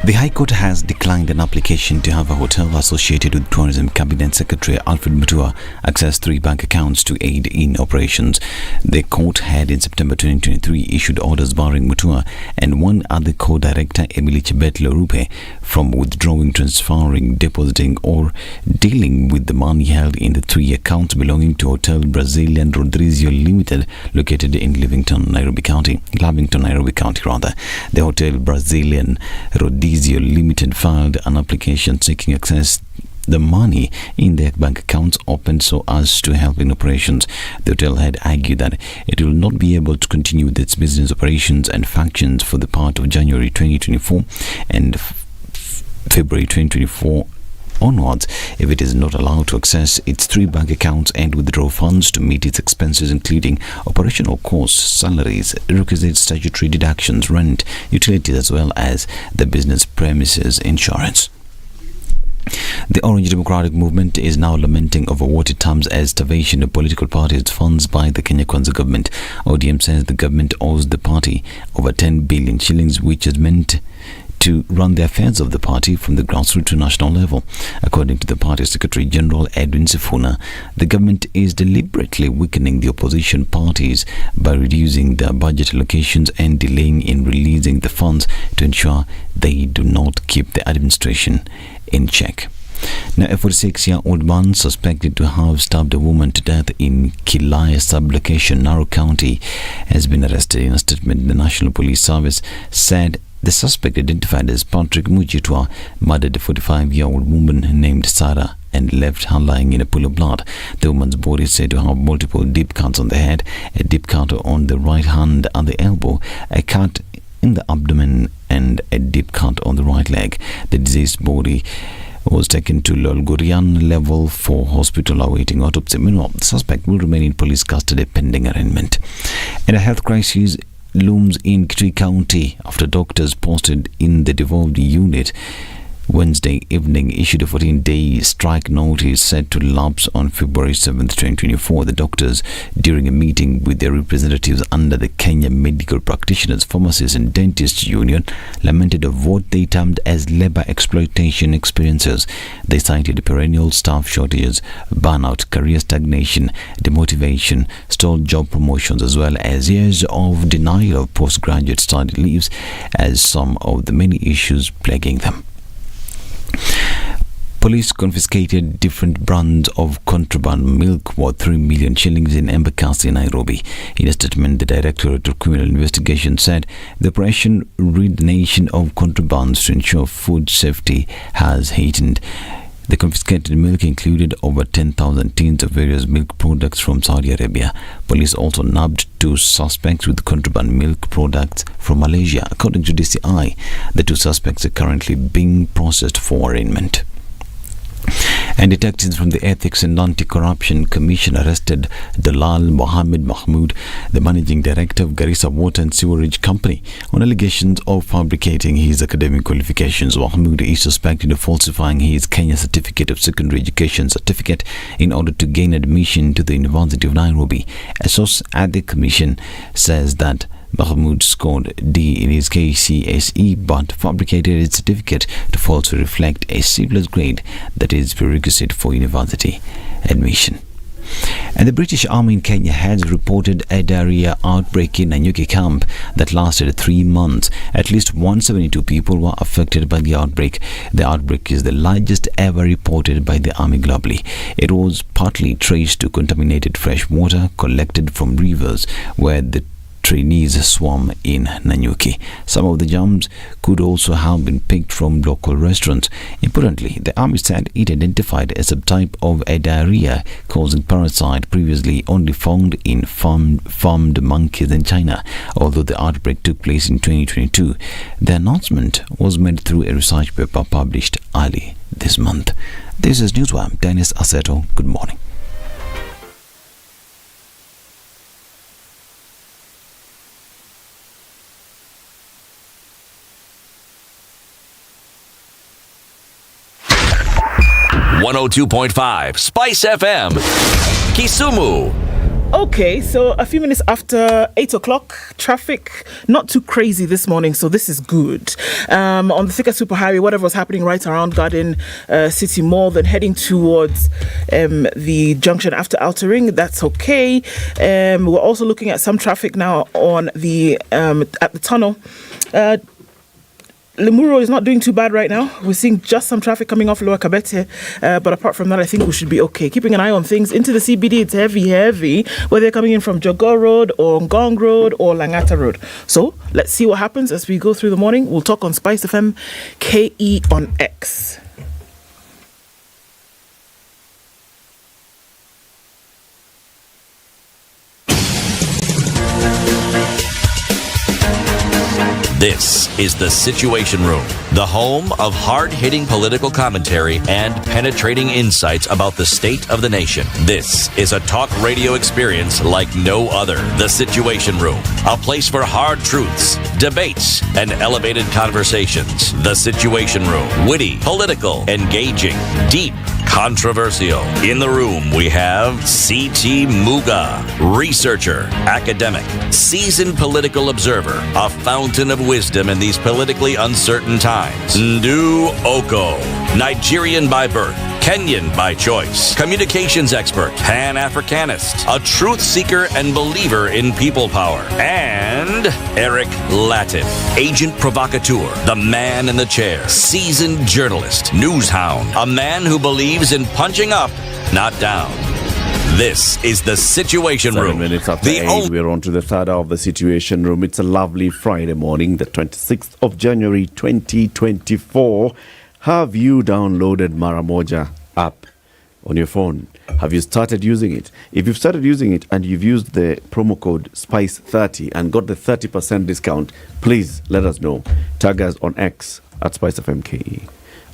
The High Court has declined an application to have a hotel associated with Tourism Cabinet Secretary Alfred Mutua access 3 bank accounts to aid in operations. The court had in September 2023 issued orders barring Mutua and one other co-director, Emily Chebet Lorupe, from withdrawing, transferring, depositing or dealing with the money held in the 3 accounts belonging to Hotel Brazilian Rodrizio Limited located in Lavington, Nairobi County. The Hotel Brazilian Rodrizio Limited filed an application seeking access the money in their bank accounts opened so as to help in operations. The hotel had argued that it will not be able to continue with its business operations and functions for the part of January 2024 and February 2024 onwards if it is not allowed to access its 3 bank accounts and withdraw funds to meet its expenses, including operational costs, salaries, requisite statutory deductions, rent, utilities, as well as the business premises insurance. The Orange Democratic Movement is now lamenting over what it terms as starvation of political parties' funds by the Kenya Kwanza government. ODM says the government owes the party over 10 billion shillings, which is meant to run the affairs of the party from the grassroots to national level. According to the party Secretary General Edwin Sifuna, the government is deliberately weakening the opposition parties by reducing their budget allocations and delaying in releasing the funds to ensure they do not keep the administration in check. Now, a 46-year-old man suspected to have stabbed a woman to death in Kilaya sub-location, Narok County, has been arrested. In a statement, the National Police Service said the suspect, identified as Patrick Mujitwa, murdered a 45-year-old woman named Sarah and left her lying in a pool of blood. The woman's body is said to have multiple deep cuts on the head, a deep cut on the right hand and the elbow, a cut in the abdomen and a deep cut on the right leg. The deceased body was taken to Lolgorian Level 4 hospital awaiting autopsy. Meanwhile, the suspect will remain in police custody pending arraignment. And a health crisis looms in Kitui County after doctors posted in the devolved unit Wednesday evening issued a 14-day strike notice set to lapse on February 7th, 2024. The doctors, during a meeting with their representatives under the Kenya Medical Practitioners, Pharmacists and Dentists Union, lamented of what they termed as labor exploitation experiences. They cited perennial staff shortages, burnout, career stagnation, demotivation, stalled job promotions, as well as years of denial of postgraduate study leaves as some of the many issues plaguing them. Police confiscated different brands of contraband milk worth 3 million shillings in Embakasi, Nairobi. In a statement, the Directorate of Criminal Investigation said the operation rid the nation of contrabands to ensure food safety has heightened. The confiscated milk included over 10,000 tins of various milk products from Saudi Arabia. Police also nabbed 2 suspects with contraband milk products from Malaysia. According to DCI, the 2 suspects are currently being processed for arraignment. And detectives from the Ethics and Anti-Corruption Commission arrested Dalal Mohammed Mahmood, the managing director of Garissa Water and Sewerage Company, on allegations of fabricating his academic qualifications. Mahmood is suspected of falsifying his Kenya Certificate of Secondary Education certificate in order to gain admission to the University of Nairobi. A source at the commission says that Mahmoud scored D in his KCSE but fabricated his certificate to falsely reflect a C+ grade that is prerequisite for university admission. And the British Army in Kenya has reported a diarrhea outbreak in Nanyuki camp that lasted 3 months. At least 172 people were affected by the outbreak. The outbreak is the largest ever reported by the Army globally. It was partly traced to contaminated fresh water collected from rivers where the trainees swam in Nanyuki. Some of the germs could also have been picked from local restaurants. Importantly, the Army said it identified a subtype of a diarrhea causing parasite previously only found in farmed monkeys in China. Although the outbreak took place in 2022, the announcement was made through a research paper published early this month. This is Newswire. Dennis Aseto, good morning. .5 Spice FM, Kisumu. Okay, so a few minutes after 8 o'clock, traffic not too crazy this morning, so this is good. On the Thika Superhighway, whatever was happening right around Garden City Mall, then heading towards the junction after Outer Ring, that's okay. We're also looking at some traffic now on the at the tunnel. Limuru is not doing too bad right now. We're seeing just some traffic coming off Lower Kabete, but apart from that, I think we should be okay. Keeping an eye on things into the CBD, it's heavy, whether they're coming in from Jogoo Road or Ngong Road or Langata Road. So let's see what happens as we go through the morning. We'll talk on SpiceFM KE on X. This is The Situation Room, the home of hard-hitting political commentary and penetrating insights about the state of the nation. This is a talk radio experience like no other. The Situation Room, a place for hard truths, debates, and elevated conversations. The Situation Room, witty, political, engaging, deep, controversial. In the room, we have C.T. Muga, researcher, academic, seasoned political observer, a fountain of wisdom in these politically uncertain times. Ndu Okoh, Nigerian by birth, Kenyan by choice, communications expert, Pan-Africanist, a truth seeker and believer in people power, and Eric Latiff, agent provocateur, the man in the chair, seasoned journalist, news hound, a man who believes in punching up, not down. This is The Situation Room. 7 minutes after 8, we're on to the third hour of The Situation Room. It's a lovely Friday morning, the 26th of January 2024. Have you downloaded Maramoja app on your phone? Have you started using it? If you've started using it and you've used the promo code SPICE30 and got the 30% discount, please let us know. Tag us on X at SpiceFMKE.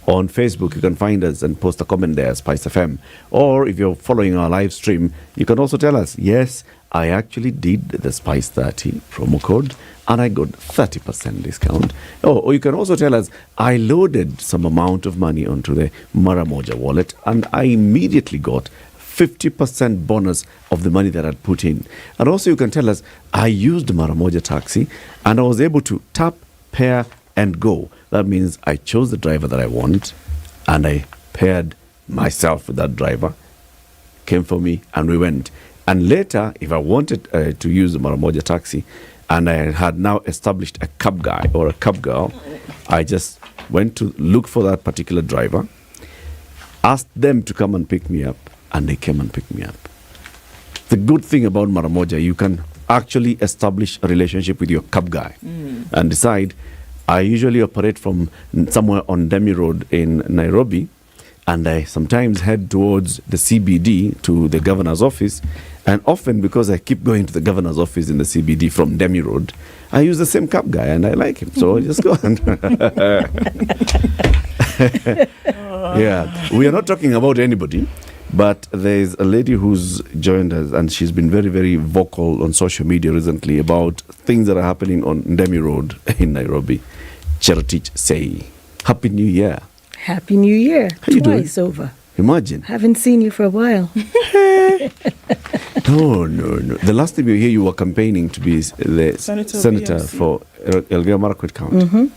On Facebook, you can find us and post a comment there, SpiceFM. Or if you're following our live stream, you can also tell us, yes, I actually did the Spice 30 promo code and I got 30% discount. Or you can also tell us, I loaded some amount of money onto the Maramoja wallet and I immediately got 50% bonus of the money that I'd put in. And also you can tell us, I used Maramoja taxi and I was able to tap, pair and go. That means I chose the driver that I want and I paired myself with that driver, came for me and we went. And later, if I wanted to use the Maramoja taxi and I had now established a cab guy or a cab girl, I just went to look for that particular driver, asked them to come and pick me up, and they came and picked me up. The good thing about Maramoja, you can actually establish a relationship with your cab guy and decide, I usually operate from somewhere on Demi Road in Nairobi, and I sometimes head towards the CBD to the governor's office. And often, because I keep going to the governor's office in the CBD from Demi Road, I use the same cab guy and I like him. So I just go and yeah, we are not talking about anybody, but there's a lady who's joined us and she's been very, very vocal on social media recently about things that are happening on Demi Road in Nairobi. Cherotich say, Happy New Year. Happy New Year. How you doing? Twice over. Imagine. Haven't seen you for a while. No. The last time you were here, you were campaigning to be the senator for Elgeyo Marakwet County.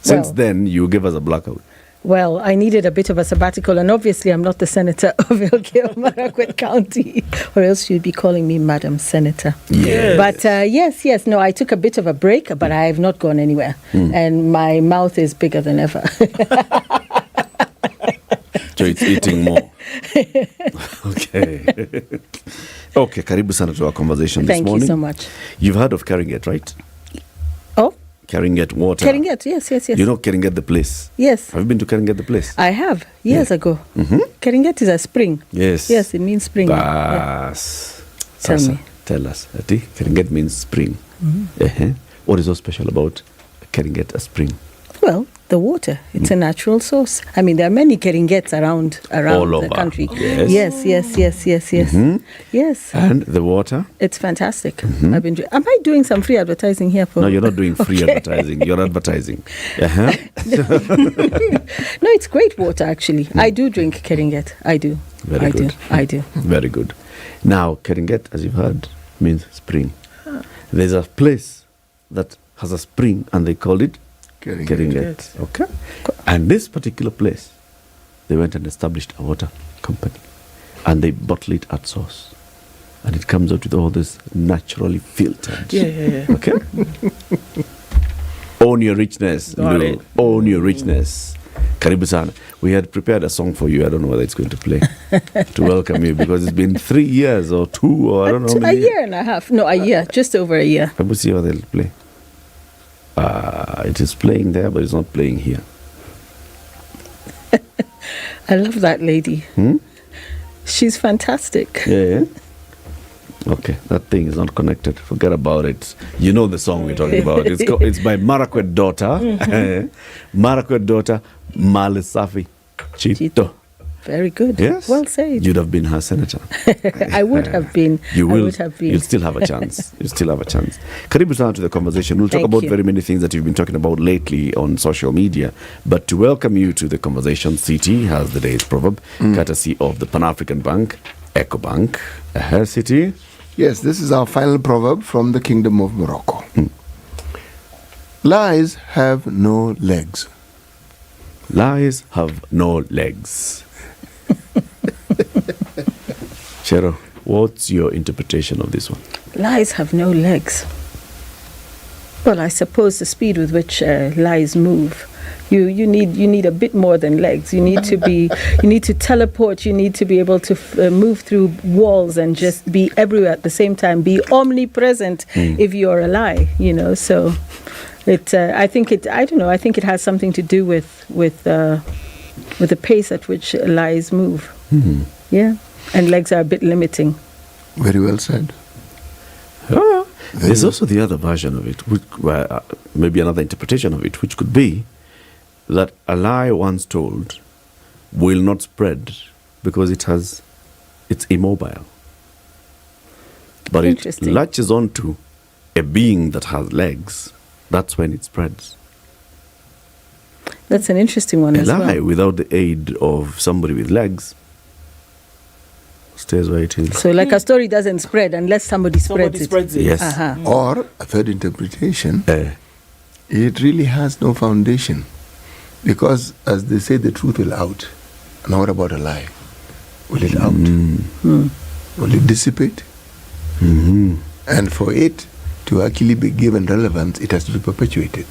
Since then, you gave us a blackout. Well, I needed a bit of a sabbatical, and obviously I'm not the senator of Elgeyo Marakwet County, or else you'd be calling me Madam Senator. Yes. But yes, no, I took a bit of a break, but I have not gone anywhere. And my mouth is bigger than ever. So it's eating more. Okay. Okay, karibu sana to our conversation this morning. Thank you so much. You've heard of Keringet, right? Oh? Keringet water. Keringet, yes. You know Keringet the place? Yes. Have you been to Keringet the place? I have, years ago. Keringet is a spring. Yes. Yes, it means spring. Bas. Tell Sasa, me. Tell us. Ati, Keringet means spring. What is so special about Keringet, a spring? Well, the water. It's a natural source. I mean, there are many Keringets around All the over. country. Yes. Yes. And the water? It's fantastic. Am I doing some free advertising here? No, you're not doing free advertising. You're advertising. No, it's great water, actually. I do drink Keringet. I do. Very good. I do. Very good. Now, Keringet, as you've heard, means spring. There's a place that has a spring and they called it Keringet. Okay. And this particular place, they went and established a water company and they bottle it at source. And it comes out with all this naturally filtered. Yeah. Okay? Own your richness. Lulu. Own your richness. Karibu sana. We had prepared a song for you. I don't know whether it's going to play to welcome you because it's been 3 years or 2 or I don't know how many. A year and a half. No, a year. Just over a year. Let me see how they'll play. It is playing there, but it's not playing here. I love that lady. She's fantastic. Yeah. Okay, that thing is not connected. Forget about it. You know the song we're talking about. It's by Marakwet daughter. Marakwet daughter, Malisafi Chito. Very good. Yes. Well said. You'd have been her senator. I would have been. You will. I would have been. You'll still have a chance. Karibu sana to the conversation. We'll talk Thank about you. very many things that you've been talking about lately on social media. But to welcome you to the conversation, City has the day's proverb, courtesy of the Pan-African Bank, Eco Bank. City. Yes, this is our final proverb from the Kingdom of Morocco. Lies have no legs. Lies have no legs. Chero, what's your interpretation of this one? Lies have no legs. Well, I suppose the speed with which lies move. You need a bit more than legs. You need to teleport. You need to be able to move through walls and just be everywhere at the same time. Be omnipresent if you're a lie. So I think it has something to do with the pace at which lies move. Yeah, and legs are a bit limiting. Very well said. There's also the other version of it, maybe another interpretation of it, which could be that a lie once told will not spread because it's immobile. But it Interesting. latches onto a being that has legs. That's when it spreads. That's an interesting one A as lie well. without the aid of somebody with legs stays where it is. So, like a story doesn't spread unless somebody spreads it. Yes. Uh-huh. Or a third interpretation, it really has no foundation. Because, as they say, the truth will out. Now, what about a lie? Will it out? Will it dissipate? And for it to actually be given relevance, it has to be perpetuated.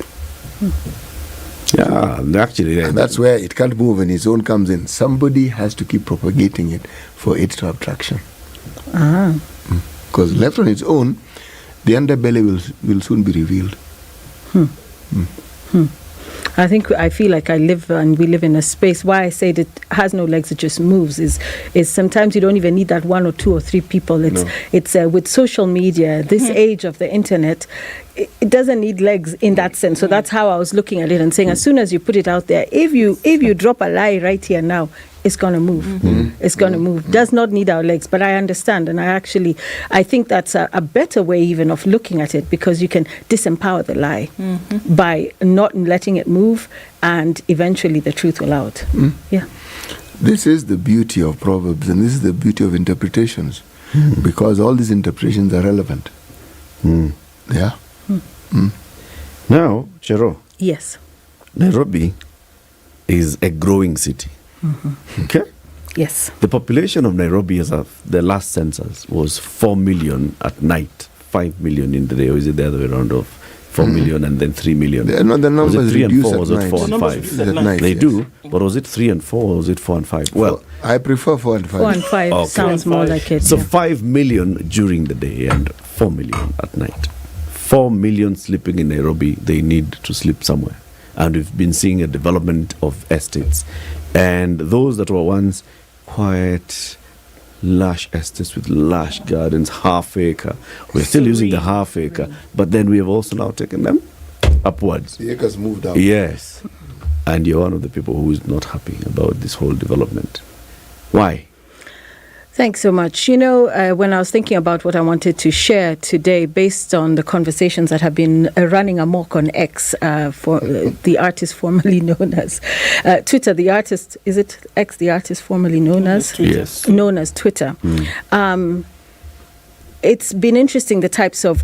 Yeah, actually. And that's where it can't move and its own comes in. Somebody has to keep propagating it for it to have traction. Because left on its own, the underbelly will soon be revealed. I feel like I live and we live in a space. Why I say that it has no legs, it just moves. Is sometimes you don't even need that 1 or 2 or 3 people. It's with social media, this age of the internet, it doesn't need legs in that sense. So that's how I was looking at it and saying, as soon as you put it out there, if you drop a lie right here now, it's going to move. It's going to move. Does not need our legs. But I understand. And I think that's a better way even of looking at it, because you can disempower the lie by not letting it move, and eventually the truth will out. Yeah. This is the beauty of Proverbs, and this is the beauty of interpretations, because all these interpretations are relevant. Yeah. Now, Chero. Yes. Nairobi is a growing city. Okay? Yes. The population of Nairobi as of the last census was 4 million at night, 5 million in the day, or is it the other way around of 4 million and then 3 million? The numbers was it 3 and reduce 4, at was it night. 4 and 5? They do, but was it 3 and 4, or was it 4 and 5? Well, I prefer 4 and 5. 4 and 5 sounds more like it. So yeah. 5 million during the day and 4 million at night. 4 million sleeping in Nairobi, they need to sleep somewhere. And we've been seeing a development of estates. And those that were once quiet, lush estates with lush gardens, half acre. We're still using the half acre, but then we have also now taken them upwards. The acres moved up. Yes. And you're one of the people who is not happy about this whole development. Why? Thanks so much. You know, when I was thinking about what I wanted to share today, based on the conversations that have been running amok on X, for the artist formerly known as Twitter, the artist, is it X, the artist formerly known as? Yes. Known as Twitter. It's been interesting, the types of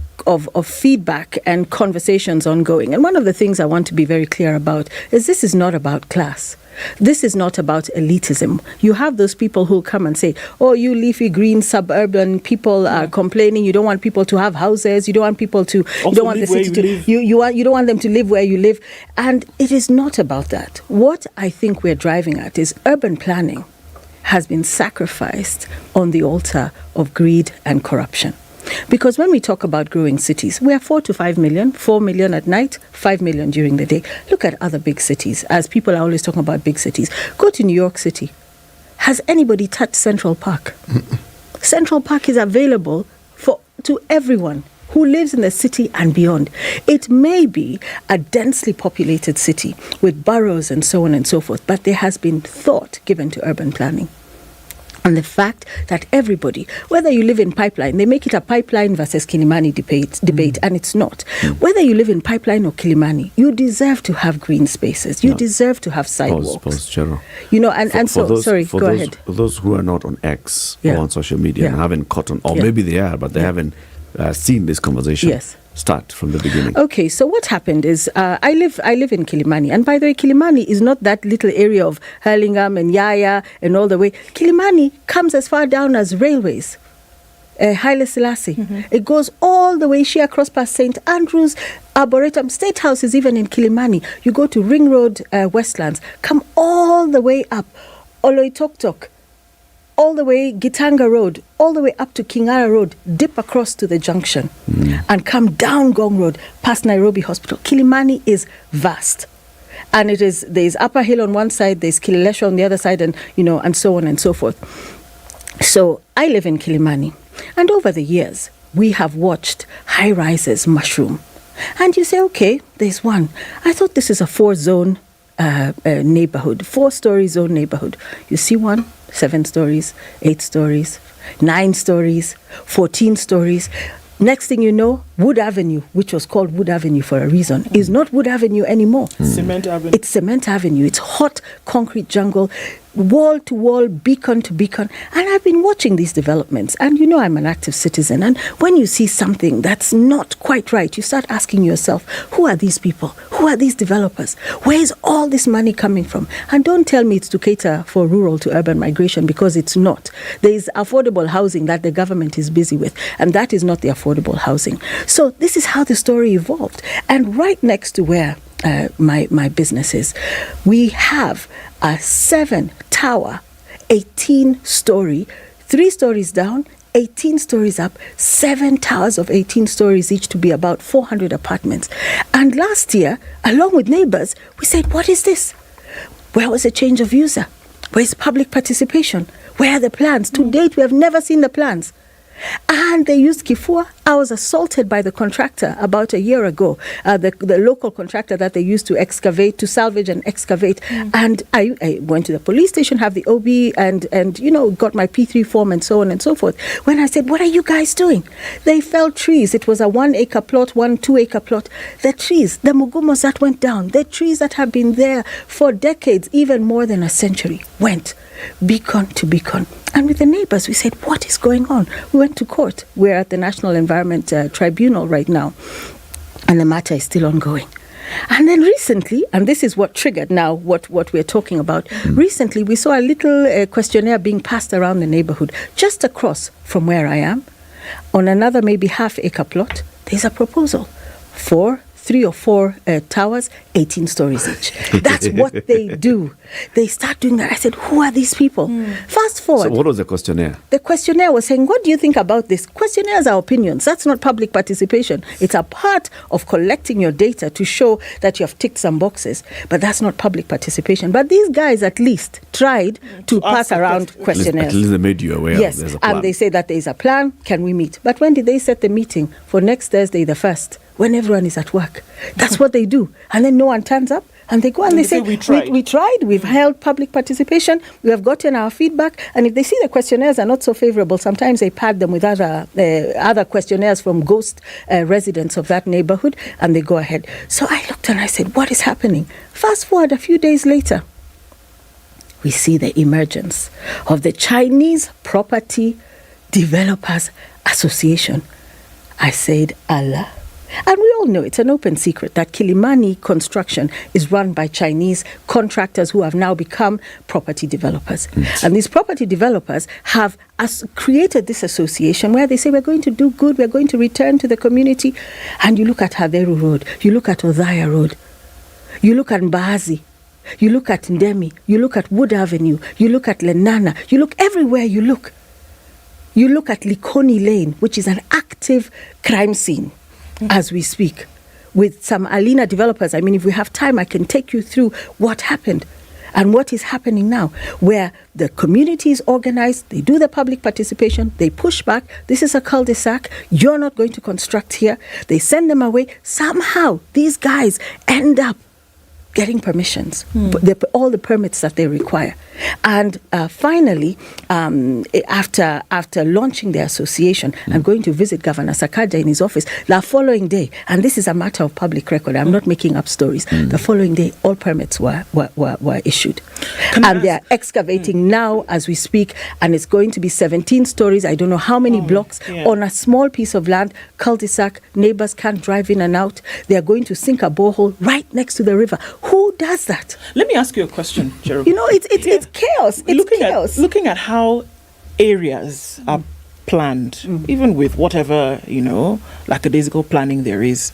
feedback and conversations ongoing. And one of the things I want to be very clear about is this is not about class. This is not about elitism. You have those people who come and say, oh, you leafy green suburban people are complaining. You don't want people to have houses. You don't want people to, you don't want the city to, you don't want them to live where you live. And it is not about that. What I think we're driving at is urban planning has been sacrificed on the altar of greed and corruption. Because when we talk about growing cities, we are 4 to 5 million, 4 million at night, 5 million during the day. Look at other big cities, as people are always talking about big cities. Go to New York City. Has anybody touched Central Park? Central Park is available to everyone who lives in the city and beyond. It may be a densely populated city with boroughs and so on and so forth, but there has been thought given to urban planning. And the fact that everybody, whether you live in Pipeline, they make it a Pipeline versus Kilimani debate, and it's not. Whether you live in Pipeline or Kilimani, you deserve to have green spaces. You deserve to have sidewalks. You know, and go ahead. For those who are not on X or on social media and haven't caught on, or maybe they are, but they haven't seen this conversation start from the beginning. Okay, so what happened is I live in Kilimani, and by the way, Kilimani is not that little area of Hurlingham and Yaya and all the way. Kilimani comes as far down as railways. Haile Selassie. It goes all the way sheer across past St. Andrews, Arboretum. State House is even in Kilimani. You go to Ring Road, Westlands, come all the way up Oloitoktok, all the way Gitanga Road, all the way up to Kingara Road, dip across to the junction and come down Gong Road past Nairobi Hospital. Kilimani is vast. And there's Upper Hill on one side, there's Kileleshwa on the other side, and and so on and so forth. So I live in Kilimani, and over the years we have watched high rises mushroom. And you say, okay, there's one. I thought this is a 4-zone neighborhood, 4-story zone neighborhood. You see one, 7 stories, 8 stories, 9 stories, 14 stories. Next thing you know, Wood Avenue, which was called Wood Avenue for a reason, is not Wood Avenue anymore. Cement Avenue. It's Cement Avenue. It's hot concrete jungle, wall to wall, beacon to beacon. And I've been watching these developments. And you know I'm an active citizen. And when you see something that's not quite right, you start asking yourself, who are these people? Who are these developers? Where is all this money coming from? And don't tell me it's to cater for rural to urban migration, because it's not. There is affordable housing that the government is busy with, and that is not the affordable housing. So this is how the story evolved. And right next to where my business is, we have a 7-tower, 18-story, 3 stories down, 18 stories up, 7 towers of 18 stories each, to be about 400 apartments. And last year, along with neighbors, we said, what is this? Where was the change of user? Where is public participation? Where are the plans? To date, we have never seen the plans. And they used kifua. I was assaulted by the contractor about a year ago, the local contractor that they used to excavate, to salvage and excavate. And I went to the police station, have the OB, and you know, got my P3 form and so on and so forth. When I said, what are you guys doing? They felled trees. It was a 1-acre plot, 2-acre plot. The trees, the mugumos that went down, the trees that have been there for decades, even more than a century, went beacon to beacon. And with the neighbors, we said, what is going on? We went to court. We're at the National Environment Tribunal right now, and the matter is still ongoing. And then recently, and this is what triggered now what we're talking about, recently we saw a little questionnaire being passed around the neighborhood, just across from where I am, on another maybe half-acre plot. There's a proposal for 3 or 4 towers, 18 stories each. That's what they do. They start doing that. I said, who are these people? Fast forward. So what was the questionnaire? The questionnaire was saying, what do you think about this? Questionnaires are opinions. That's not public participation. It's a part of collecting your data to show that you have ticked some boxes, but that's not public participation. But these guys at least tried to pass around questionnaires. At least they made you aware yes, there's a plan. And they say that there is a plan. Can we meet? But when did they set the meeting? For next Thursday, the 1st. When everyone is at work. That's what they do. And then no one turns up, and they go and they say, we tried, we've held public participation, we have gotten our feedback, and if they see the questionnaires are not so favorable, sometimes they pad them with other questionnaires from ghost residents of that neighborhood, and they go ahead. So I looked and I said, what is happening? Fast forward a few days later, we see the emergence of the Chinese Property Developers Association. I said, Allah. And we all know it's an open secret that Kilimani Construction is run by Chinese contractors who have now become property developers. And these property developers have created this association where they say, we're going to do good, we're going to return to the community. And you look at Haderu Road, you look at Othaya Road, you look at Mbaazi, you look at Ndemi, you look at Wood Avenue, you look at Lenana, you look everywhere you look. You look at Likoni Lane, which is an active crime scene. As we speak, with some Alina developers. I mean, if we have time, I can take you through what happened and what is happening now, where the community is organized, they do the public participation, they push back, this is a cul-de-sac, you're not going to construct here, they send them away. Somehow, these guys end up getting permissions, all the permits that they require. And finally, after launching the association, I'm going to visit Governor Sakaja in his office the following day, and this is a matter of public record, I'm not making up stories. The following day, all permits were issued. And they are excavating now as we speak, and it's going to be 17 stories, I don't know how many blocks, on a small piece of land, cul-de-sac, neighbors can't drive in and out. They are going to sink a borehole right next to the river. Who does that? Let me ask you a question, Jerome. You know, it's chaos. It's chaos. Looking at how areas are planned, even with whatever, lackadaisical planning there is,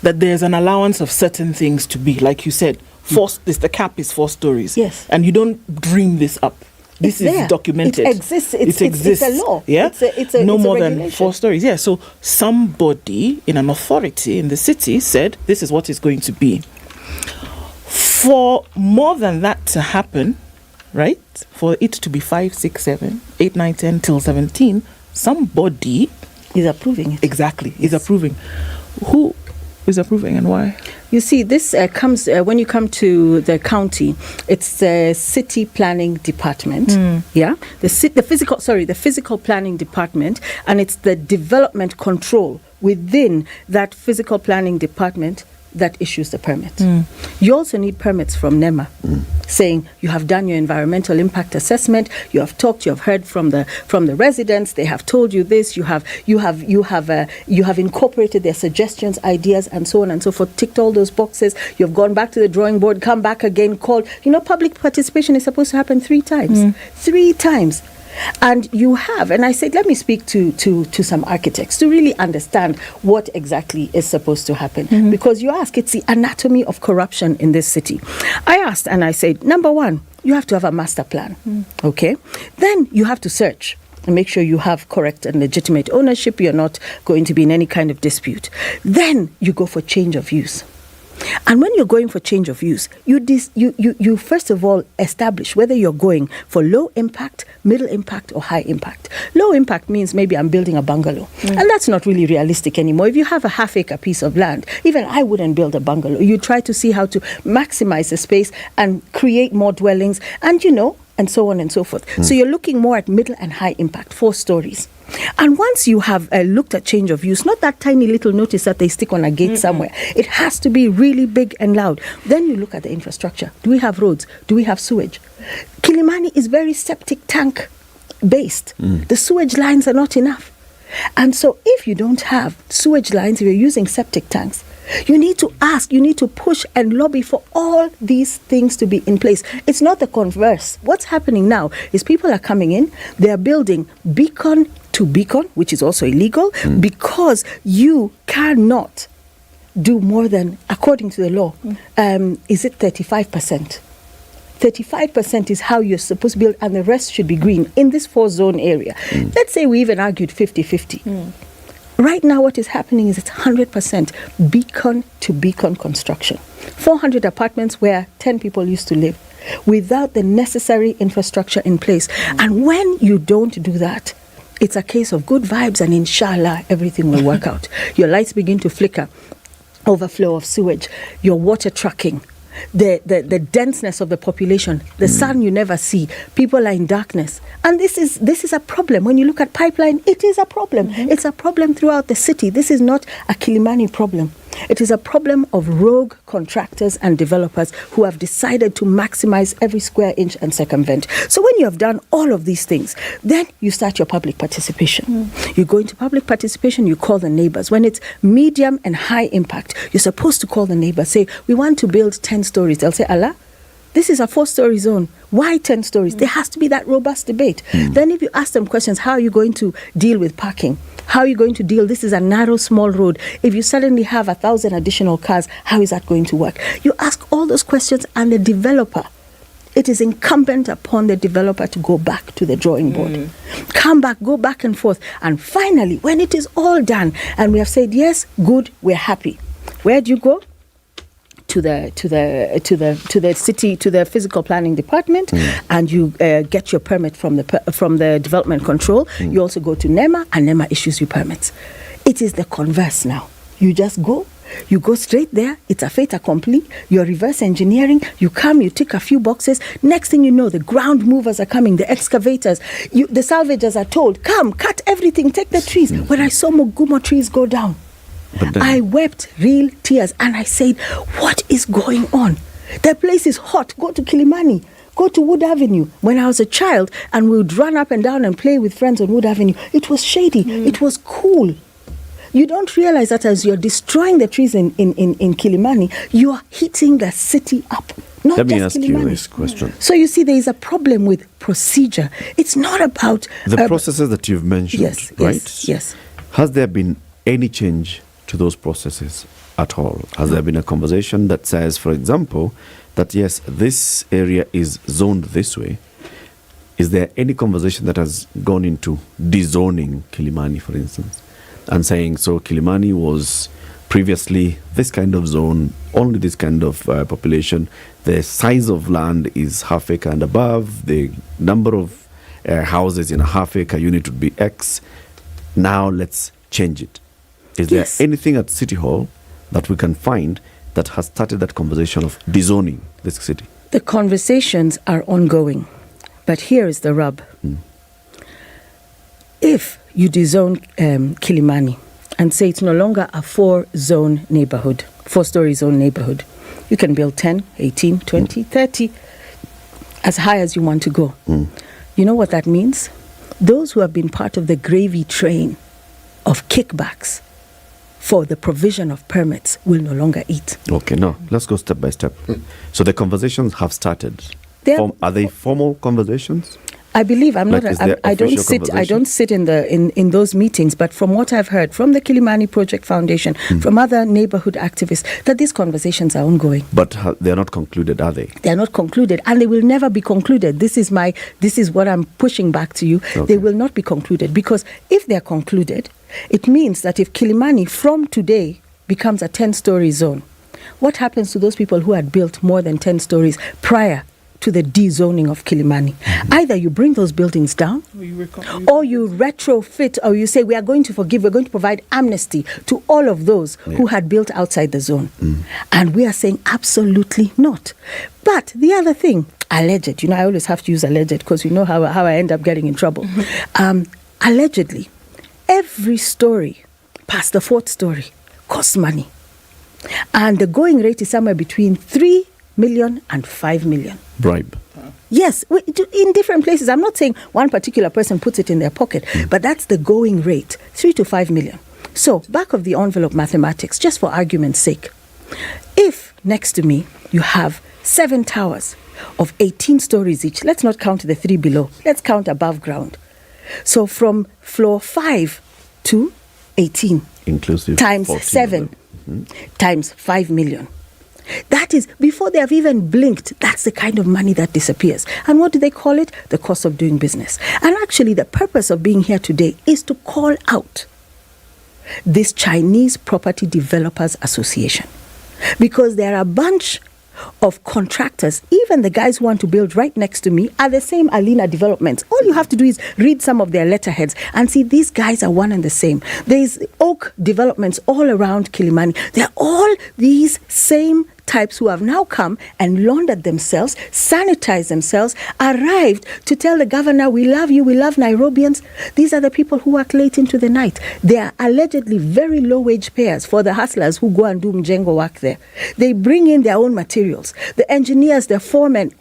that there's an allowance of certain things to be, like you said, the cap is 4 stories. Yes. And you don't dream this up. This is there. Documented. It exists. It's a law. Yeah. It's no more regulation. than 4 stories. Yeah. So somebody in an authority in the city said, this is what it's going to be. For more than that to happen, right? For it to be 5, 6, 7, 8, 9, 10 till 17, somebody is approving it. Exactly. Is approving. Who is approving and why? You see, this comes when you come to the county. It's the city planning department. Yeah, the physical planning department, and it's the development control within that physical planning department that issues the permit. You also need permits from NEMA, saying you have done your environmental impact assessment, you have talked, you have heard from the residents, they have told you this, you have incorporated their suggestions, ideas, and so on and so forth, ticked all those boxes, you have gone back to the drawing board, come back again, called. Public participation is supposed to happen 3 times. 3 times. And you have, and I said, let me speak to some architects to really understand what exactly is supposed to happen. Because you ask, it's the anatomy of corruption in this city. I asked and I said, number 1, you have to have a master plan. Okay? Then you have to search and make sure you have correct and legitimate ownership. You're not going to be in any kind of dispute. Then you go for change of use. And when you're going for change of use, you first of all establish whether you're going for low impact, middle impact, or high impact. Low impact means maybe I'm building a bungalow. And that's not really realistic anymore. If you have a half-acre piece of land, even I wouldn't build a bungalow. You try to see how to maximize the space and create more dwellings and, and so on and so forth. So you're looking more at middle and high impact, 4 stories. And once you have looked at change of use, not that tiny little notice that they stick on a gate somewhere, it has to be really big and loud. Then you look at the infrastructure. Do we have roads? Do we have sewage? Kilimani is very septic tank based. The sewage lines are not enough. And so if you don't have sewage lines, if you're using septic tanks, you need to ask, you need to push and lobby for all these things to be in place. It's not the converse. What's happening now is people are coming in, they are building beacon to beacon, which is also illegal, because you cannot do more than, according to the law, is it 35%? 35% is how you're supposed to build, and the rest should be green in this 4-zone area. Let's say we even argued 50-50. Right now, what is happening is it's 100% beacon to beacon construction. 400 apartments where 10 people used to live without the necessary infrastructure in place. And when you don't do that, it's a case of good vibes and inshallah, everything will work out. Your lights begin to flicker, overflow of sewage, your water trucking, the denseness of the population, the sun you never see, people are in darkness. And this is a problem. When you look at pipeline, it is a problem. It's a problem throughout the city. This is not a Kilimani problem. It is a problem of rogue contractors and developers who have decided to maximize every square inch and circumvent. So when you have done all of these things, then you start your public participation. You go into public participation, you call the neighbors. When it's medium and high impact, you're supposed to call the neighbors, say, we want to build 10 stories. They'll say, Allah, this is a 4-story zone. Why 10 stories? There has to be that robust debate. Then if you ask them questions, how are you going to deal with parking? How are you going to deal? This is a narrow, small road. If you suddenly have 1,000 additional cars, how is that going to work? You ask all those questions, and the developer, it is incumbent upon the developer to go back to the drawing board. Come back, go back and forth. And finally, when it is all done, and we have said, yes, good, we're happy. Where do you go? To the city, to the physical planning department, and you get your permit from the development control. You also go to NEMA, and NEMA issues you permits. It is the converse now. You just go. You go straight there. It's a fait accompli. You're reverse engineering. You come, you tick a few boxes. Next thing you know, the ground movers are coming, the excavators. The salvagers are told, come, cut everything, take the trees. When I saw Mugumo trees go down, I wept real tears, and I said, what is going on? The place is hot. Go to Kilimani. Go to Wood Avenue. When I was a child, and we would run up and down and play with friends on Wood Avenue, it was shady. It was cool. You don't realize that as you're destroying the trees in Kilimani, you are heating the city up. Let me ask you this question. So you see, there is a problem with procedure. It's not about... The processes that you've mentioned, right? Yes. Has there been any change to those processes at all? Has there been a conversation that says, for example, that yes, this area is zoned this way? Is there any conversation that has gone into dezoning Kilimani, for instance, and saying, so Kilimani was previously this kind of zone, only this kind of population, the size of land is half acre and above, the number of houses in a half acre unit would be X, now let's change it? Is there anything at City Hall that we can find that has started that conversation of dezoning this city? The conversations are ongoing, but here is the rub. If you dezone Kilimani and say it's no longer a 4-zone neighborhood, 4-story zone neighborhood, you can build 10, 18, 20, 30, as high as you want to go. You know what that means? Those who have been part of the gravy train of kickbacks for the provision of permits will no longer eat. Okay, no, let's go step by step. So the conversations have started. Are they formal conversations? I believe I don't sit in those meetings, but from what I've heard from the Kilimani Project Foundation, from other neighborhood activists, that these conversations are ongoing. But they are not concluded, are they? They are not concluded, and they will never be concluded. This is what I'm pushing back to you. Okay. They will not be concluded, because if they are concluded, it means that if Kilimani from today becomes a 10-story zone, what happens to those people who had built more than 10 stories prior to the dezoning of Kilimani? Either you bring those buildings down, or you retrofit, or you say we are going to forgive, we're going to provide amnesty to all of those who had built outside the zone. And we are saying absolutely not. But the other thing, alleged, I always have to use alleged because you know how I end up getting in trouble. Allegedly, every story past the 4th story costs money. And the going rate is somewhere between 3 million and 5 million. Bribe. Yes, in different places. I'm not saying one particular person puts it in their pocket, but that's the going rate, 3 to 5 million. So, back of the envelope mathematics, just for argument's sake, if next to me you have 7 towers of 18 stories each, let's not count the 3 below, let's count above ground. So from floor 5 to 18, inclusive, times 7 times 5 million. That is, before they have even blinked, that's the kind of money that disappears. And what do they call it? The cost of doing business. And actually, the purpose of being here today is to call out this Chinese Property Developers Association. Because there are a bunch of contractors, even the guys who want to build right next to me, are the same Alina Developments. All you have to do is read some of their letterheads and see these guys are one and the same. There's Okoh Developments all around Kilimani. They're all these same types who have now come and laundered themselves, sanitized themselves, arrived to tell the governor, we love you, we love Nairobians. These are the people who work late into the night. They are allegedly very low wage payers for the hustlers who go and do mjengo work there. They bring in their own materials. The engineers, the foremen,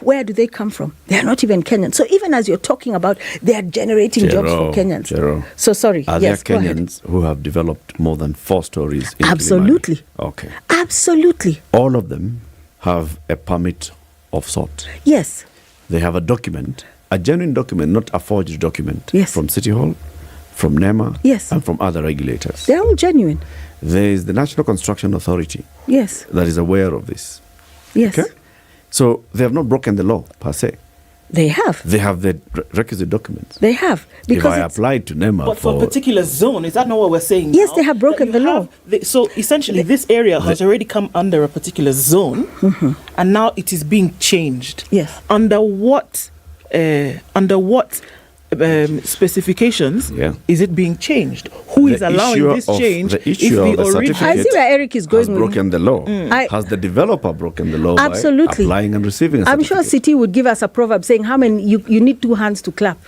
where do they come from? They are not even Kenyan. So even as you're talking about, they are generating jobs for Kenyans. So sorry. Are there Kenyans who have developed more than 4 stories in Absolutely. Kilimani? Okay. Absolutely. All of them have a permit of sort. Yes. They have a document, a genuine document, not a forged document. Yes. From City Hall, from NEMA, yes, and from other regulators. They're all genuine. There is the National Construction Authority. Yes. That is aware of this. Yes. Okay? So they have not broken the law per se. They have. They have the requisite documents. They have. Because if I applied to NEMA but for a particular zone, is that not what we're saying? Yes, they have broken the law. So essentially, this area has already come under a particular zone, and now it is being changed. Yes. Under what specifications is it being changed? Who is allowing this change? The issue of the certificate I see where Eric is going. Has broken the law. Has the developer broken the law? Absolutely. By applying and receiving a certificate? I'm sure City would give us a proverb saying, how many you need 2 hands to clap.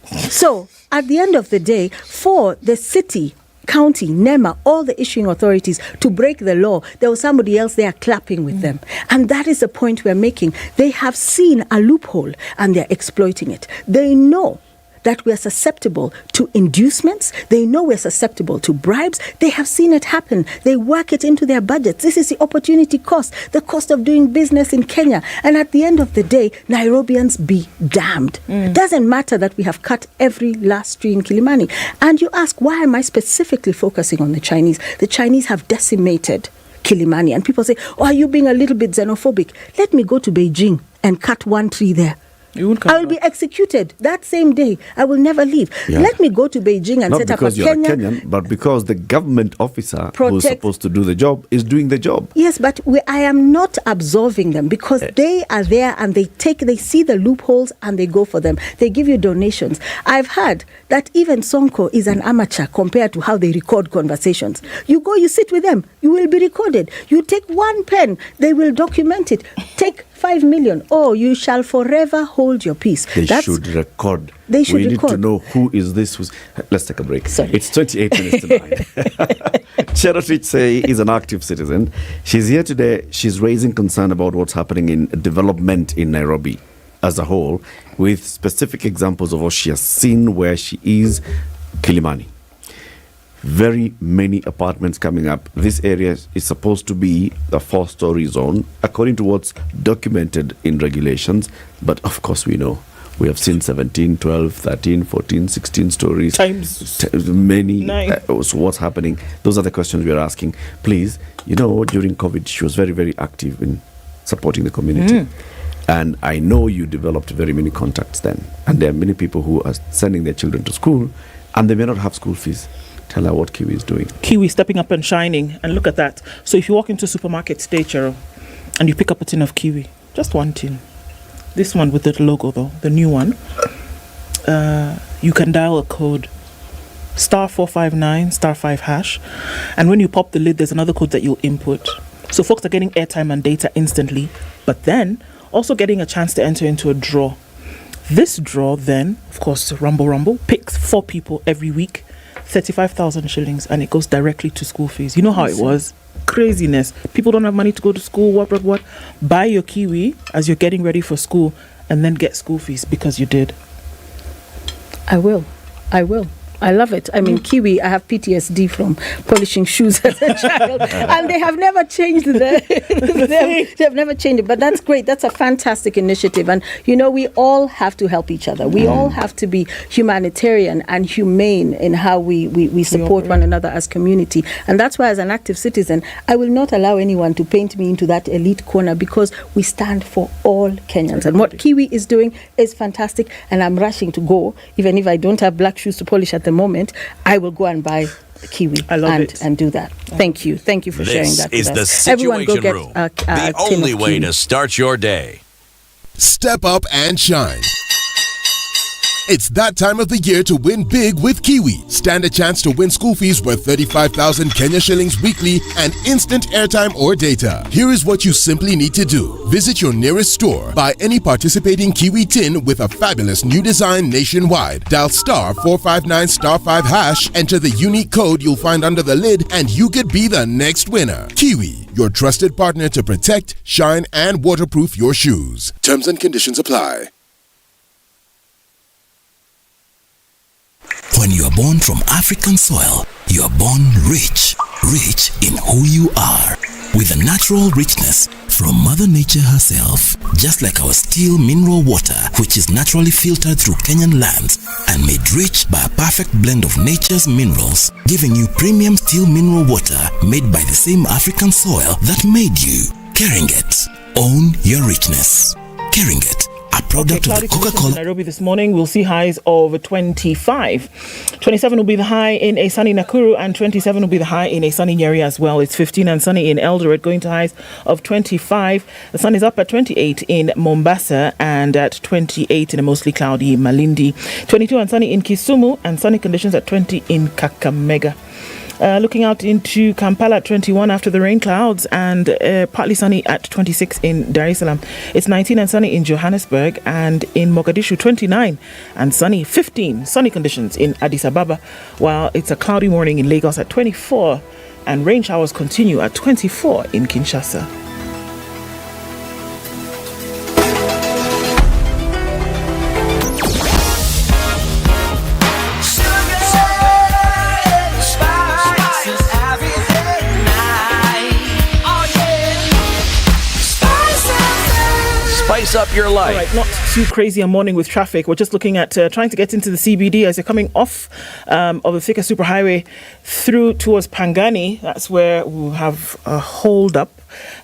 So at the end of the day, for the city, county, NEMA, all the issuing authorities to break the law, there was somebody else there clapping with them. And that is the point we're making. They have seen a loophole and they're exploiting it. They know that we are susceptible to inducements. They know we're susceptible to bribes. They have seen it happen. They work it into their budgets. This is the opportunity cost, the cost of doing business in Kenya. And at the end of the day, Nairobians be damned. It doesn't matter that we have cut every last tree in Kilimani. And you ask, why am I specifically focusing on the Chinese? The Chinese have decimated Kilimani. And people say, oh, are you being a little bit xenophobic? Let me go to Beijing and cut 1 tree there. I will be executed that same day. I will never leave. Yeah. Let me go to Beijing and Not set up a because you're Kenya. a Kenyan, but because the government officer who's supposed to do the job is doing the job. Yes, but I am not absolving them because they are there and they see the loopholes and they go for them. They give you donations. I've heard that even Sonko is an amateur compared to how they record conversations. You go, you sit with them, you will be recorded. You take one pen, they will document it. Take 5 million. Oh, you shall forever hold your peace. They should record. They should we record. need to know who is this. Let's take a break. Sorry. It's 28 minutes to 9. Cherotich Say is an active citizen. She's here today. She's raising concern about what's happening in development in Nairobi as a whole, with specific examples of what she has seen where she is. Kilimani. Very many apartments coming up. This area is supposed to be a 4-story zone, according to what's documented in regulations. But of course, we know. We have seen 17, 12, 13, 14, 16 stories. Times many. 9. So what's happening? Those are the questions we are asking. Please, during COVID, she was very, very active in supporting the community. And I know you developed very many contacts then. And there are many people who are sending their children to school, and they may not have school fees. Tell her what Kiwi is doing. Kiwi stepping up and shining. And look at that. So if you walk into a supermarket today, Chero, and you pick up a tin of Kiwi, just one tin. This one with the logo, though, the new one. You can dial a code *459 *5#. And when you pop the lid, there's another code that you'll input. So folks are getting airtime and data instantly, but then also getting a chance to enter into a draw. This draw then, of course, Rumble picks 4 people every week. 35,000 shillings, and it goes directly to school fees. You know how it was? Craziness. People don't have money to go to school, what. Buy your Kiwi as you're getting ready for school and then get school fees because you did. I will. I love it. I mean, Kiwi, I have PTSD from polishing shoes as a child, and they have never changed they have never changed it. But that's great. That's a fantastic initiative. And, we all have to help each other. We all have to be humanitarian and humane in how we support one another as community. And that's why, as an active citizen, I will not allow anyone to paint me into that elite corner because we stand for all Kenyans. And what Kiwi is doing is fantastic. And I'm rushing to go, even if I don't have black shoes to polish at the moment, I will go and buy the Kiwi and do that. Thank you for sharing that with us. This is the Situation Room, the only way to start your day. Step up and shine. It's that time of the year to win big with Kiwi. Stand a chance to win school fees worth 35,000 Kenya shillings weekly and instant airtime or data. Here is what you simply need to do. Visit your nearest store, buy any participating Kiwi tin with a fabulous new design nationwide. Dial *459 *5#, enter the unique code you'll find under the lid, and you could be the next winner. Kiwi, your trusted partner to protect, shine, and waterproof your shoes. Terms and conditions apply. When you are born from African soil, you are born rich in who you are, with a natural richness from Mother Nature herself. Just like our still mineral water, which is naturally filtered through Kenyan lands and made rich by a perfect blend of nature's minerals, giving you premium still mineral water made by the same African soil that made you. Keringet, own your richness. Keringet, a product of the Coca-Cola. Nairobi this morning, we'll see highs of 25. 27 will be the high in a sunny Nakuru, and 27 will be the high in a sunny Nyeri as well. It's 15 and sunny in Eldoret, going to highs of 25. The sun is up at 28 in Mombasa and at 28 in a mostly cloudy Malindi. 22 and sunny in Kisumu, and sunny conditions at 20 in Kakamega. Looking out into Kampala at 21 after the rain clouds, and partly sunny at 26 in Dar es Salaam. It's 19 and sunny in Johannesburg, and in Mogadishu 29 and sunny, 15 sunny conditions in Addis Ababa, while it's a cloudy morning in Lagos at 24, and rain showers continue at 24 in Kinshasa. Spice up your life. All right, not too crazy a morning with traffic. We're just looking at trying to get into the CBD as you're coming off of the Thika Superhighway through towards Pangani. That's where we'll have a hold up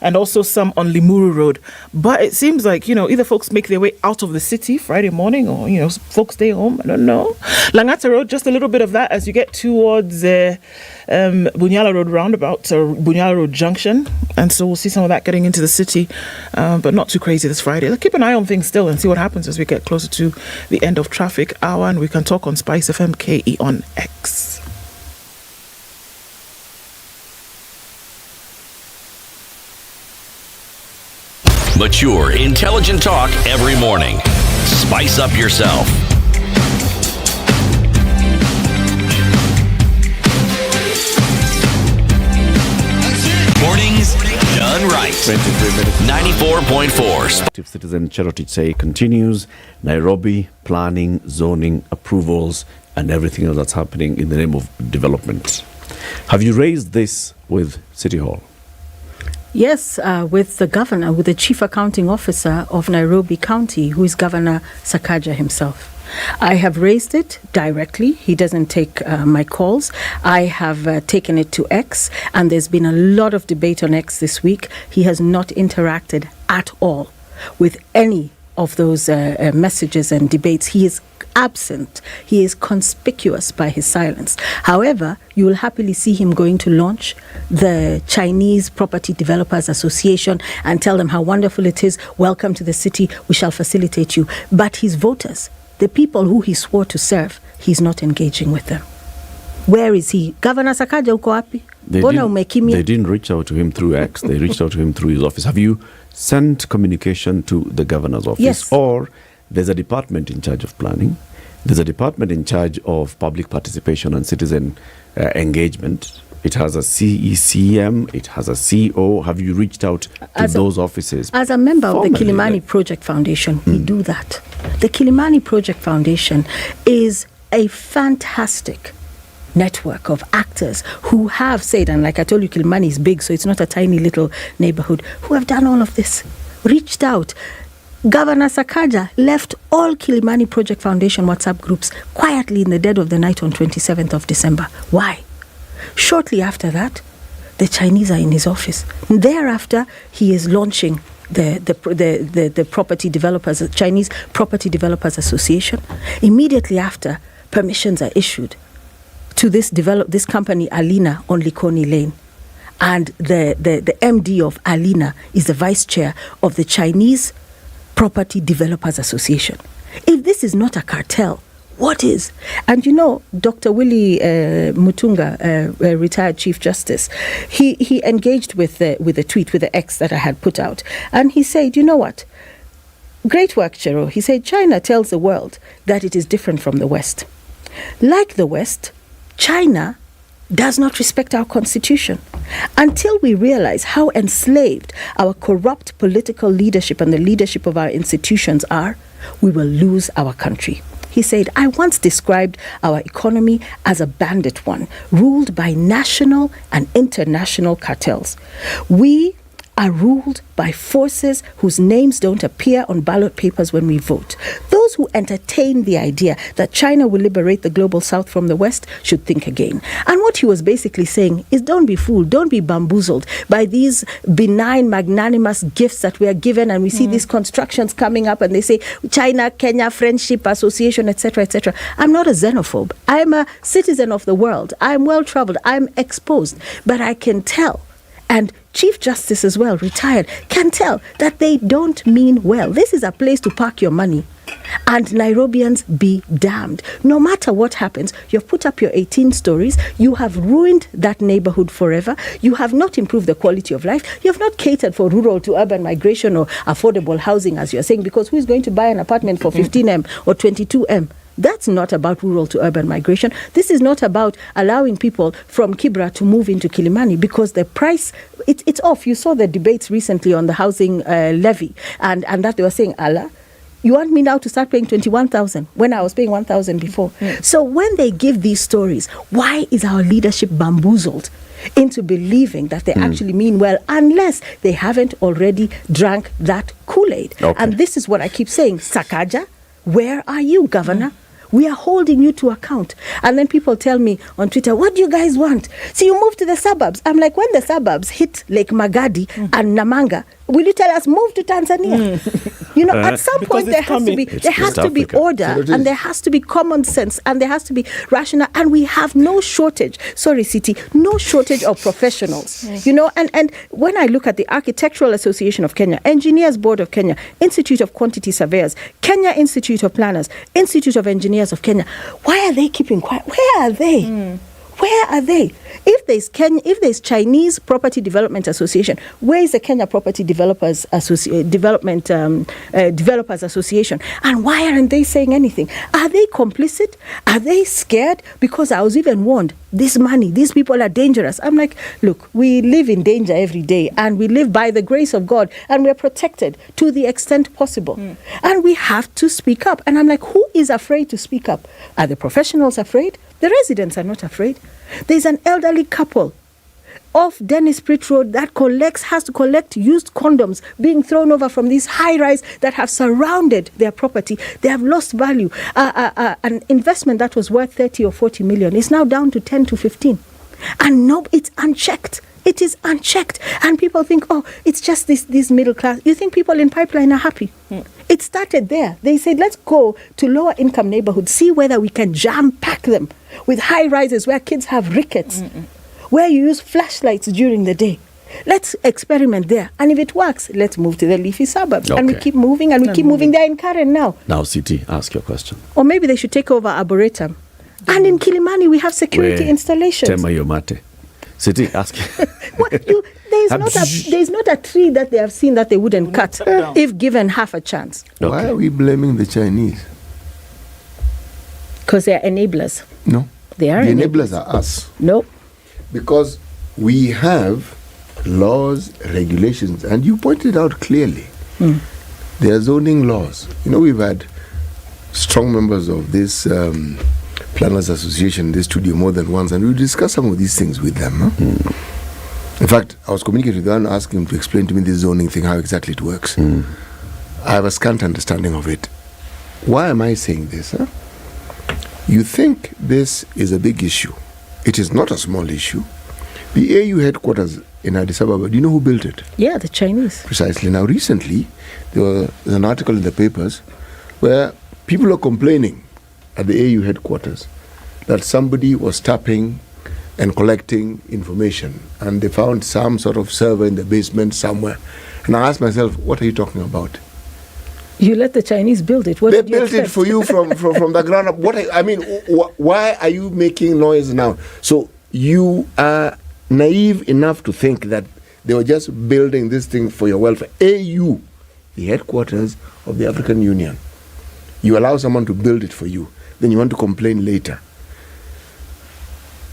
and also some on Limuru Road. But it seems like, either folks make their way out of the city Friday morning or, folks stay home. I don't know. Langata Road, just a little bit of that as you get towards Bunyala Road roundabout or Bunyala Road Junction. And so we'll see some of that getting into the city, but not too crazy this Friday. Let's keep an eye on things still and see what happens as we get closer to the end of traffic hour, and we can talk on SpiceFM KE on X. Mature, intelligent talk every morning. Spice up yourself. Mornings done right. 23 minutes. 94.4. Active citizen Cherotich say continues. Nairobi, planning, zoning, approvals, and everything else that's happening in the name of development. Have you raised this with City Hall? Yes, with the governor, with the chief accounting officer of Nairobi County, who is Governor Sakaja himself. I have raised it directly. He doesn't take my calls. I have taken it to X, and there's been a lot of debate on X this week. He has not interacted at all with any of those messages and debates. He is absent. He is conspicuous by his silence. However, you will happily see him going to launch the Chinese Property Developers Association and tell them how wonderful it is. Welcome to the city. We shall facilitate you. But his voters, the people who he swore to serve, he's not engaging with them. Where is he? Governor Sakaja, uko wapi? They didn't reach out to him through X. They reached out to him through his office. Have you sent communication to the governor's office? Yes. Or there's a department in charge of planning. There's a department in charge of public participation and citizen engagement. It has a CECM. It has a CO. Have you reached out to those offices? As a member of the formally, Kilimani Project Foundation, we do that. The Kilimani Project Foundation is a fantastic network of actors who have said, and like I told you, Kilimani is big, so it's not a tiny little neighborhood, who have done all of this, reached out. Governor Sakaja left all Kilimani Project Foundation WhatsApp groups quietly in the dead of the night on 27th of December. Why? Shortly after that, the Chinese are in his office. Thereafter, he is launching the property developers, Chinese Property Developers Association. Immediately after, permissions are issued to this company, Alina, on Likoni Lane. And the MD of Alina is the vice chair of the Chinese Property Developers Association. If this is not a cartel, what is? And Dr. Willie Mutunga, retired Chief Justice, he engaged with the tweet, with the X that I had put out. And he said, you know what? Great work, Chero. He said, China tells the world that it is different from the West. Like the West, China does not respect our constitution. Until we realize how enslaved our corrupt political leadership and the leadership of our institutions are, we will lose our country. He said, I once described our economy as a bandit one, ruled by national and international cartels. We are ruled by forces whose names don't appear on ballot papers when we vote. Those who entertain the idea that China will liberate the global south from the West should think again. And what he was basically saying is, don't be fooled, don't be bamboozled by these benign, magnanimous gifts that we are given, and we see these constructions coming up and they say China, Kenya, Friendship Association, etc., etc. I'm not a xenophobe. I'm a citizen of the world. I'm well-traveled. I'm exposed. But I can tell, and Chief Justice as well, retired, can tell that they don't mean well. This is a place to park your money. And Nairobians be damned. No matter what happens, you've put up your 18 stories, you have ruined that neighborhood forever, you have not improved the quality of life, you have not catered for rural to urban migration or affordable housing, as you're saying, because who is going to buy an apartment for 15M or 22M? That's not about rural to urban migration. This is not about allowing people from Kibra to move into Kilimani, because the price, it's off. You saw the debates recently on the housing levy, and that they were saying, Allah, you want me now to start paying 21,000 when I was paying 1,000 before? So when they give these stories, why is our leadership bamboozled into believing that they actually mean well, unless they haven't already drank that Kool-Aid? Okay. And this is what I keep saying, Sakaja, where are you, Governor? We are holding you to account. And then people tell me on Twitter, what do you guys want? So you move to the suburbs. I'm like, when the suburbs hit Lake Magadi and Namanga, will you tell us move to Tanzania? At some point there has to be order, and there has to be common sense, and there has to be rational, and we have no shortage. Sorry, City, no shortage of professionals. And when I look at the Architectural Association of Kenya, Engineers Board of Kenya, Institute of Quantity Surveyors, Kenya Institute of Planners, Institute of Engineers of Kenya, why are they keeping quiet? Where are they? Where are they? If there's Chinese Property Development Association, where is the Kenya Property Developers Developers Association? And why aren't they saying anything? Are they complicit? Are they scared? Because I was even warned, this money, these people are dangerous. I'm like, look, we live in danger every day, and we live by the grace of God, and we're protected to the extent possible. And we have to speak up. And I'm like, who is afraid to speak up? Are the professionals afraid? The residents are not afraid. There's an elderly couple off Dennis Pritt Road that has to collect used condoms being thrown over from these high-rise that have surrounded their property. They have lost value. An investment that was worth 30 or 40 million is now down to 10 to 15. And it's unchecked. It is unchecked. And people think, it's just this middle class. You think people in Pipeline are happy? It started there. They said, let's go to lower income neighborhoods, see whether we can jam-pack them with high rises where kids have rickets, where you use flashlights during the day. Let's experiment there. And if it works, let's move to the leafy suburbs. Okay. And we keep moving, and we keep moving. They're in Karen now. Now, CT, ask your question. Or maybe they should take over Arboretum. And in Kilimani, we have security installations. Tema your mate. City, ask. There's not a tree that they have seen that they wouldn't cut if given half a chance. Okay. Why are we blaming the Chinese? Because they are enablers. No. They are the enablers are us. No. Because we have laws, regulations, and you pointed out clearly. There are zoning laws. We've had strong members of this Planners Association in this studio more than once, and we discussed some of these things with them. In fact, I was communicating with them, asking him to explain to me this zoning thing, how exactly it works. I have a scant understanding of it. Why am I saying this? You think this is a big issue. It is not a small issue. The AU headquarters in Addis Ababa, do you know who built it? Yeah, the Chinese. Precisely. Now, recently, there was an article in the papers where people are complaining at the AU headquarters that somebody was tapping and collecting information, and they found some sort of server in the basement somewhere. And I asked myself, what are you talking about? You let the Chinese build it. They built it for you from the ground up. Why are you making noise now? So you are naive enough to think that they were just building this thing for your welfare. AU, the headquarters of the African Union. You allow someone to build it for you, then you want to complain later.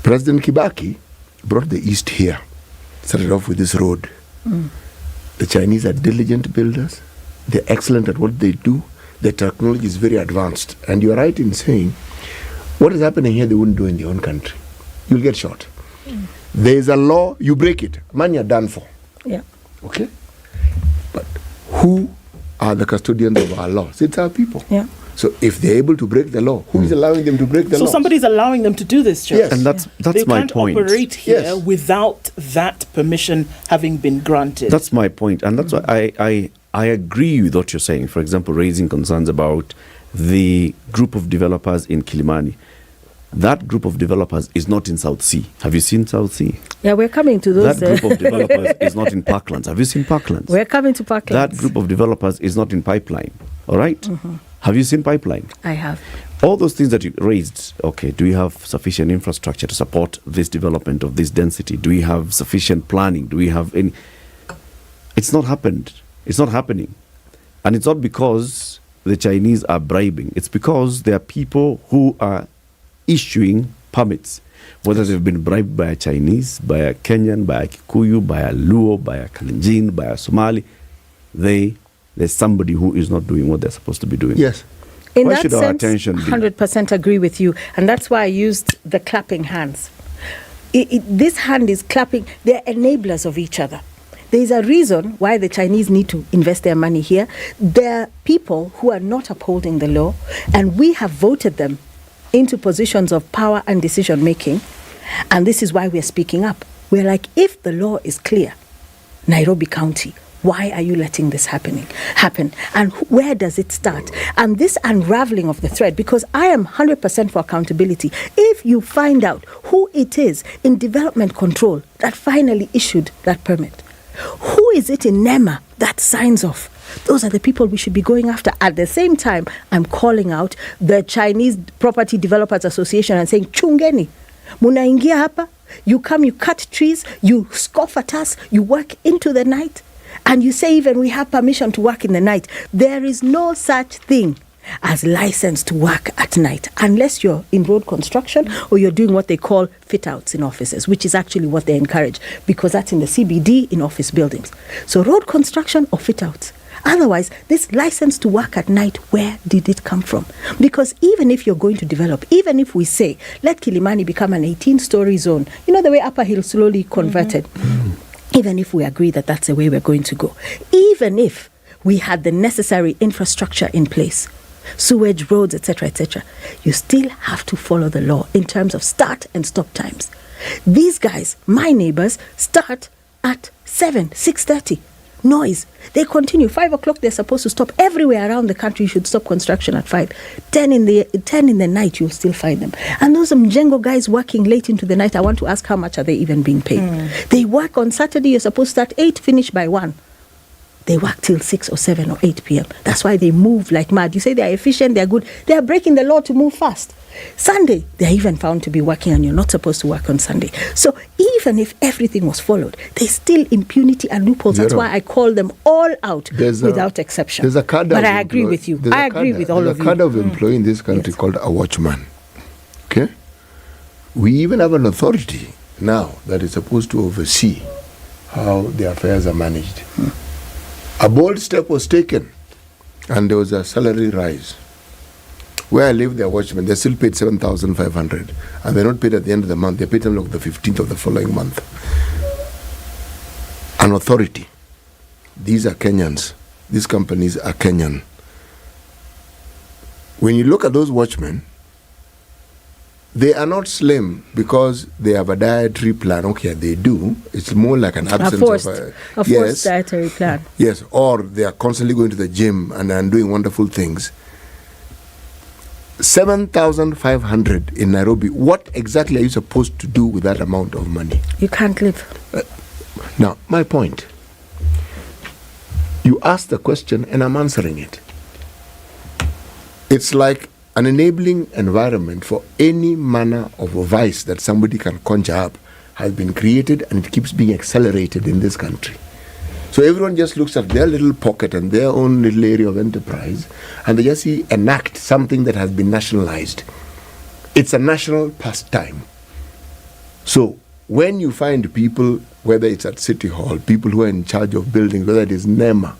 President Kibaki brought the East here, started off with this road. The Chinese are diligent builders. They're excellent at what they do. Their technology is very advanced. And you're right in saying, what is happening here they wouldn't do in their own country. You'll get shot. There's a law, you break it. Man, you're done for. Yeah. Okay? But who are the custodians of our laws? It's our people. Yeah. So if they're able to break the law, who is allowing them to break the law? So somebody's allowing them to do this, Judge. Yes. And that's they my can't point. Operate here without that permission having been granted. That's my point. And that's why I agree with what you're saying. For example, raising concerns about the group of developers in Kilimani. That group of developers is not in South Sea. Have you seen South Sea? Yeah, we're coming to those. That group of developers is not in Parklands. Have you seen Parklands? We're coming to Parklands. That group of developers is not in Pipeline. All right? Have you seen Pipeline? I have. All those things that you raised, okay, do we have sufficient infrastructure to support this development of this density? Do we have sufficient planning? Do we have any? It's not happened. It's not happening. And it's not because the Chinese are bribing. It's because there are people who are issuing permits, whether they've been bribed by a Chinese, by a Kenyan, by a Kikuyu, by a Luo, by a Kalenjin, by a Somali. There's somebody who is not doing what they're supposed to be doing. Yes. In Why that should our sense, attention be? 100% agree with you. And that's why I used the clapping hands. This hand is clapping. They're enablers of each other. There's a reason why the Chinese need to invest their money here. There are people who are not upholding the law, and we have voted them into positions of power and decision making. And this is why we're speaking up. We're like, if the law is clear, Nairobi County, why are you letting this happen? And where does it start? And this unraveling of the thread, because I am 100% for accountability. If you find out who it is in development control that finally issued that permit, who is it in NEMA that signs off? Those are the people we should be going after. At the same time, I'm calling out the Chinese Property Developers Association and saying, chungeni, munaingia hapa, you come, you cut trees, you scoff at us, you work into the night, and you say even we have permission to work in the night. There is no such thing as license to work at night unless you're in road construction or you're doing what they call fit outs in offices, which is actually what they encourage, because that's in the CBD in office buildings. So road construction or fit outs. Otherwise, this license to work at night, where did it come from? Because even if you're going to develop, even if we say, let Kilimani become an 18-story zone, you know the way Upper Hill slowly converted, even if we agree that that's the way we're going to go, even if we had the necessary infrastructure in place, sewage, roads, etc., you still have to follow the law in terms of start and stop times. These guys, my neighbors, start at 6:30. Noise. They continue. 5 o'clock, they're supposed to stop. Everywhere around the country, you should stop construction at 5. 10 in the night, you'll still find them. And those Mjengo guys working late into the night, I want to ask, how much are they even being paid? They work on Saturday, you're supposed to start 8, finish by 1. They work till 6 or 7 or 8 p.m. That's why they move like mad. You say they're efficient, they're good. They are breaking the law to move fast. Sunday, they're even found to be working, and you're not supposed to work on Sunday. So even if everything was followed, there's still impunity and loopholes. That's why I call them all out without exception. There's a cadre. But I agree with you. I agree with all of you. There's a cadre of employee in this country called a watchman. Okay? We even have an authority now that is supposed to oversee how the affairs are managed. A bold step was taken, and there was a salary rise. Where I live, they're watchmen. They're still paid 7,500, and they're not paid at the end of the month. They're paid on the 15th of the following month. An authority. These are Kenyans. These companies are Kenyan. When you look at those watchmen, they are not slim because they have a dietary plan. Okay, they do. It's more like an absence of a forced dietary plan. Yes, or they are constantly going to the gym and doing wonderful things. 7,500 in Nairobi. What exactly are you supposed to do with that amount of money? You can't live. Now, my point. You asked the question and I'm answering it. It's like an enabling environment for any manner of vice that somebody can conjure up has been created, and it keeps being accelerated in this country. So everyone just looks at their little pocket and their own little area of enterprise, and they just enact something that has been nationalized. It's a national pastime. So when you find people, whether it's at City Hall, people who are in charge of buildings, whether it is NEMA,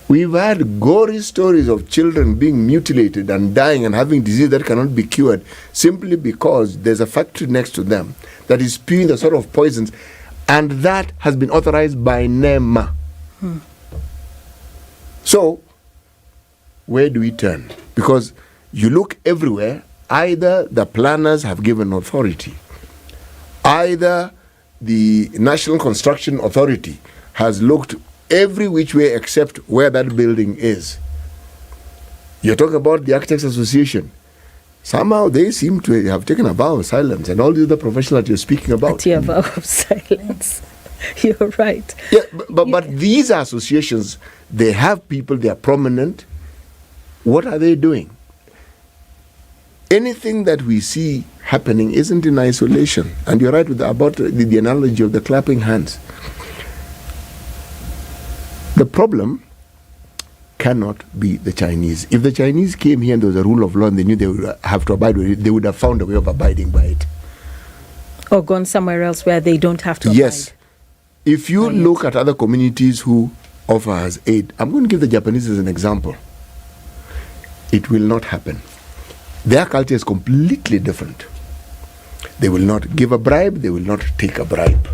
we've had gory stories of children being mutilated and dying and having disease that cannot be cured simply because there's a factory next to them that is spewing the sort of poisons, and that has been authorized by NEMA. So, where do we turn? Because you look everywhere, either the planners have given authority, either the National Construction Authority has looked every which way except where that building is. You're talking about the Architects Association. Somehow they seem to have taken a vow of silence, and all the other professionals that you're speaking about. A vow of silence. You're right. Yeah, but these associations, they have people, they are prominent. What are they doing? Anything that we see happening isn't in isolation. And you're right about the analogy of the clapping hands. The problem cannot be the Chinese. If the Chinese came here and there was a rule of law and they knew they would have to abide with it, they would have found a way of abiding by it. Or gone somewhere else where they don't have to Yes. If you look at other communities who offer us aid, I'm going to give the Japanese as an example. It will not happen. Their culture is completely different. They will not give a bribe, they will not take a bribe.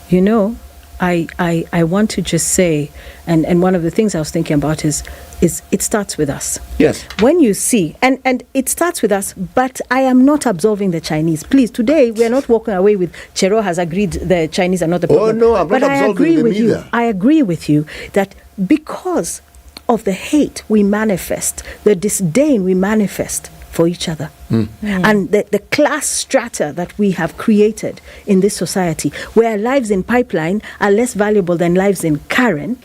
You know, I want to just say, and one of the things I was thinking about is it starts with us. Yes. When you see, and it starts with us, but I am not absolving the Chinese. Please, today we are not walking away with Chero has agreed the Chinese are not the problem. Oh no, I'm not absolving them either. I agree with you that because of the hate we manifest, the disdain we manifest for each other, and the class strata that we have created in this society, where lives in Pipeline are less valuable than lives in Karen,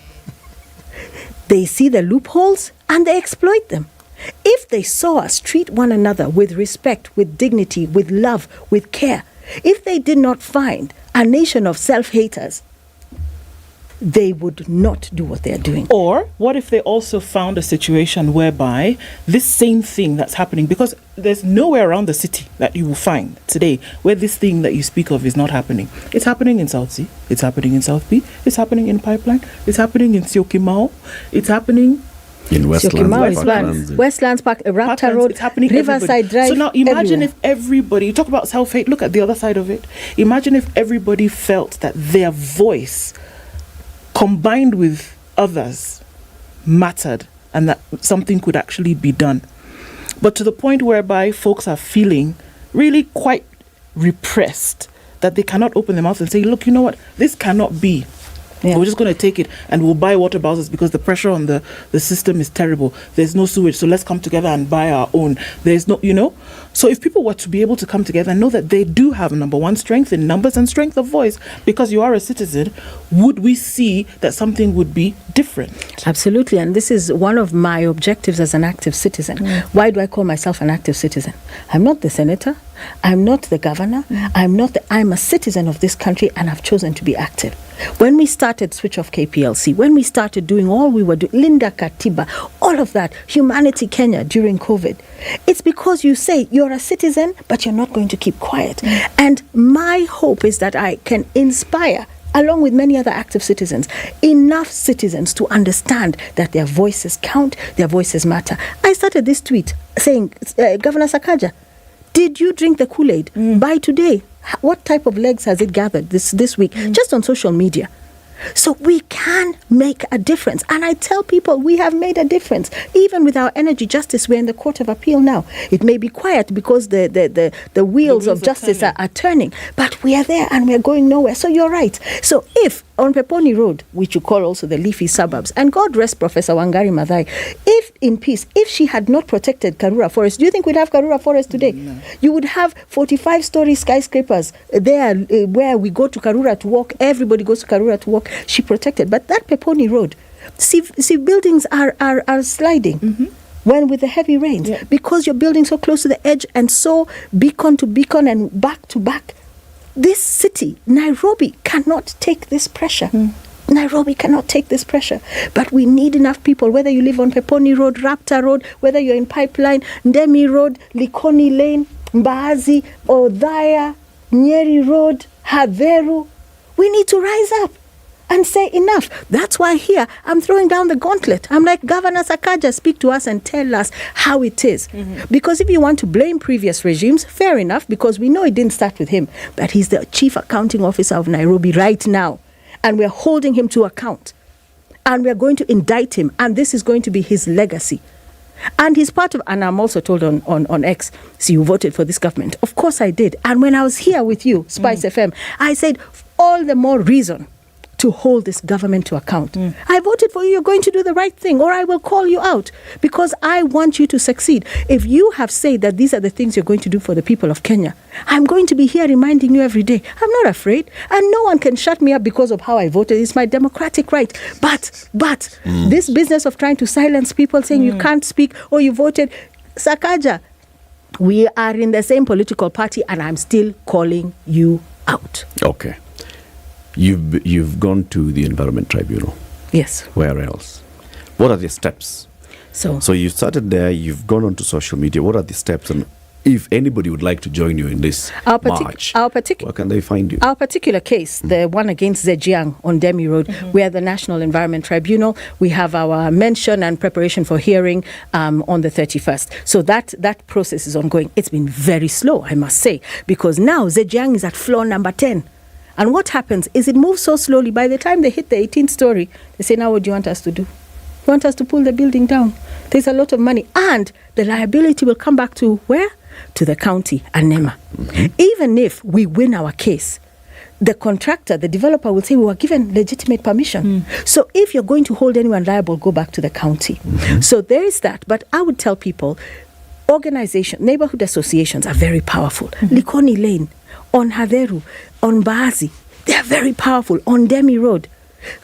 they see the loopholes and they exploit them. If they saw us treat one another with respect, with dignity, with love, with care, if they did not find a nation of self-haters, they would not do what they're doing. Or what if they also found a situation whereby this same thing that's happening, because there's nowhere around the city that you will find today where this thing that you speak of is not happening. It's happening in South C, it's happening in South B, it's happening in Pipeline, it's happening in Syokimau, it's happening in Westlands Park, Raptor Road, it's happening Riverside Drive. So now imagine everywhere. if everybody, you talk about self-hate, look at the other side of it. Imagine if everybody felt that their voice combined with others mattered and that something could actually be done. But to the point whereby folks are feeling really quite repressed, that they cannot open their mouth and say, look, you know what, this cannot be. Yeah. We're just going to take it and we'll buy water bowsers because the pressure on the system is terrible. There's no sewage, so let's come together and buy our own. There's no, So if people were to be able to come together and know that they do have, number one, strength in numbers and strength of voice, because you are a citizen, would we see that something would be different? Absolutely, and this is one of my objectives as an active citizen. Why do I call myself an active citizen? I'm not the senator. I'm not the governor. I'm a citizen of this country, and I've chosen to be active. When we started Switch Off KPLC, when we started doing all we were doing, Linda Katiba, all of that, Humanity Kenya during COVID, it's because you say you're a citizen, but you're not going to keep quiet. And my hope is that I can inspire, along with many other active citizens, enough citizens to understand that their voices count, their voices matter. I started this tweet saying, Governor Sakaja, did you drink the Kool-Aid? By today, what type of legs has it gathered this week? Just on social media. So we can make a difference. And I tell people we have made a difference. Even with our energy justice, we're in the Court of Appeal now. It may be quiet because the wheels of justice are turning. But we are there and we're going nowhere. So you're right. So if on Peponi Road, which you call also the leafy suburbs, and God rest Professor Wangari Maathai, if in peace, if she had not protected Karura Forest, do you think we'd have Karura Forest today? No. You would have 45-story skyscrapers there where we go to Karura to walk. Everybody goes to Karura to walk. She protected. But that Peponi Road, see buildings are sliding. When with the heavy rains, because you're building so close to the edge and so beacon to beacon and back to back. This city, Nairobi, cannot take this pressure. Nairobi cannot take this pressure. But we need enough people, whether you live on Peponi Road, Raptor Road, whether you're in Pipeline, Ndemi Road, Likoni Lane, Mbaazi, Odhaya, Nyeri Road, Haveru. We need to rise up and say enough. That's why here I'm throwing down the gauntlet. I'm like, Governor Sakaja, speak to us and tell us how it is. Because if you want to blame previous regimes, fair enough, because we know it didn't start with him. But he's the chief accounting officer of Nairobi right now. And we're holding him to account. And we're going to indict him. And this is going to be his legacy. And he's part of, and I'm also told on X, so you voted for this government. Of course I did. And when I was here with you, SpiceFM, I said, all the more reason to hold this government to account. I voted for you, you're going to do the right thing, or I will call you out, because I want you to succeed. If you have said that these are the things you're going to do for the people of Kenya, I'm going to be here reminding you every day. I'm not afraid, and no one can shut me up because of how I voted. It's my democratic right. But this business of trying to silence people, saying you can't speak, or you voted, Sakaja, we are in the same political party, and I'm still calling you out. Okay. You've gone to the Environment Tribunal. Yes. Where else? What are the steps? So you started there, you've gone on to social media. What are the steps? And if anybody would like to join you in this march, where can they find you? Our particular case, the one against Zhejiang on Ndemi Road, we are the National Environment Tribunal. We have our mention and preparation for hearing on the 31st. So that process is ongoing. It's been very slow, I must say, because now Zhejiang is at floor number 10. And what happens is it moves so slowly. By the time they hit the 18th story, they say, now what do you want us to do? You want us to pull the building down? There's a lot of money. And the liability will come back to where? To the county and NEMA. Even if we win our case, the contractor, the developer will say we were given legitimate permission. So if you're going to hold anyone liable, go back to the county. So there is that. But I would tell people, neighborhood associations are very powerful. Likoni Lane, on Haderu, on Baazi, they are very powerful. On Demi Road,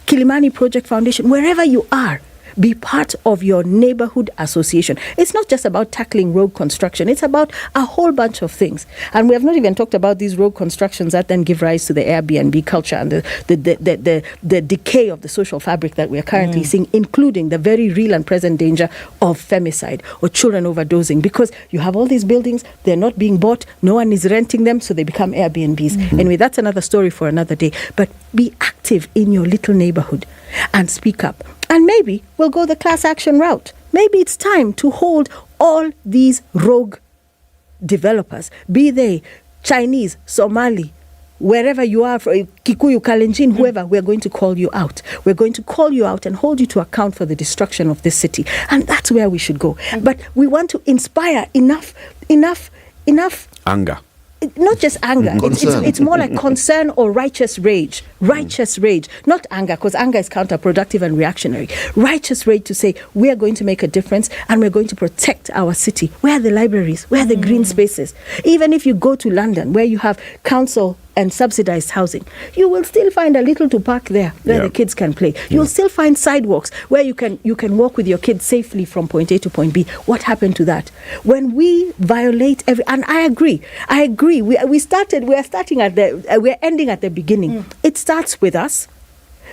Kilimani Project Foundation, wherever you are, be part of your neighborhood association. It's not just about tackling road construction. It's about a whole bunch of things. And we have not even talked about these road constructions that then give rise to the Airbnb culture and the decay of the social fabric that we are currently seeing, including the very real and present danger of femicide or children overdosing. Because you have all these buildings, they're not being bought, no one is renting them, so they become Airbnbs. Anyway, that's another story for another day. But be active in your little neighborhood and speak up. And maybe we'll go the class action route. Maybe it's time to hold all these rogue developers, be they Chinese, Somali, wherever you are, Kikuyu, Kalenjin, whoever, we're going to call you out. We're going to call you out and hold you to account for the destruction of this city. And that's where we should go. But we want to inspire enough anger. Not just anger. It's more like concern or righteous rage. Righteous rage. Not anger, because anger is counterproductive and reactionary. Righteous rage to say, we are going to make a difference and we're going to protect our city. Where are the libraries? Where are the green spaces? Even if you go to London, where you have council and subsidized housing, you will still find a little to park there where the kids can play. You'll still find sidewalks where you can walk with your kids safely from point A to point B. What happened to that? When we violate and I agree. We're ending at the beginning. It starts with us.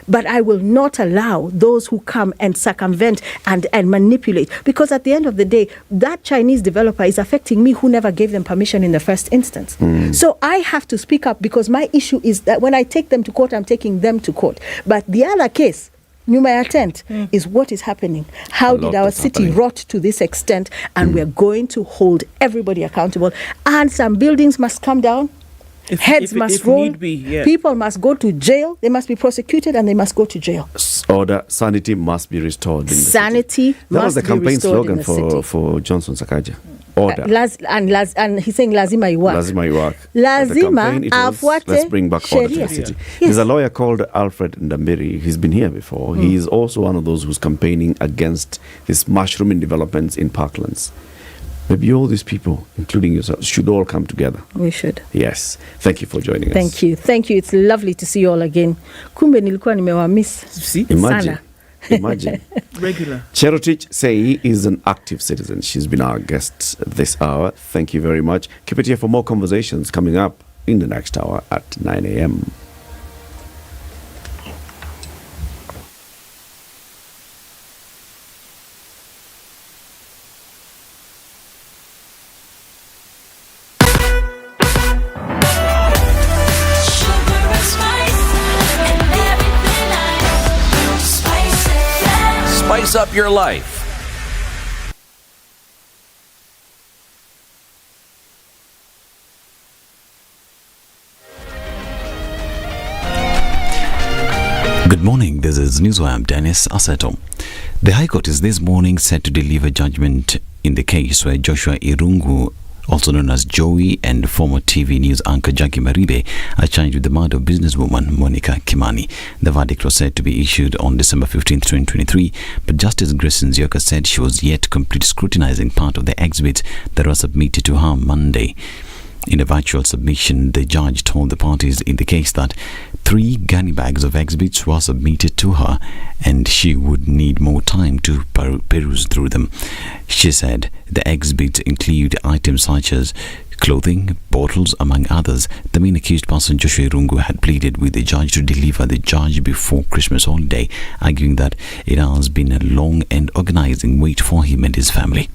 But I will not allow those who come and circumvent and manipulate. Because at the end of the day, that Chinese developer is affecting me who never gave them permission in the first instance. So I have to speak up because my issue is that when I take them to court, I'm taking them to court. But the other case, Nyuma ya tent, is what is happening. How did our city rot to this extent? And we're going to hold everybody accountable. And some buildings must come down. Heads must roll. People must go to jail. They must be prosecuted and they must go to jail. Order, sanity must be restored. Sanity that was the must be campaign restored slogan in the city. for Johnson Sakaja. Order. And he's saying lazima iwak. Lazima iwak. Lazima afuate let's bring back order to the city. There's a lawyer called Alfred Ndambiri. He's been here before. He is also one of those who's campaigning against this mushrooming developments in parklands. Maybe all these people, including yourself, should all come together. We should. Yes. Thank you for joining us. Thank you. Thank you. It's lovely to see you all again. Kumbe nilikuwa nimewamiss. Imagine. Imagine. Regular. Cherotich Sei is an active citizen. She's been our guest this hour. Thank you very much. Keep it here for more conversations coming up in the next hour at 9 a.m. Spice up your life. Good morning, this is Newswire. Dennis Aseto. The High Court is this morning set to deliver judgment in the case where Joshua Irungu, also known as Joey, and former TV news anchor Jackie Maribe are charged with the murder of businesswoman Monica Kimani. The verdict was said to be issued on December 15, 2023, but Justice Grace Nzioka said she was yet to complete scrutinizing part of the exhibits that were submitted to her Monday. In a virtual submission, the judge told the parties in the case that 3 gunny bags of exhibits were submitted to her and she would need more time to peruse through them. She said the exhibits include items such as clothing, bottles, among others. The main accused person, Joshua Irungu, had pleaded with the judge to deliver the judge before Christmas holiday, arguing that it has been a long and organizing wait for him and his family.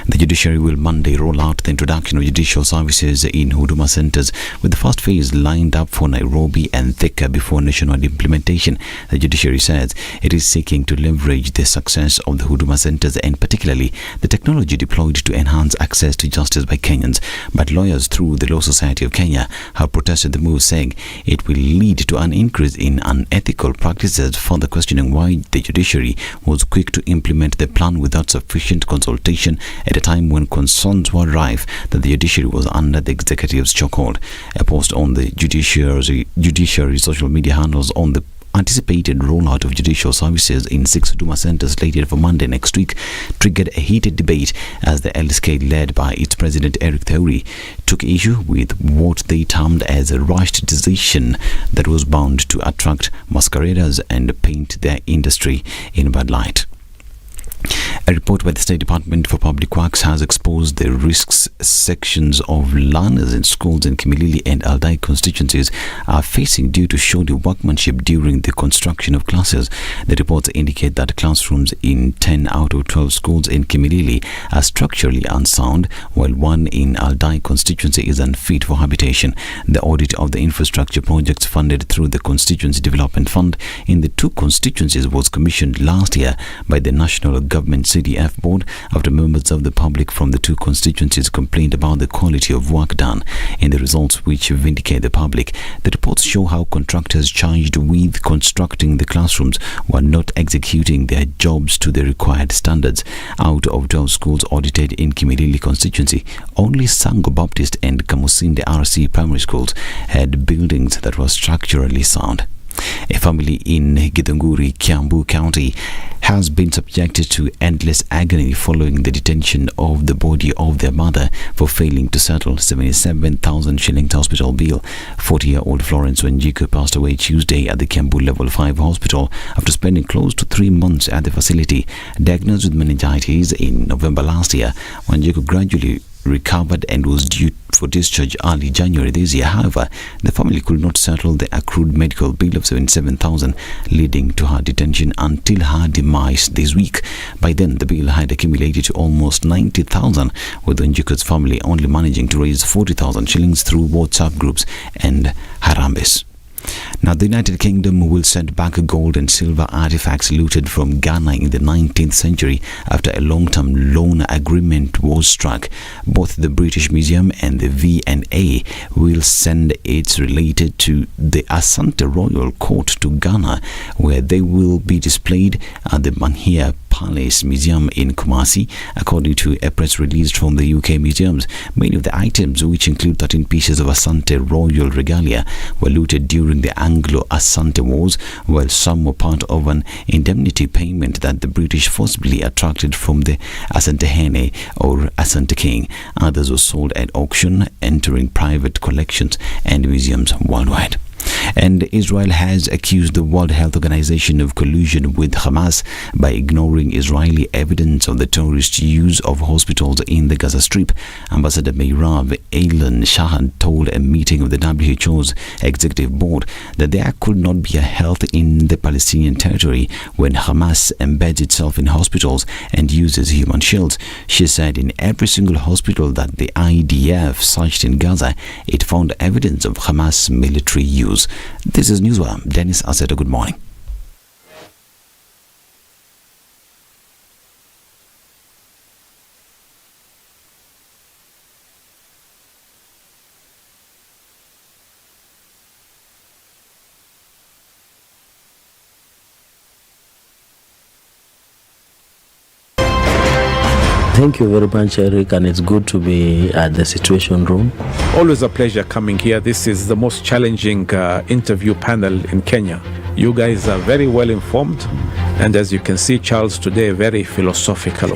The judiciary will Monday roll out the introduction of judicial services in Huduma centers, with the first phase lined up for Nairobi and Thika before nationwide implementation. The judiciary says it is seeking to leverage the success of the Huduma centers and particularly the technology deployed to enhance access to justice by Kenyans. But lawyers through the Law Society of Kenya have protested the move, saying it will lead to an increase in unethical practices, further questioning why the judiciary was quick to implement the plan without sufficient consultation at a time when concerns were rife that the judiciary was under the executive's chokehold. A post on the judiciary social media handles on the anticipated rollout of judicial services in 6 Huduma centers slated for Monday next week triggered a heated debate as the LSK, led by its president Eric Theuri, took issue with what they termed as a rushed decision that was bound to attract masqueraders and paint their industry in bad light. A report by the State Department for Public Works has exposed the risks sections of learners in schools in Kimilili and Aldai constituencies are facing due to shoddy workmanship during the construction of classes. The reports indicate that classrooms in 10 out of 12 schools in Kimilili are structurally unsound, while one in Aldai constituency is unfit for habitation. The audit of the infrastructure projects funded through the Constituency Development Fund in the 2 constituencies was commissioned last year by the National Government CDF board after members of the public from the 2 constituencies complained about the quality of work done. In the results, which vindicate the public, the reports show how contractors charged with constructing the classrooms were not executing their jobs to the required standards. Out of 12 schools audited in Kimilili constituency, only Sango Baptist and Kamusinde RC primary schools had buildings that were structurally sound. A family in Githunguri, Kiambu County has been subjected to endless agony following the detention of the body of their mother for failing to settle 77,000 shillings hospital bill. 40-year-old Florence Wanjiku passed away Tuesday at the Kiambu Level 5 hospital after spending close to 3 months at the facility. Diagnosed with meningitis in November last year, Wanjiku gradually recovered and was due for discharge early January this year. However, the family could not settle the accrued medical bill of 77,000, leading to her detention until her demise this week. By then, the bill had accumulated to almost 90,000, with Njiku's family only managing to raise 40,000 shillings through WhatsApp groups and harambes. Now, the United Kingdom will send back gold and silver artifacts looted from Ghana in the 19th century after a long-term loan agreement was struck. Both the British Museum and the V&A will send aids related to the Asante Royal Court to Ghana, where they will be displayed at the Manhia Palace Museum in Kumasi, according to a press release from the UK museums. Many of the items, which include 13 pieces of Asante royal regalia, were looted during the Anglo-Asante Wars, while some were part of an indemnity payment that the British forcibly attracted from the Asante Hene or Asante King. Others were sold at auction, entering private collections and museums worldwide. And Israel has accused the World Health Organization of collusion with Hamas by ignoring Israeli evidence of the terrorist use of hospitals in the Gaza Strip. Ambassador Meirav Eilan Shahan told a meeting of the WHO's executive board that there could not be a health in the Palestinian territory when Hamas embeds itself in hospitals and uses human shields. She said in every single hospital that the IDF searched in Gaza, it found evidence of Hamas military use. This is Newsworm. Dennis Aseta, good morning. Thank you very much, Eric, and it's good to be at the Situation Room. Always a pleasure coming here. This is the most challenging interview panel in Kenya. You guys are very well informed, and as you can see, Charles today, very philosophical.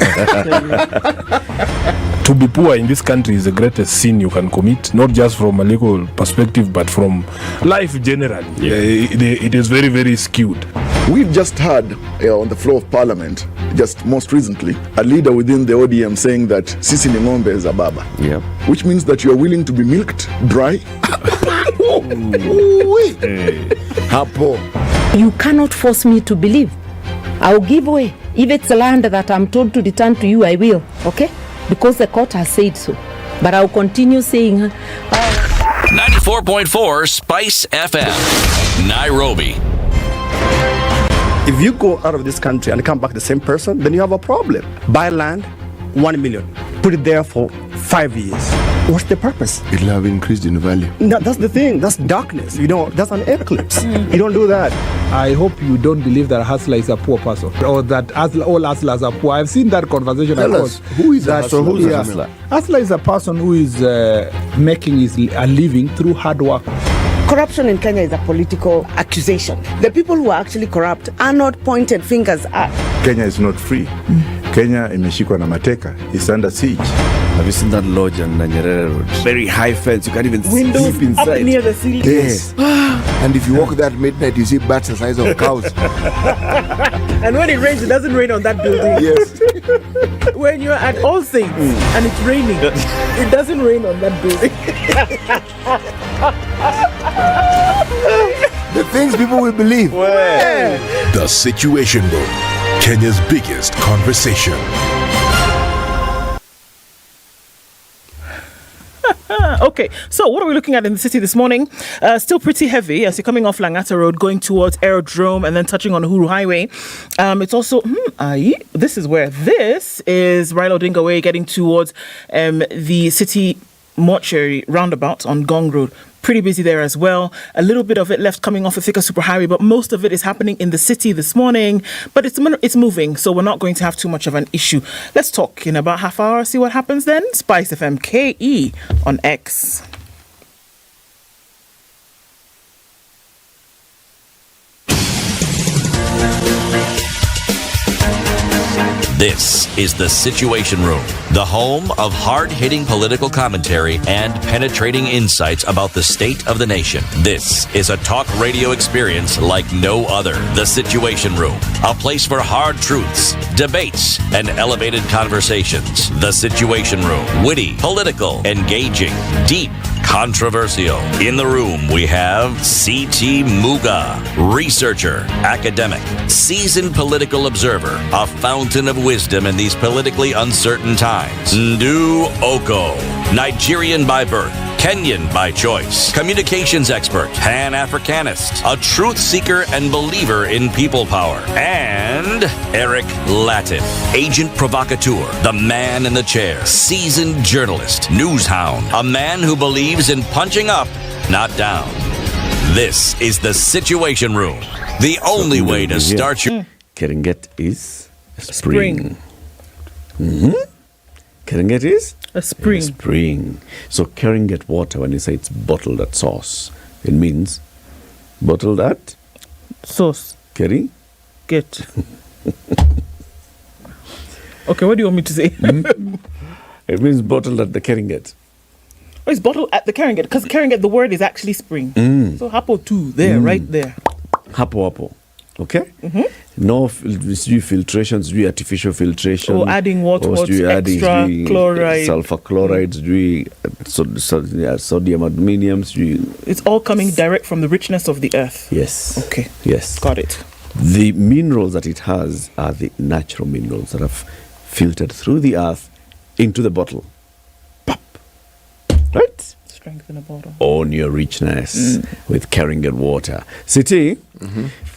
To be poor in this country is the greatest sin you can commit, not just from a legal perspective, but from life generally. Yeah. It is very, very skewed. We've just heard on the floor of Parliament, just most recently, a leader within the ODM saying that Sisi ni ng'ombe is a baba. Yep. Which means that you are willing to be milked dry. You cannot force me to believe. I'll give way. If it's land that I'm told to return to you, I will. Okay? because the court has said so. But I'll continue saying 94.4 Spice FM, Nairobi. If you go out of this country and come back the same person, then you have a problem. Buy land, 1 million. Put it there for 5 years. What's the purpose? It'll have increased in value. No, that's the thing. That's darkness. That's an eclipse. You don't do that. I hope you don't believe that a hustler is a poor person or that all hustlers are poor. I've seen that conversation. Tell us, who is a hustler? So who's a hustler? Hustler is a person who is making a living through hard work. Corruption in Kenya is a political accusation. The people who are actually corrupt are not pointed fingers at. Kenya is not free. Kenya imeshikwa na mateka. It's under siege. Have you seen that lodge on Nyeri Road? Very high fence. You can't even Windows sleep inside. up near the ceiling. Yes. And if you walk there at midnight, you see bats the size of cows. And when it rains, it doesn't rain on that building. Yes. When you're at All Saints and it's raining, it doesn't rain on that building. The things people will believe. The Situation Room, Kenya's biggest conversation. Okay, so what are we looking at in the city this morning? Still pretty heavy as you're coming off Langata Road, going towards Aerodrome and then touching on Uhuru Highway. It's also, this is Raila Odinga Way, getting towards the city mortuary roundabout on Gong Road. Pretty busy there as well. A little bit of it left coming off the Thika Superhighway, but most of it is happening in the city this morning. But it's moving, so we're not going to have too much of an issue. Let's talk in about half hour, see what happens then. SpiceFM KE on X. This is The Situation Room, the home of hard-hitting political commentary and penetrating insights about the state of the nation. This is a talk radio experience like no other. The Situation Room, a place for hard truths, debates, and elevated conversations. The Situation Room, witty, political, engaging, deep, controversial. In the room, we have C.T. Muga, researcher, academic, seasoned political observer, a fountain of wisdom in these politically uncertain times. Ndu Okoh, Nigerian by birth, Kenyan by choice, communications expert, Pan-Africanist, a truth seeker and believer in people power, and Eric Latiff, agent provocateur, the man in the chair, seasoned journalist, news hound, a man who believes in punching up, not down. This is The Situation Room, the only way to start your... Keringet is spring. Keringet is? A spring. Spring. So Keringet water, when you say it's bottled at source, it means bottled at? Source. Keri? Get. Okay, what do you want me to say? It means bottled at the Keringet. Oh, it's bottled at the Keringet, because Keringet, the word is actually spring. So Hapo too, there, right there. Hapo. Okay? No filtrations, artificial filtration. Or adding what extra chloride. Sulfur chlorides, sodium aluminiums. It's all coming direct from the richness of the earth. Yes. Okay. Yes. Got it. The minerals that it has are the natural minerals that have filtered through the earth into the bottle. Pop. Right? Strength in a bottle. Own your richness with Keringet water. City,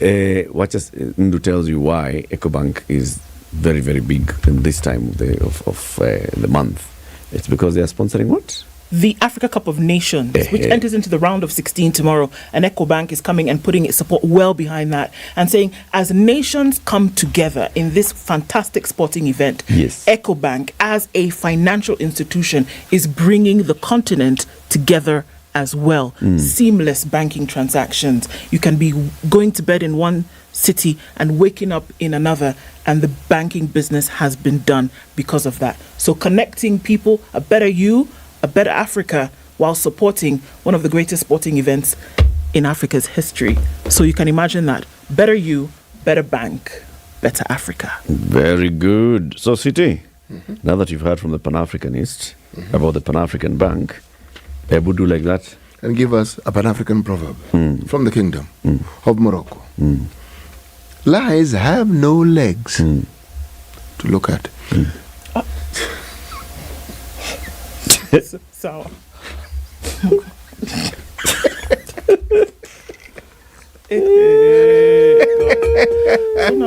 Ndu tells you why EcoBank is very, very big in this time of the month. It's because they are sponsoring what? The Africa Cup of Nations, which enters into the round of 16 tomorrow. And EcoBank is coming and putting its support well behind that and saying, as nations come together in this fantastic sporting event, EcoBank, as a financial institution, is bringing the continent together as well. Seamless banking transactions. You can be going to bed in one city and waking up in another, and the banking business has been done because of that. So connecting people, a better you, a better Africa, while supporting one of the greatest sporting events in Africa's history. So you can imagine that. Better you, better bank, better Africa. Very good. So, City, now that you've heard from the Pan-Africanist about the Pan-African Bank, would do like that? And give us a Pan-African proverb from the kingdom of Morocco. Lies have no legs to look at. Sour.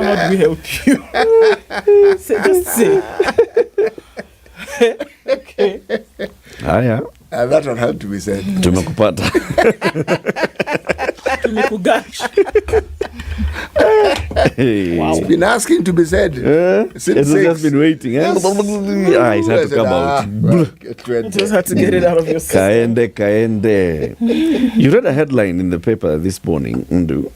How do we help you? Just say. Okay. Haya. That one had to be said. Tumekupata. Wow. It's been asking to be said. It's just been waiting. It had to come out. You just had to get it out of your system. Kaende. You read a headline in the paper this morning, Ndu.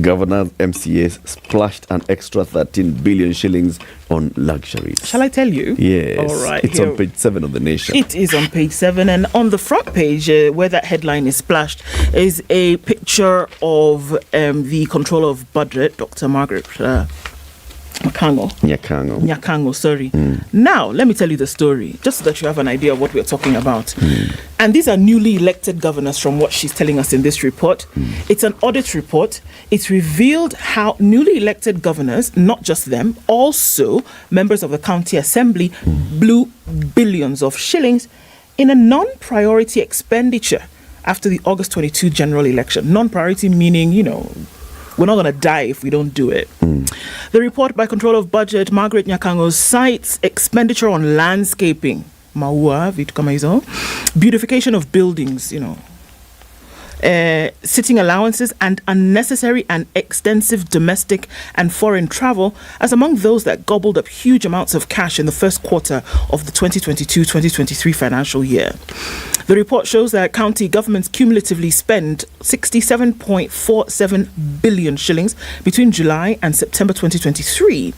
Governor's MCAs splashed an extra 13 billion shillings on luxuries. Shall I tell you? Yes. All right. It's on page 7 of The Nation. It is on page 7, and on the front page, where that headline is splashed, is a picture of the Controller of Budget, Dr. Margaret Nyakango, sorry. Now, let me tell you the story, just so that you have an idea of what we're talking about. And these are newly elected governors from what she's telling us in this report. It's an audit report. It's revealed how newly elected governors, not just them, also members of the county assembly, blew billions of shillings in a non-priority expenditure after the August 22 general election. Non-priority meaning, we're not going to die if we don't do it. The report by Controller of Budget, Margaret Nyakango, cites expenditure on landscaping, maua, vitu kama hizo, beautification of buildings, sitting allowances, and unnecessary and extensive domestic and foreign travel as among those that gobbled up huge amounts of cash in the first quarter of the 2022-2023 financial year. The report shows that county governments cumulatively spend 67.47 billion shillings between July and September 2023,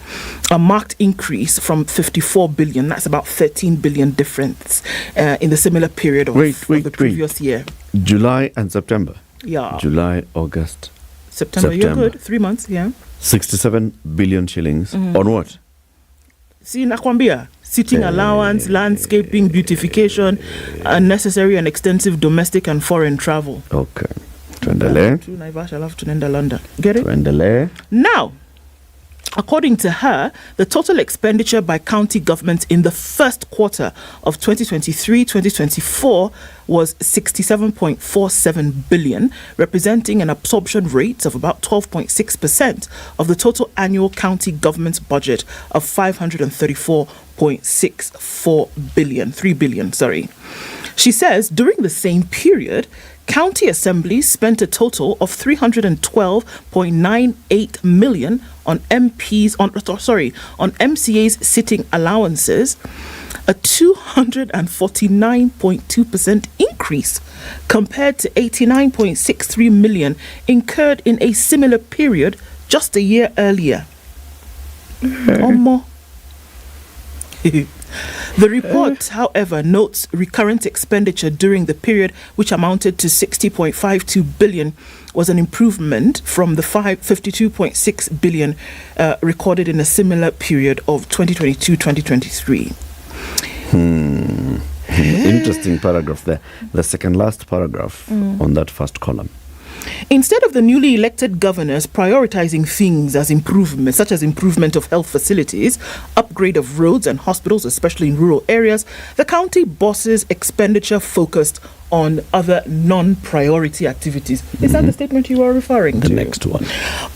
a marked increase from 54 billion. That's about 13 billion difference in the similar period of the previous year. July and September. Yeah. July, August, September. You're good. 3 months, yeah. 67 billion shillings on what? See, nakwambia. Sitting allowance, landscaping, beautification, unnecessary and extensive domestic and foreign travel. Okay. Tuendelee. Get it? Tuendelee. Now, according to her, the total expenditure by county governments in the first quarter of 2023-2024 was 67.47 billion, representing an absorption rate of about 12.6% of the total annual county government's budget of 534.64 billion, 3 billion, sorry. She says during the same period, county assemblies spent a total of 312.98 million on MCA's sitting allowances, a 249.2% increase compared to 89.63 million incurred in a similar period just a year earlier. Or more. The report, however, notes recurrent expenditure during the period, which amounted to 60.52 billion, was an improvement from the 52.6 billion recorded in a similar period of 2022-2023. Interesting paragraph there. The second last paragraph on that first column. Instead of the newly elected governors prioritizing things as improvement, such as improvement of health facilities, upgrade of roads and hospitals, especially in rural areas, the county bosses' expenditure focused on other non-priority activities. Is that the statement you are referring to? The next one.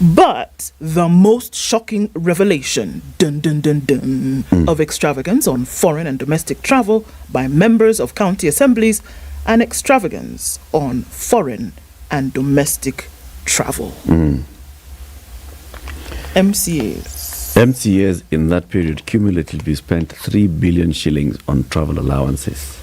But the most shocking revelation, of extravagance on foreign and domestic travel by members of county assemblies and extravagance on foreign and domestic travel. MCAs in that period cumulatively spent 3 billion shillings on travel allowances.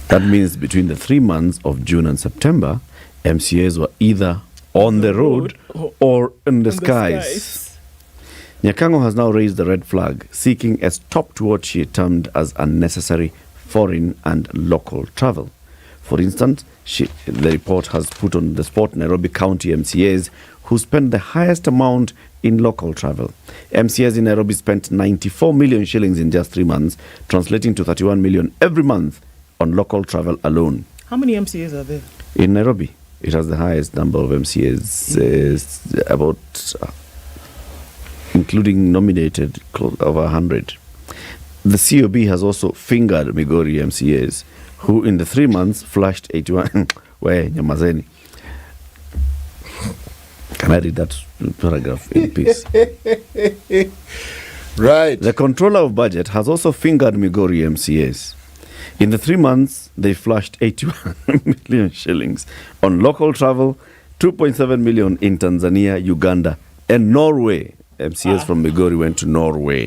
That means between the 3 months of June and September, MCAs were either on the road or in the skies. Nyakango has now raised the red flag, seeking a stop to what she termed as unnecessary foreign and local travel. For instance, the report has put on the spot Nairobi County MCAs who spend the highest amount in local travel. MCAs in Nairobi spent 94 million shillings in just 3 months, translating to 31 million every month on local travel alone. How many MCAs are there? In Nairobi, it has the highest number of MCAs, about, including nominated, over 100. The COB has also fingered Migori MCAs who in the 3 months flushed 81. Where, Nyamazeni? Can I read that paragraph in peace? Right. The controller of budget has also fingered Migori MCAs. In the 3 months, they flushed 81 million shillings on local travel, 2.7 million in Tanzania, Uganda, and Norway. MCAs from Migori went to Norway.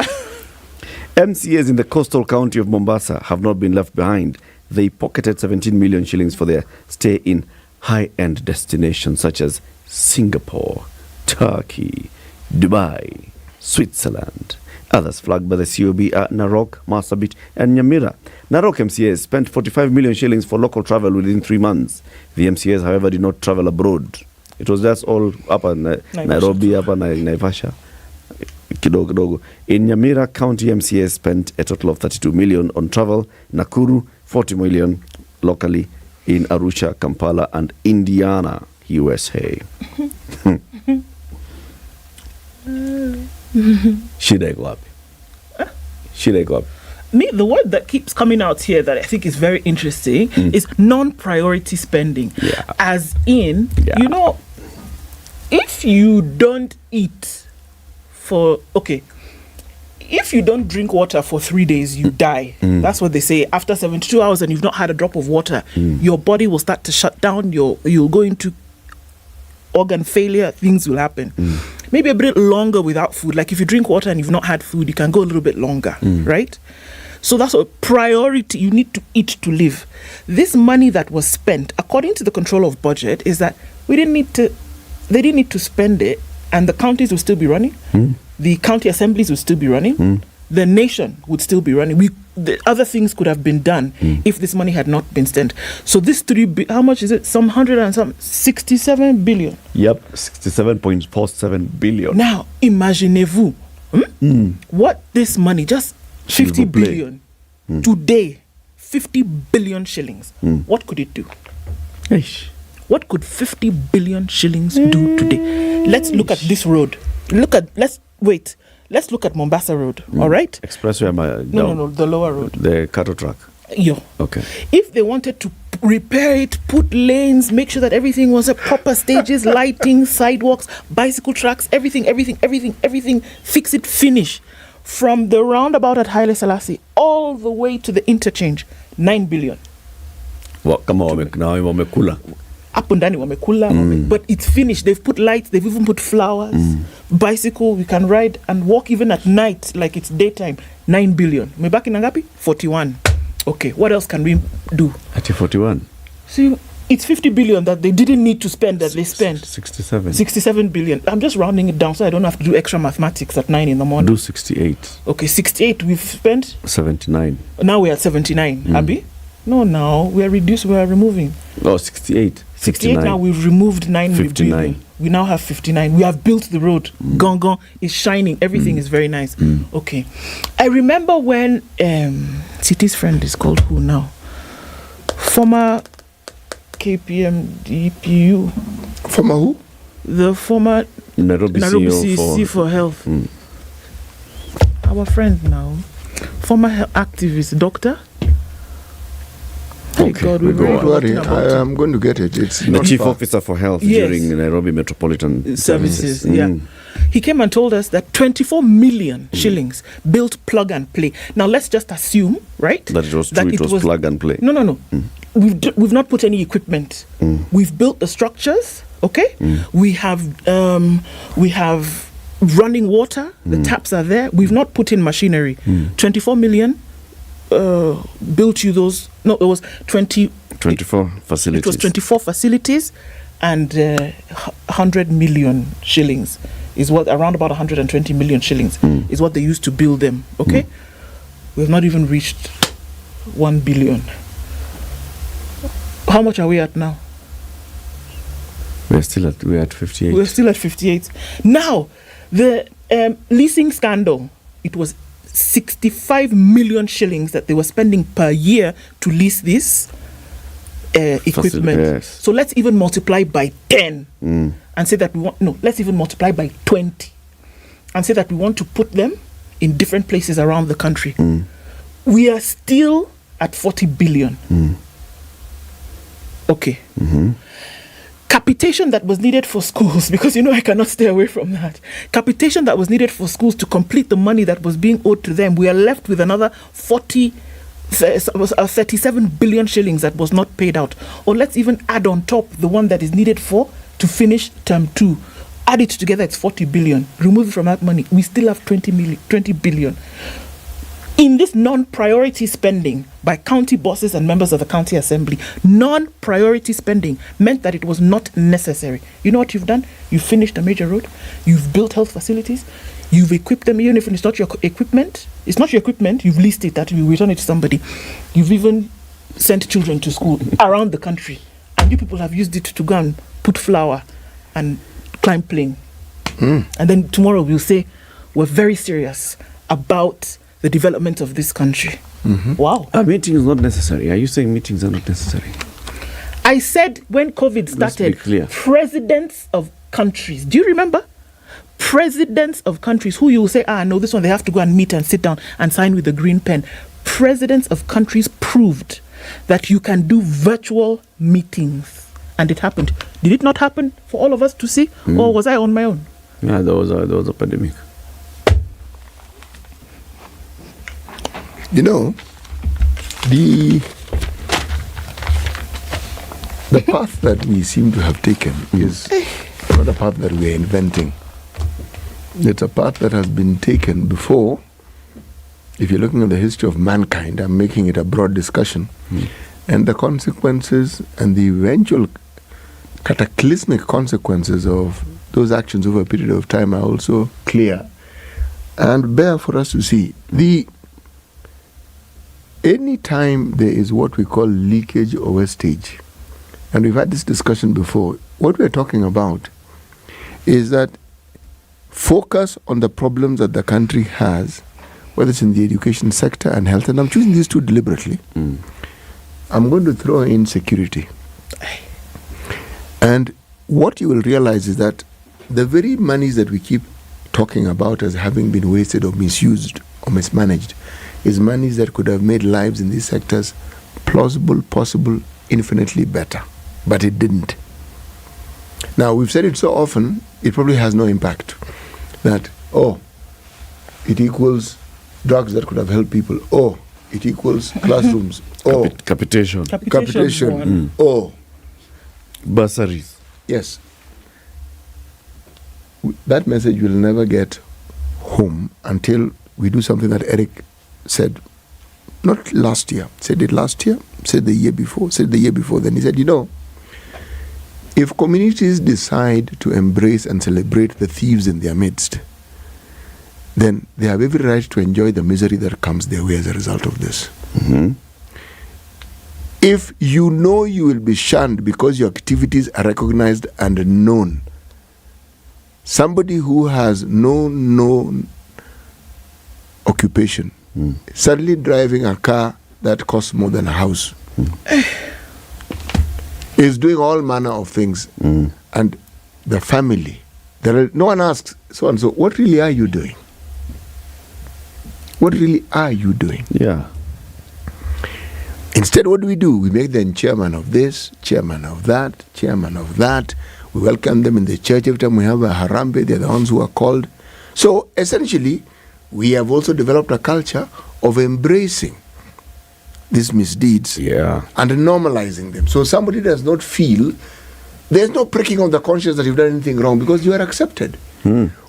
MCAs in the coastal county of Mombasa have not been left behind. They pocketed 17 million shillings for their stay in high-end destinations such as Singapore, Turkey, Dubai, Switzerland. Others flagged by the COB are Narok, Marsabit, and Nyamira. Narok MCAs spent 45 million shillings for local travel within 3 months. The MCAs, however, did not travel abroad. It was just all up in Nairobi, up in Naivasha. Kidogo. In Nyamira, County MCAs spent a total of 32 million on travel. Nakuru, 40 million locally in Arusha, Kampala, and Indiana, USA. Shida iko wapi? Me, the word that keeps coming out here that I think is very interesting is non-priority spending. Yeah. As in, you know, if you don't eat if you don't drink water for 3 days, you die. That's what they say. After 72 hours and you've not had a drop of water, your body will start to shut down. You'll go into organ failure. Things will happen. Maybe a bit longer without food. Like if you drink water and you've not had food, you can go a little bit longer, right? So that's a priority. You need to eat to live. This money that was spent, according to the control of budget, is that they didn't need to spend it, and the counties will still be running. The county assemblies will still be running. The nation would still be running. The other things could have been done if this money had not been spent. So this how much is it? Some 67 billion. Yep, 67.47 billion. Now, imaginez-vous what this money, just 50 billion today, 50 billion shillings. What could it do? What could 50 billion shillings do today? Let's look at this road. Let's look at Mombasa Road, all right? Expressway. No, the lower road. The cattle truck. Okay. If they wanted to repair it, put lanes, make sure that everything was at proper stages, lighting, sidewalks, bicycle tracks, everything, fix it, finish. From the roundabout at Haile Selassie all the way to the interchange, 9 billion. What? Come on, now wamekula. Hapo ndani wamekula, but it's finished. They've put lights, they've even put flowers. Bicycle, we can ride and walk even at night like it's daytime. 9 billion. Mebaki nangapi? 41. Okay, what else can we do? At 41. See, it's 50 billion that they didn't need to spend that they spent. 67 billion. I'm just rounding it down so I don't have to do extra mathematics at 9 in the morning. Do 68. Okay, 68 we've spent. 79. Now we're at 79. Abi? No, now we are reduced, we are removing. Oh, 68. 68 now, we've removed 9 billion. We now have 59. We have built the road. Gongon is shining. Everything is very nice. Okay. I remember when City's friend is called who now? Former KPM DPU. Former who? The former Nairobi CC for health. Our friend now. Former activist, doctor. Okay, God, don't worry. I'm going to get it. It's the chief officer for health during Nairobi Metropolitan Services. Yeah. He came and told us that 24 million shillings built plug and play. Now let's just assume, right? That it was true. It was plug and play. No. We've not put any equipment. We've built the structures. Okay. We have running water. The taps are there. We've not put in machinery. 24 million. Built you those. No, it was 24 facilities. It was 24 facilities, and 100 million shillings is what, around about 120 million shillings is what they used to build them. Okay, we have not even reached 1 billion. How much are we at now? We're at 58. We're still at 58. Now, the leasing scandal. It was 65 million shillings that they were spending per year to lease this equipment. Yes. So let's even multiply by 10 and say that let's even multiply by 20 and say that we want to put them in different places around the country. We are still at 40 billion. Okay. Capitation that was needed for schools, because I cannot stay away from that. Capitation that was needed for schools to complete the money that was being owed to them. We are left with another 37 billion shillings that was not paid out. Or let's even add on top the one that is needed to finish term 2. Add it together, it's 40 billion. Remove it from that money, we still have 20 billion. In this non-priority spending by county bosses and members of the county assembly, non-priority spending meant that it was not necessary. You know what you've done? You've finished a major road, you've built health facilities, you've equipped them, even if it's not your equipment, you've leased it, that you return it to somebody. You've even sent children to school around the country, and you people have used it to go and put flour and climb plane. And then tomorrow we'll say, we're very serious about the development of this country. Wow. A meeting is not necessary. Are you saying meetings are not necessary? I said when COVID started, presidents of countries, do you remember? Presidents of countries who you will say, no, this one they have to go and meet and sit down and sign with the green pen. Presidents of countries proved that you can do virtual meetings. And it happened. Did it not happen for all of us to see? Or was I on my own? Yeah, there was a pandemic. The path that we seem to have taken is not a path that we are inventing. It's a path that has been taken before. If you're looking at the history of mankind, I'm making it a broad discussion. And the consequences and the eventual cataclysmic consequences of those actions over a period of time are also clear and bear for us to see. Any time there is what we call leakage or wastage, and we've had this discussion before, what we're talking about is that focus on the problems that the country has, whether it's in the education sector and health, and I'm choosing these two deliberately. I'm going to throw in security. And what you will realize is that the very monies that we keep talking about as having been wasted or misused or mismanaged is monies that could have made lives in these sectors plausible, possible, infinitely better. But it didn't. Now, we've said it so often, it probably has no impact. That, it equals drugs that could have helped people. It equals classrooms. Capitation. Bursaries. Yes. That message will never get home until we do something that Eric said, not last year, said it last year, said the year before, then he said, if communities decide to embrace and celebrate the thieves in their midst, then they have every right to enjoy the misery that comes their way as a result of this. If you know you will be shunned because your activities are recognized and known, somebody who has no known occupation, suddenly driving a car that costs more than a house, is doing all manner of things, and the family, no one asks so and so, what really are you doing? What really are you doing? Yeah. Instead, what do? We make them chairman of this, chairman of that, chairman of that. We welcome them in the church. Every time we have a harambe, they're the ones who are called. So essentially, we have also developed a culture of embracing these misdeeds and normalizing them. So somebody does not feel, there's no pricking of the conscience that you've done anything wrong because you are accepted.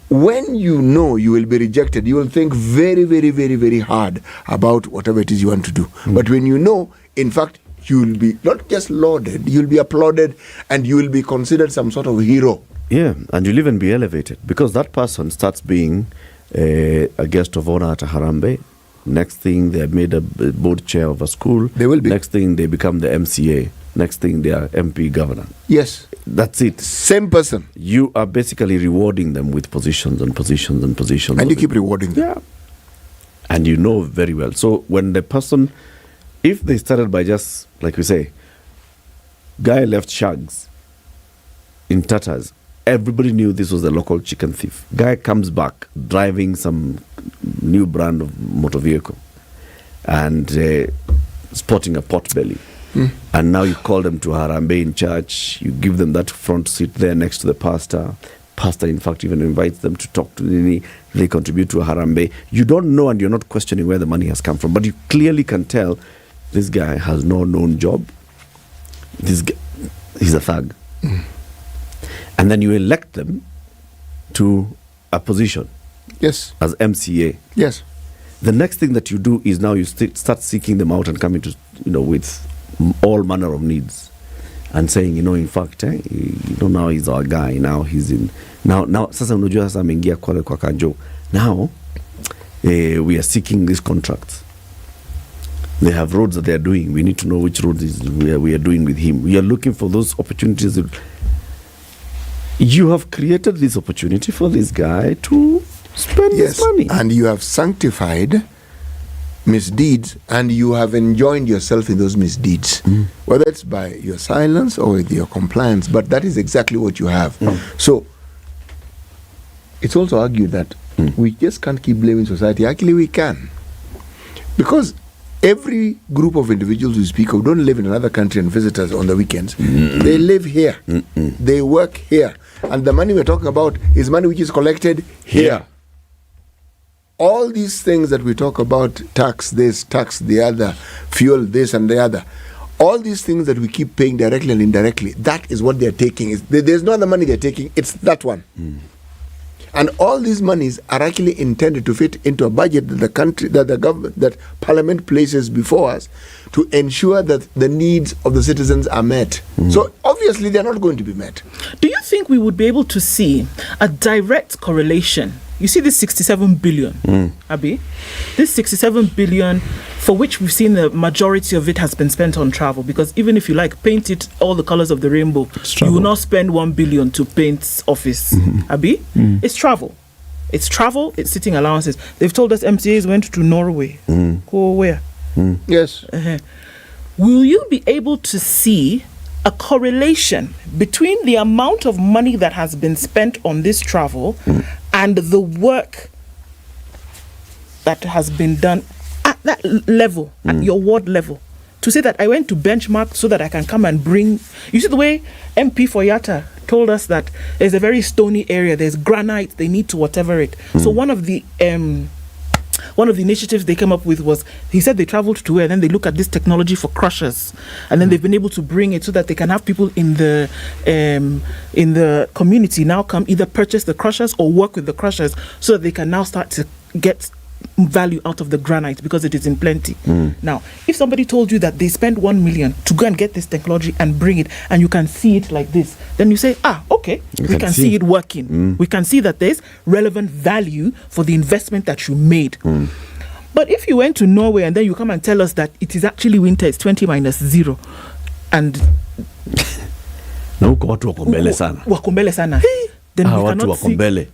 When you know you will be rejected, you will think very, very, very, very hard about whatever it is you want to do. But when you know, in fact, you will be not just lauded, you will be applauded and you will be considered some sort of hero. Yeah, and you'll even be elevated because that person starts being a guest of honor at a harambe. Next thing, they are made a board chair of a school. They will be. Next thing, they become the MCA. Next thing, they are MP governor. Yes. That's it. Same person. You are basically rewarding them with positions and positions and positions. And you keep rewarding them. Yeah. And you know very well. So when the person, if they started by just, like we say, guy left shags in tatters, everybody knew this was the local chicken thief. Guy comes back driving some new brand of motor vehicle and sporting a pot belly. And now you call them to Harambee in church. You give them that front seat there next to the pastor. Pastor, in fact, even invites them to talk to Nini. They contribute to Harambee. You don't know and you're not questioning where the money has come from. But you clearly can tell this guy has no known job. This guy, he's a thug. And then you elect them to a position. Yes. As MCA. Yes. The next thing that you do is now you start seeking them out and coming to, with all manner of needs. And saying, in fact, now he's our guy. Now he's in. Now, sasa unajua sasa ameingia kwa kanjo. Now, we are seeking these contracts. They have roads that they are doing. We need to know which roads we are doing with him. We are looking for those opportunities. You have created this opportunity for this guy to spend his money. And you have sanctified misdeeds, and you have enjoined yourself in those misdeeds, whether it's by your silence or with your compliance, but that is exactly what you have. So it's also argued that we just can't keep blaming society. Actually, we can, because every group of individuals we speak of don't live in another country and visit us on the weekends. They live here. They work here, and the money we're talking about is money which is collected here. All these things that we talk about, tax this, tax the other, fuel this and the other, all these things that we keep paying directly and indirectly, that is what they're taking. There's no other money they're taking, it's that one. And all these monies are actually intended to fit into a budget that the country, that the government, that Parliament places before us to ensure that the needs of the citizens are met. So obviously they're not going to be met. Do you think we would be able to see a direct correlation? You see this 67 billion, Abi? This 67 billion, for which we've seen the majority of it has been spent on travel, because even if you paint it all the colors of the rainbow, you will not spend 1 billion to paint office, Abi? It's travel. It's travel, it's sitting allowances. They've told us MCAs went to Norway. Go where? Yes. Will you be able to see a correlation between the amount of money that has been spent on this travel and the work that has been done at that level, at your ward level? To say that I went to benchmark so that I can come and bring... You see the way MP for Yatta told us that there's a very stony area, there's granite, they need to whatever it. So one of the initiatives they came up with was, he said they traveled to where, then they look at this technology for crushers, and then they've been able to bring it so that they can have people in the community now come either purchase the crushers or work with the crushers, so that they can now start to get value out of the granite because it is in plenty. Now, if somebody told you that they spent 1 million to go and get this technology and bring it, and you can see it like this, then you say, okay, we can see it working. We can see that there's relevant value for the investment that you made. But if you went to Norway and then you come and tell us that it is actually winter, it's 20 minus 0, and no, wakombele sana. Then we cannot see. Then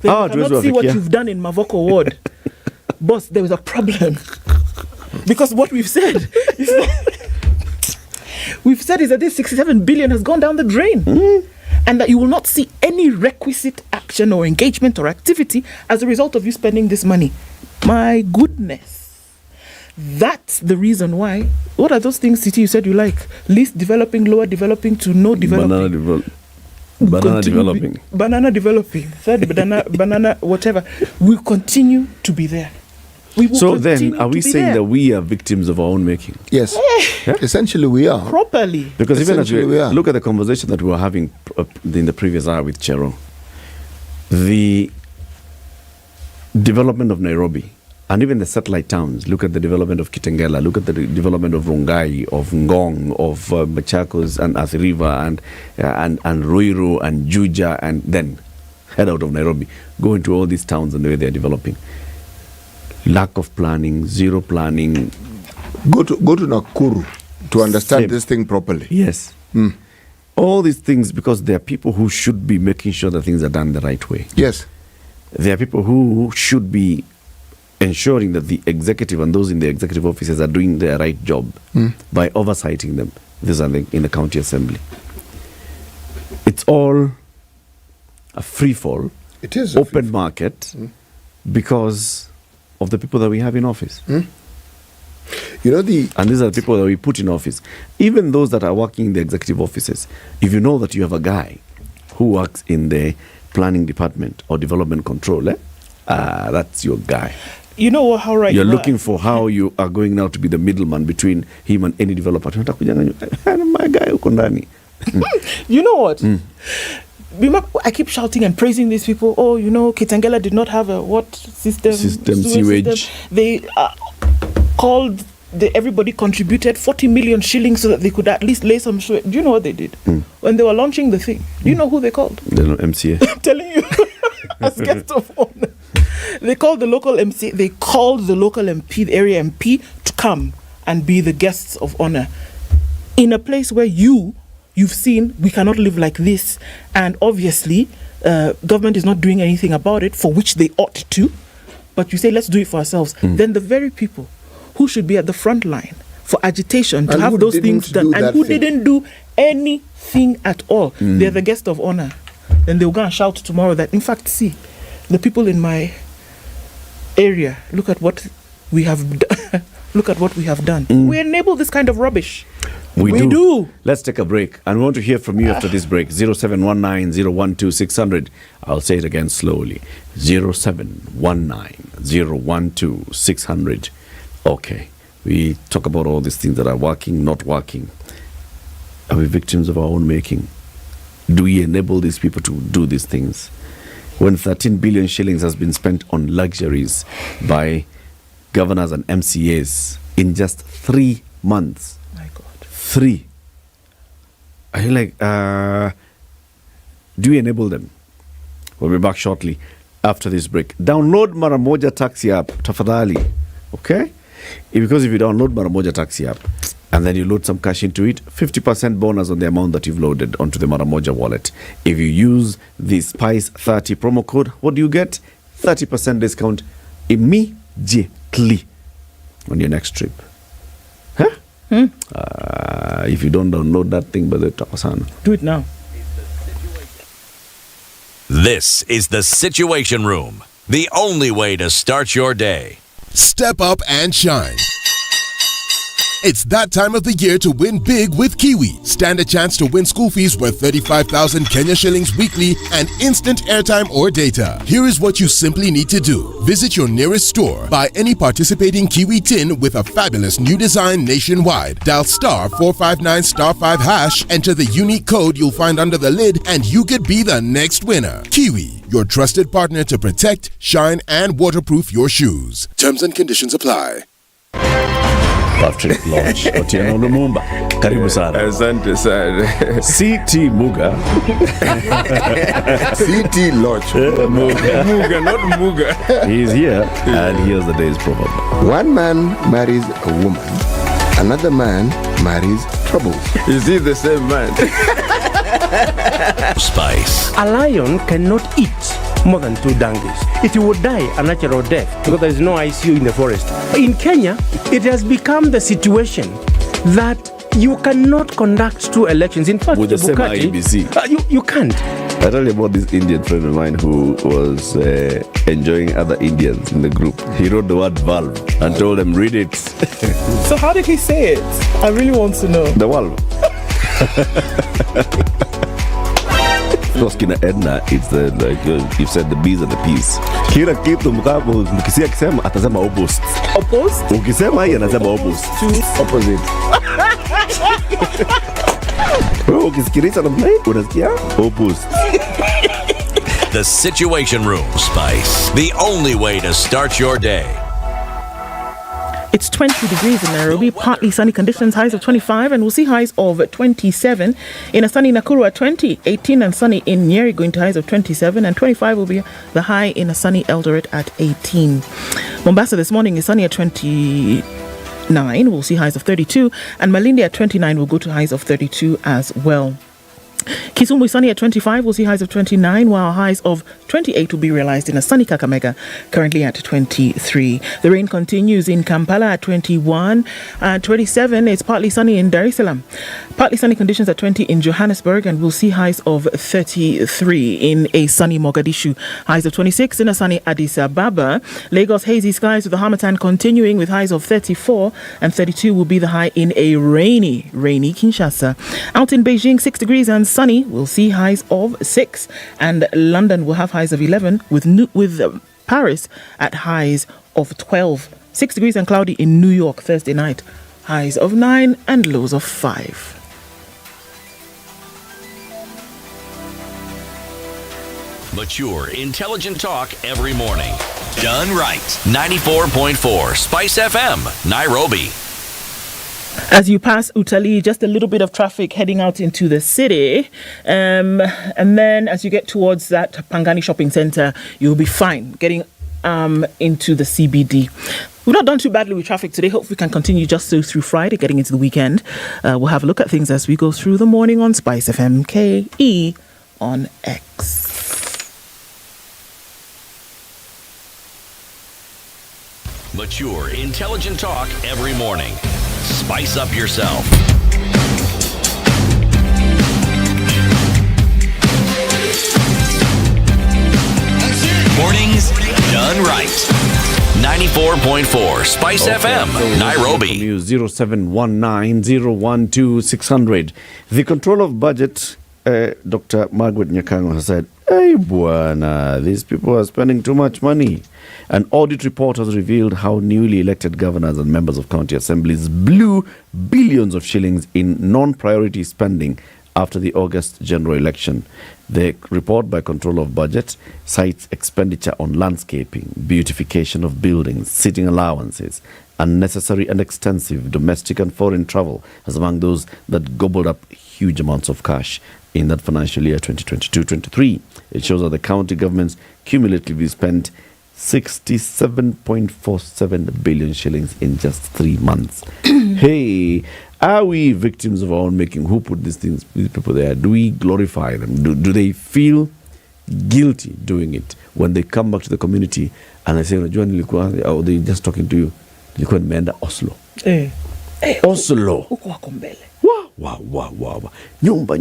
we cannot see what you've done in Mavoko ward. Boss, there is a problem. Because what we've said is that this 67 billion has gone down the drain. And that you will not see any requisite action or engagement or activity as a result of you spending this money. My goodness. That's the reason why. What are those things, City, you said you like? Least developing, lower developing to no developing. Banana developing. Banana developing. Third, banana, whatever. Will continue to be there. So then, are we saying that we are victims of our own making? Yes. Essentially, we are. Properly. Because even as we look at the conversation that we were having in the previous hour with Chero, the development of Nairobi, and even the satellite towns, look at the development of Kitengela, look at the development of Rongai, of Ngong, of Machakos and Athi River, and Ruiru and Juja, and then head out of Nairobi, go into all these towns and the way they're developing. Lack of planning, zero planning. Go to Nakuru to understand this thing properly. Yes. All these things, because there are people who should be making sure that things are done the right way. Yes. There are people who should be ensuring that the executive and those in the executive offices are doing their right job by oversighting them. These are in the county assembly. It's all a free fall. It is open market because of the people that we have in office. And these are the people that we put in office. Even those that are working in the executive offices, if you know that you have a guy who works in the planning department or development control, that's your guy. You know how right you're looking for how you are going now to be the middleman between him and any developer. My guy uko ndani. You know what? Remember, I keep shouting and praising these people. Oh, Kitengela did not have a what system? Sewage. They called. Everybody contributed 40 million shillings so that they could at least lay some sewage. Do you know what they did? When they were launching the thing, do you know who they called? They're not MCA. I'm telling you, as guest of honor. They called the local MC. They called the local MP, the area MP, to come and be the guests of honor in a place where you've seen we cannot live like this, and obviously, government is not doing anything about it, for which they ought to. But you say let's do it for ourselves. Then the very people who should be at the front line for agitation to and have those things done, and who didn't do anything at all, they're the guest of honor. Then they'll go and shout tomorrow that, in fact, see, the people in my area, look at what we have done. Look at what we have done. We enable this kind of rubbish. We do. Let's take a break. And we want to hear from you after this break. 0719-012-600. I'll say it again slowly. 0719-012-600. Okay. We talk about all these things that are working, not working. Are we victims of our own making? Do we enable these people to do these things? When 13 billion shillings has been spent on luxuries by governors and MCAs in just 3 months. My God. 3. Are you like, do we enable them? We'll be back shortly after this break. Download Maramoja Taxi app, tafadhali. Okay? Because if you download Maramoja Taxi app and then you load some cash into it, 50% bonus on the amount that you've loaded onto the Maramoja wallet. If you use the SPICE30 promo code, what do you get? 30% discount immediately on your next trip. Huh? If you don't download that thing, but do it now. This is the Situation Room, the only way to start your day. Step up and shine. It's that time of the year to win big with Kiwi. Stand a chance to win school fees worth 35,000 Kenya shillings weekly and instant airtime or data. Here is what you simply need to do. Visit your nearest store, buy any participating Kiwi tin with a fabulous new design nationwide. Dial star 459 star 5 hash, enter the unique code you'll find under the lid, and you could be the next winner. Kiwi, your trusted partner to protect, shine, and waterproof your shoes. Terms and conditions apply. Patrick Lodge, Otieno Lumumba. Karibu sana. Asante sana. CT Muga. CT Lodge. Muga, not Muga. He's here and here's the day's proverb. One man marries a woman. Another man marries troubles. Is he the same man? Spice. A lion cannot eat more than 2 donkeys. It would die a natural death because there is no ICU in the forest. In Kenya, it has become the situation that you cannot conduct 2 elections. In fact, with the same IEBC. You can't. I tell you about this Indian friend of mine who was enjoying other Indians in the group. He wrote the word valve and told them, read it. So how did he say it? I really want to know. The valve. Of course, kina Ednah, it's the, like you've said, the bees and the peas. Kila kitu mkisia kisema atasema opposite. Opposite? Ukisema hii anasema opposite. Opposite. Ukisikiliza namna hii unasikia opposite. The Situation Room, Spice. The only way to start your day. It's 20 degrees in Nairobi, partly sunny conditions, highs of 25, and we'll see highs of 27. In a sunny Nakuru at 20, 18 and sunny in Nyeri, going to highs of 27, and 25 will be the high in a sunny Eldoret at 18. Mombasa this morning is sunny at 29, we'll see highs of 32, and Malindi at 29 will go to highs of 32 as well. Kisumu is sunny at 25. We'll see highs of 29, while highs of 28 will be realized in a sunny Kakamega, currently at 23. The rain continues in Kampala at 21. At 27, it's partly sunny in Dar es Salaam. Partly sunny conditions at 20 in Johannesburg, and we'll see highs of 33 in a sunny Mogadishu. Highs of 26 in a sunny Addis Ababa. Lagos, hazy skies with the Harmattan continuing with highs of 34, and 32 will be the high in a rainy Kinshasa. Out in Beijing, 6 degrees and sunny. We'll see highs of 6, and London will have highs of 11 with Paris at highs of 12. 6 degrees and cloudy in New York Thursday night. Highs of 9 and lows of 5. Mature, intelligent talk every morning. Done right. 94.4 Spice FM, Nairobi. As you pass Utali, just a little bit of traffic heading out into the city. And then as you get towards that Pangani shopping center, you'll be fine getting into the CBD. We've not done too badly with traffic today. Hope we can continue just so through Friday, getting into the weekend. We'll have a look at things as we go through the morning on Spice FM KE on X. Mature, intelligent talk every morning. Spice up yourself. Mornings done right. 94.4 Spice FM, Nairobi. 0719012600. The control of budget, Dr. Margaret Nyakango has said, "Hey, buana, these people are spending too much money." An audit report has revealed how newly elected governors and members of county assemblies blew billions of shillings in non-priority spending after the August general election. The report by Control of Budget cites expenditure on landscaping, beautification of buildings, sitting allowances, unnecessary and extensive domestic and foreign travel as among those that gobbled up huge amounts of cash in that financial year 2022-23. It shows that the county governments cumulatively spent 67.47 billion shillings in just 3 months. Hey, are we victims of our own making? Who put these people there? Do we glorify them? Do they feel guilty doing it when they come back to the community and they say, or they're just talking to you, nilikuwa nimeenda Oslo. Oslo. Wow. Nyumba.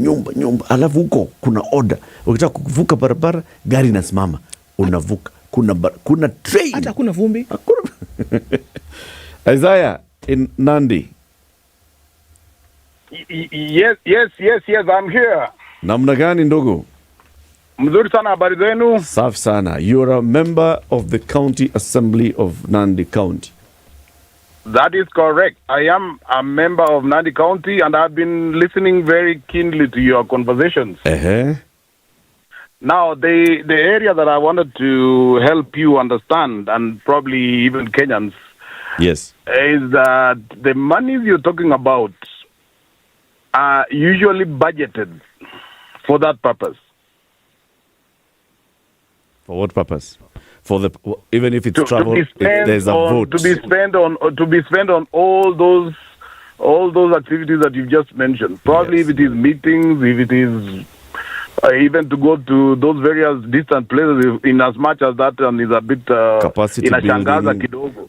Alafu huko kuna order. Ukitaka kuvuka barabara, gari inasimama. Unavuka. Kuna train. Hata kuna vumbi. Isaiah in Nandi. Yes, I'm here. Namna gani ndugu? Mzuri sana, habari zenu? Safi sana. You're a member of the County Assembly of Nandi County. That is correct. I am a member of Nandi County and I've been listening very keenly to your conversations. Now, the area that I wanted to help you understand, and probably even Kenyans, yes, is that the monies you're talking about are usually budgeted for that purpose. For what purpose? For the even if it's travel, there's a vote to be spent on all those activities that you've just mentioned. Probably if it is meetings, if it is even to go to those various distant places, in as much as that is a bit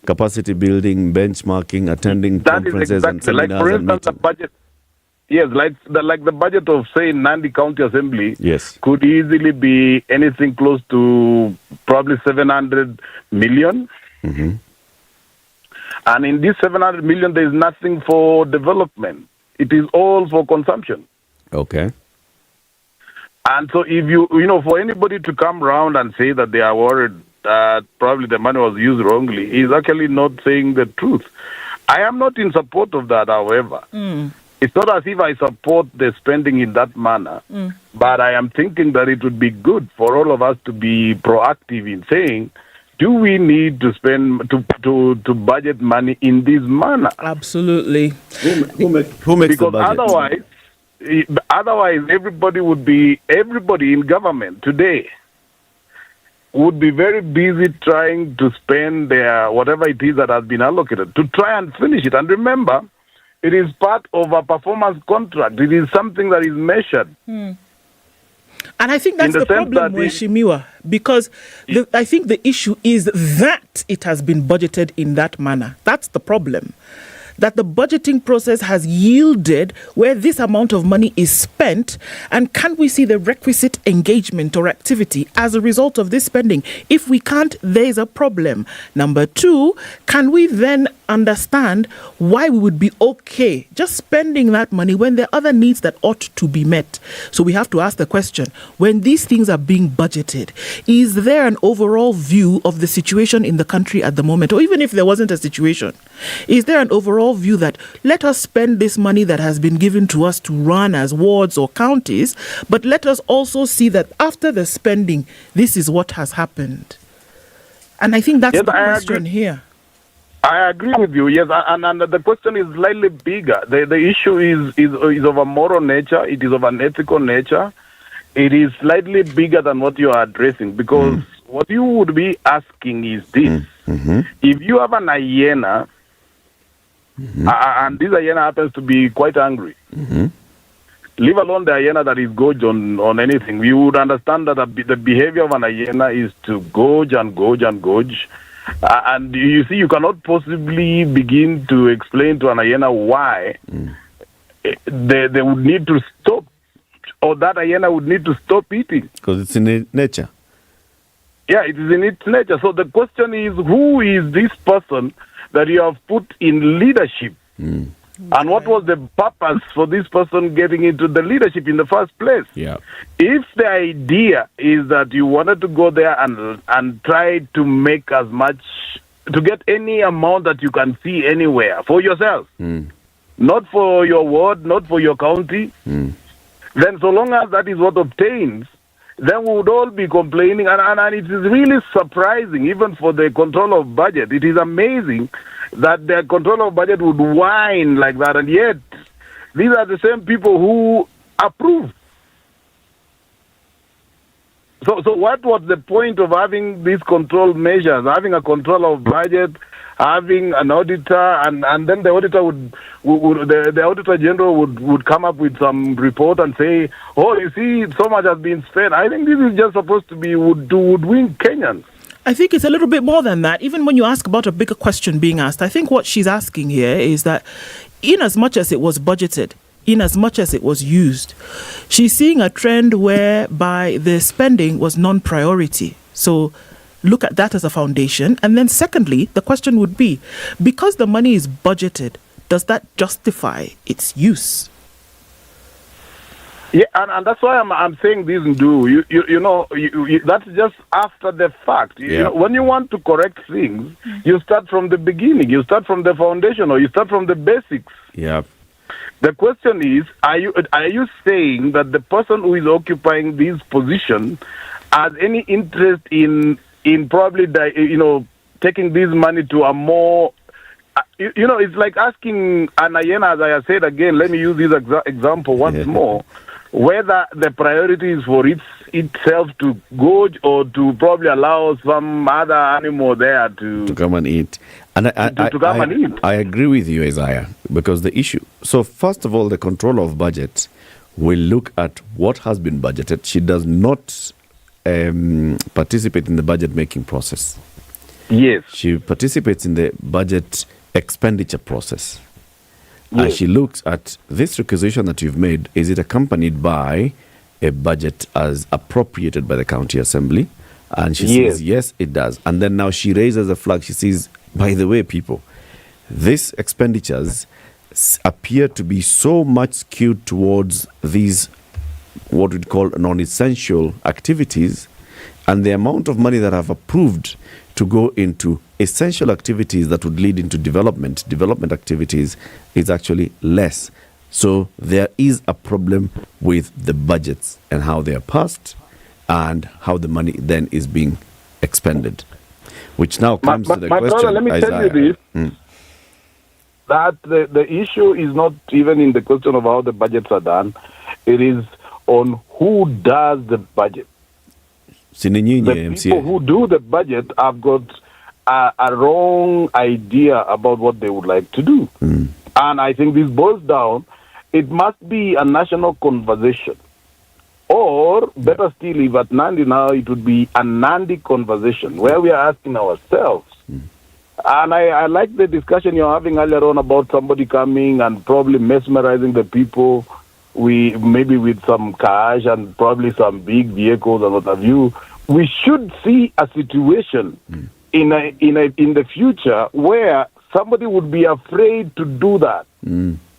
capacity building, benchmarking, attending conferences and seminars, like, for instance, the budget. Yes, like the budget of, say, Nandi County Assembly, yes, could easily be anything close to probably 700 million. Mm-hmm. And in this 700 million, there is nothing for development. It is all for consumption. Okay. And so if you for anybody to come around and say that they are worried that probably the money was used wrongly, is actually not saying the truth. I am not in support of that, however. It's not as if I support the spending in that manner, but I am thinking that it would be good for all of us to be proactive in saying, do we need to spend to budget money in this manner? Absolutely. Who makes because the budget? Otherwise, everybody in government today would be very busy trying to spend their whatever it is that has been allocated to try and finish it. And remember, it is part of a performance contract. It is something that is measured. And I think that's the problem, Mheshimiwa, because I think the issue is that it has been budgeted in that manner. That's the problem. That the budgeting process has yielded where this amount of money is spent, and can we see the requisite engagement or activity as a result of this spending? If we can't, there's a problem. Number two, can we then understand why we would be okay just spending that money when there are other needs that ought to be met? So we have to ask the question, when these things are being budgeted, is there an overall view of the situation in the country at the moment? Or even if there wasn't a situation, is there an overall view that let us spend this money that has been given to us to run as wards or counties, but let us also see that after the spending, this is what has happened? And I think that's the question here. I agree with you, yes, and the question is slightly bigger. The issue is of a moral nature, it is of an ethical nature. It is slightly bigger than what you are addressing, because what you would be asking is this. If you have an hyena, and this hyena happens to be quite angry, leave alone the hyena that is gorge on anything, we would understand that the behavior of an hyena is to gorge and gorge and gorge. And you see, you cannot possibly begin to explain to an hyena why they would need to stop, or that hyena would need to stop eating. Because it's in nature. Yeah, it is in its nature. So the question is, who is this person that you have put in leadership? And what was the purpose for this person getting into the leadership in the first place? Yeah. If the idea is that you wanted to go there and try to make as much, to get any amount that you can see anywhere for yourself, not for your ward, not for your county, then so long as that is what obtains, then we would all be complaining. And it is really surprising, even for the control of budget. It is amazing that the control of budget would whine like that, and yet these are the same people who approve. So what was the point of having these control measures, having a control of budget, having an auditor, and then the auditor the auditor general would come up with some report and say, oh, you see, so much has been spent. I think this is just supposed to be would win Kenyans. I think it's a little bit more than that. Even when you ask about a bigger question being asked, I think what she's asking here is that in as much as it was budgeted, in as much as it was used, she's seeing a trend whereby the spending was non-priority. So look at that as a foundation. And then secondly, the question would be, because the money is budgeted, does that justify its use? Yeah, and that's why I'm saying this, Ndu. You know, that's just after the fact. You know, when you want to correct things, you start from the beginning. You start from the foundation, or you start from the basics. Yeah. The question is, are you saying that the person who is occupying this position has any interest in probably taking this money to a more it's like asking an hyena, as I said again, let me use this example once more, whether the priority is for itself to gorge or to probably allow some other animal there to come and eat. And I agree with you, Isaiah, because the issue... So first of all, the control of budget will look at what has been budgeted. She does not participate in the budget-making process. Yes. She participates in the budget expenditure process. And she looks at this requisition that you've made, is it accompanied by a budget as appropriated by the county assembly? And she says, yes, it does. And then now she raises a flag. She says, by the way, people, these expenditures appear to be so much skewed towards these, what we'd call non-essential activities, and the amount of money that I've approved to go into essential activities that would lead into development activities is actually less. So there is a problem with the budgets and how they are passed and how the money then is being expended. Which now comes to the question, brother, let me tell you this, that the issue is not even in the question of how the budgets are done. It is on who does the budget. The people who do the budget have got a wrong idea about what they would like to do. And I think this boils down, it must be a national conversation Or, better still, if at Nandi now, it would be a Nandi conversation where we are asking ourselves. And I like the discussion you're having earlier on about somebody coming and probably mesmerizing the people, maybe with some cash and probably some big vehicles and what have you. We should see a situation in the future where somebody would be afraid to do that.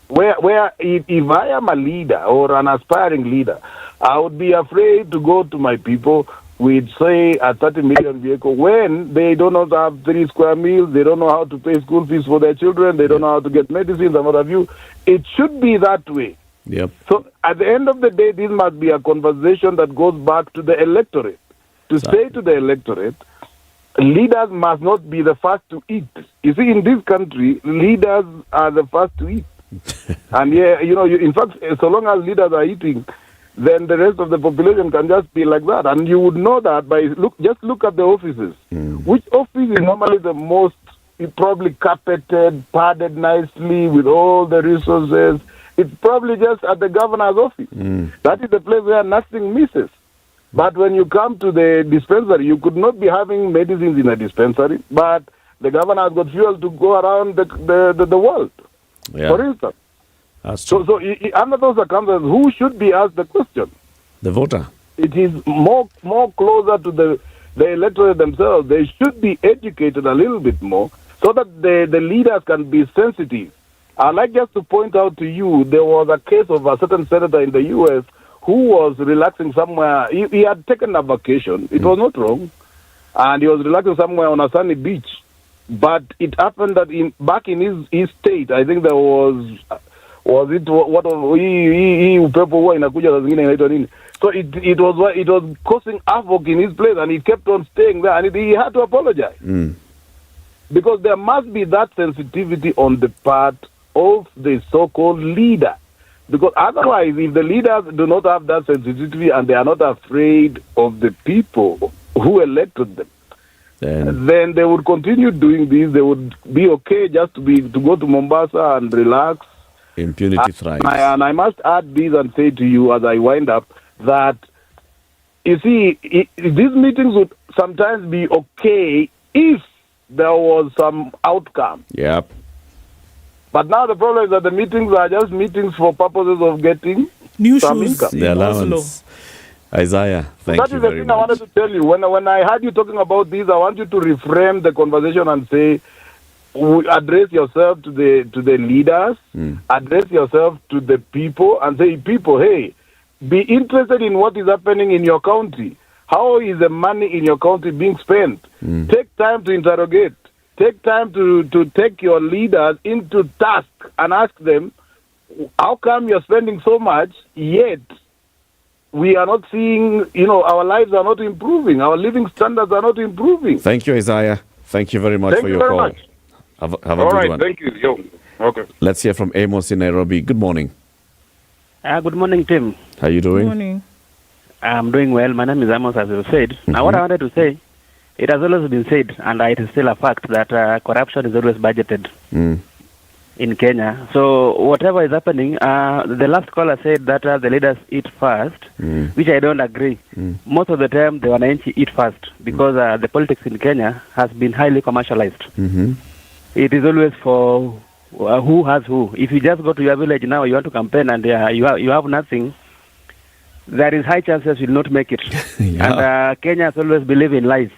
Where if I am a leader or an aspiring leader, I would be afraid to go to my people with, say, a 30 million vehicle when they don't know how to have 3 square meals, they don't know how to pay school fees for their children, they don't know how to get medicines and what have you. It should be that way. Yep. So at the end of the day, this must be a conversation that goes back to the electorate. To say to the electorate, leaders must not be the first to eat. You see, in this country, leaders are the first to eat. And in fact, so long as leaders are eating, then the rest of the population can just be like that. And you would know that by just look at the offices. Which office is normally the most probably carpeted, padded nicely with all the resources? It's probably just at the governor's office. That is the place where nothing misses. But when you come to the dispensary, you could not be having medicines in a dispensary, but the governor has got fuel to go around the world, for instance. So under those circumstances, who should be asked the question? The voter. It is more closer to the electorate themselves. They should be educated a little bit more so that the leaders can be sensitive. I'd like just to point out to you, there was a case of a certain senator in the U.S. who was relaxing somewhere. He had taken a vacation. It was not wrong. And he was relaxing somewhere on a sunny beach. But it happened that back in his state, I think there was it what hii upepo huwa inakuja saa zingine inaitwa nini? So it was causing havoc in his place, and he kept on staying there, and he had to apologize. Because there must be that sensitivity on the part of the so-called leader. Because otherwise, if the leaders do not have that sensitivity and they are not afraid of the people who elected them, then they would continue doing this. They would be okay just to go to Mombasa and relax. Impunity thrives. And I must add this and say to you as I wind up that, you see, these meetings would sometimes be okay if there was some outcome. Yep. But now the problem is that the meetings are just meetings for purposes of getting some income. The allowance. Isaiah, thank you very much. That is the thing I wanted to tell you. When I heard you talking about this, I want you to reframe the conversation and say, address yourself to the leaders, address yourself to the people, and say, people, hey, be interested in what is happening in your country. How is the money in your country being spent? Take time to interrogate. Take time to take your leaders into task and ask them, how come you're spending so much, yet we are not seeing, our lives are not improving, our living standards are not improving. Thank you, Isaiah. Thank you very much for your call. Much. Have a All good right, one. thank you. Okay. Let's hear from Amos in Nairobi. Good morning. Good morning, Tim. How are you doing? Good morning. I'm doing well. My name is Amos, as you said. Now, what I wanted to say, it has always been said, and it is still a fact, that corruption is always budgeted in Kenya. So whatever is happening, the last caller said that the leaders eat first, which I don't agree. Most of the time, the wananchi eat first because the politics in Kenya has been highly commercialized. It is always for who has who. If you just go to your village now, you want to campaign and you have nothing, there is high chances you'll not make it. And Kenya has always believed in lies.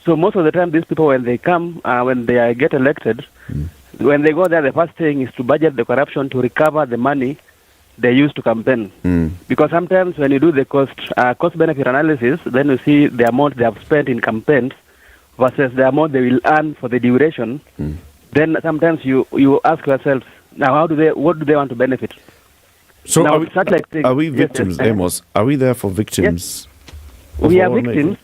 So most of the time, these people, when they come, when they get elected, when they go there, the first thing is to budget the corruption to recover the money they use to campaign. Because sometimes when you do the cost-benefit analysis, then you see the amount they have spent in campaigns versus the amount they will earn for the duration. Then sometimes you ask yourself, now what do they want to benefit? So now, are we victims, Amos? Are we there for victims? Yes. We are victims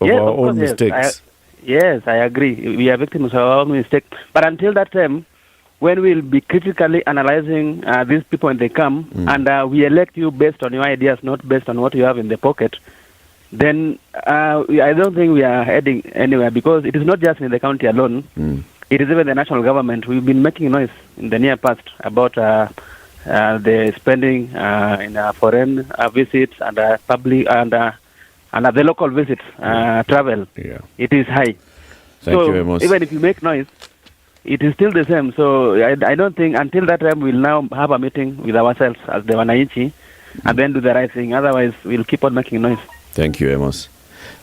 of our own mistakes. Yes, I agree. We are victims of our own mistakes. But until that time, when we'll be critically analyzing these people when they come, and we elect you based on your ideas, not based on what you have in the pocket, then I don't think we are heading anywhere, because it is not just in the county alone. It is even the national government. We've been making noise in the near past about the spending in foreign visits and public and the local visits, travel, it is high. Thank you, Amos. Even if you make noise, it is still the same. So I don't think until that time we'll now have a meeting with ourselves as the Wananchi and then do the right thing. Otherwise, we'll keep on making noise. Thank you, Amos.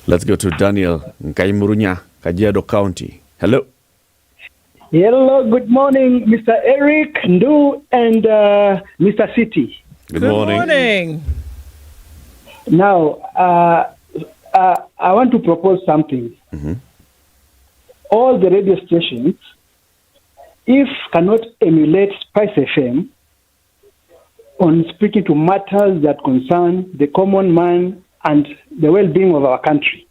Let's go to Daniel Nkaimurunya, Kajiado County. Hello. Hello, good morning, Mr. Eric, Ndu, and Mr. City. Good morning. Now, I want to propose something. Mm-hmm. All the radio stations, if cannot emulate SpiceFM on speaking to matters that concern the common man and the well-being of our country,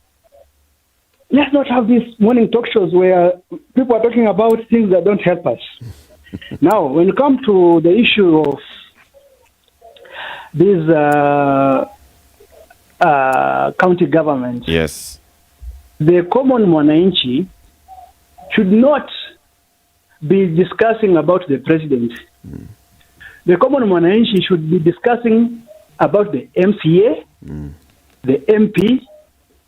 let's not have these morning talk shows where people are talking about things that don't help us. Now, when you come to the issue of these county governments, yes, the common Mwananchi should not be discussing about the president. The common Mwananchi should be discussing about the MCA, the MP,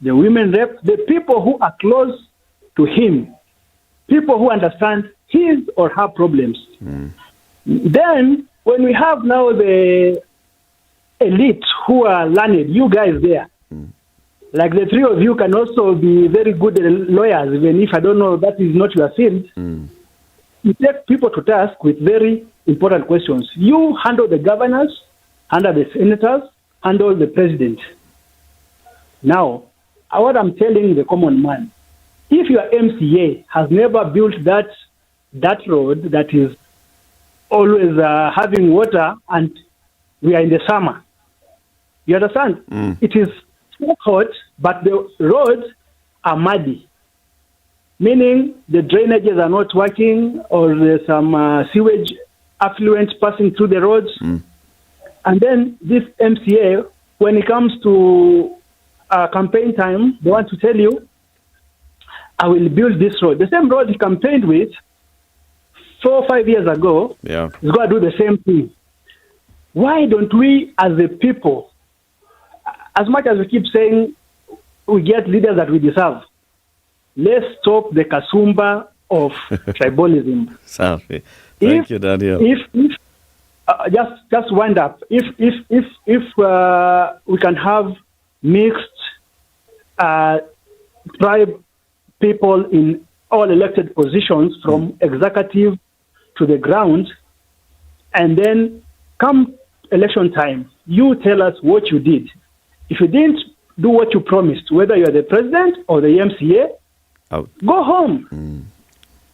the women rep, the people who are close to him, people who understand his or her problems. Then, when we have now the elite who are learned, you guys there, like the three of you can also be very good lawyers, even if I don't know that is not your field. You take people to task with very important questions. You handle the governors, handle the senators, handle the president. Now, what I'm telling the common man, if your MCA has never built that road that is always having water and we are in the summer, you understand? It is so hot, but the roads are muddy, meaning the drainages are not working or there's some sewage affluent passing through the roads. And then this MCA, when it comes to campaign time, they want to tell you, I will build this road. The same road he campaigned with 4 or 5 years ago, is going to do the same thing. Why don't we, as a people, as much as we keep saying we get leaders that we deserve, let's stop the kasumba of tribalism. Thank you, Daniel. If just wind up. If we can have mixed tribe people in all elected positions from executive to the ground, and then come election time, you tell us what you did. If you didn't do what you promised, whether you're the president or the MCA, go home.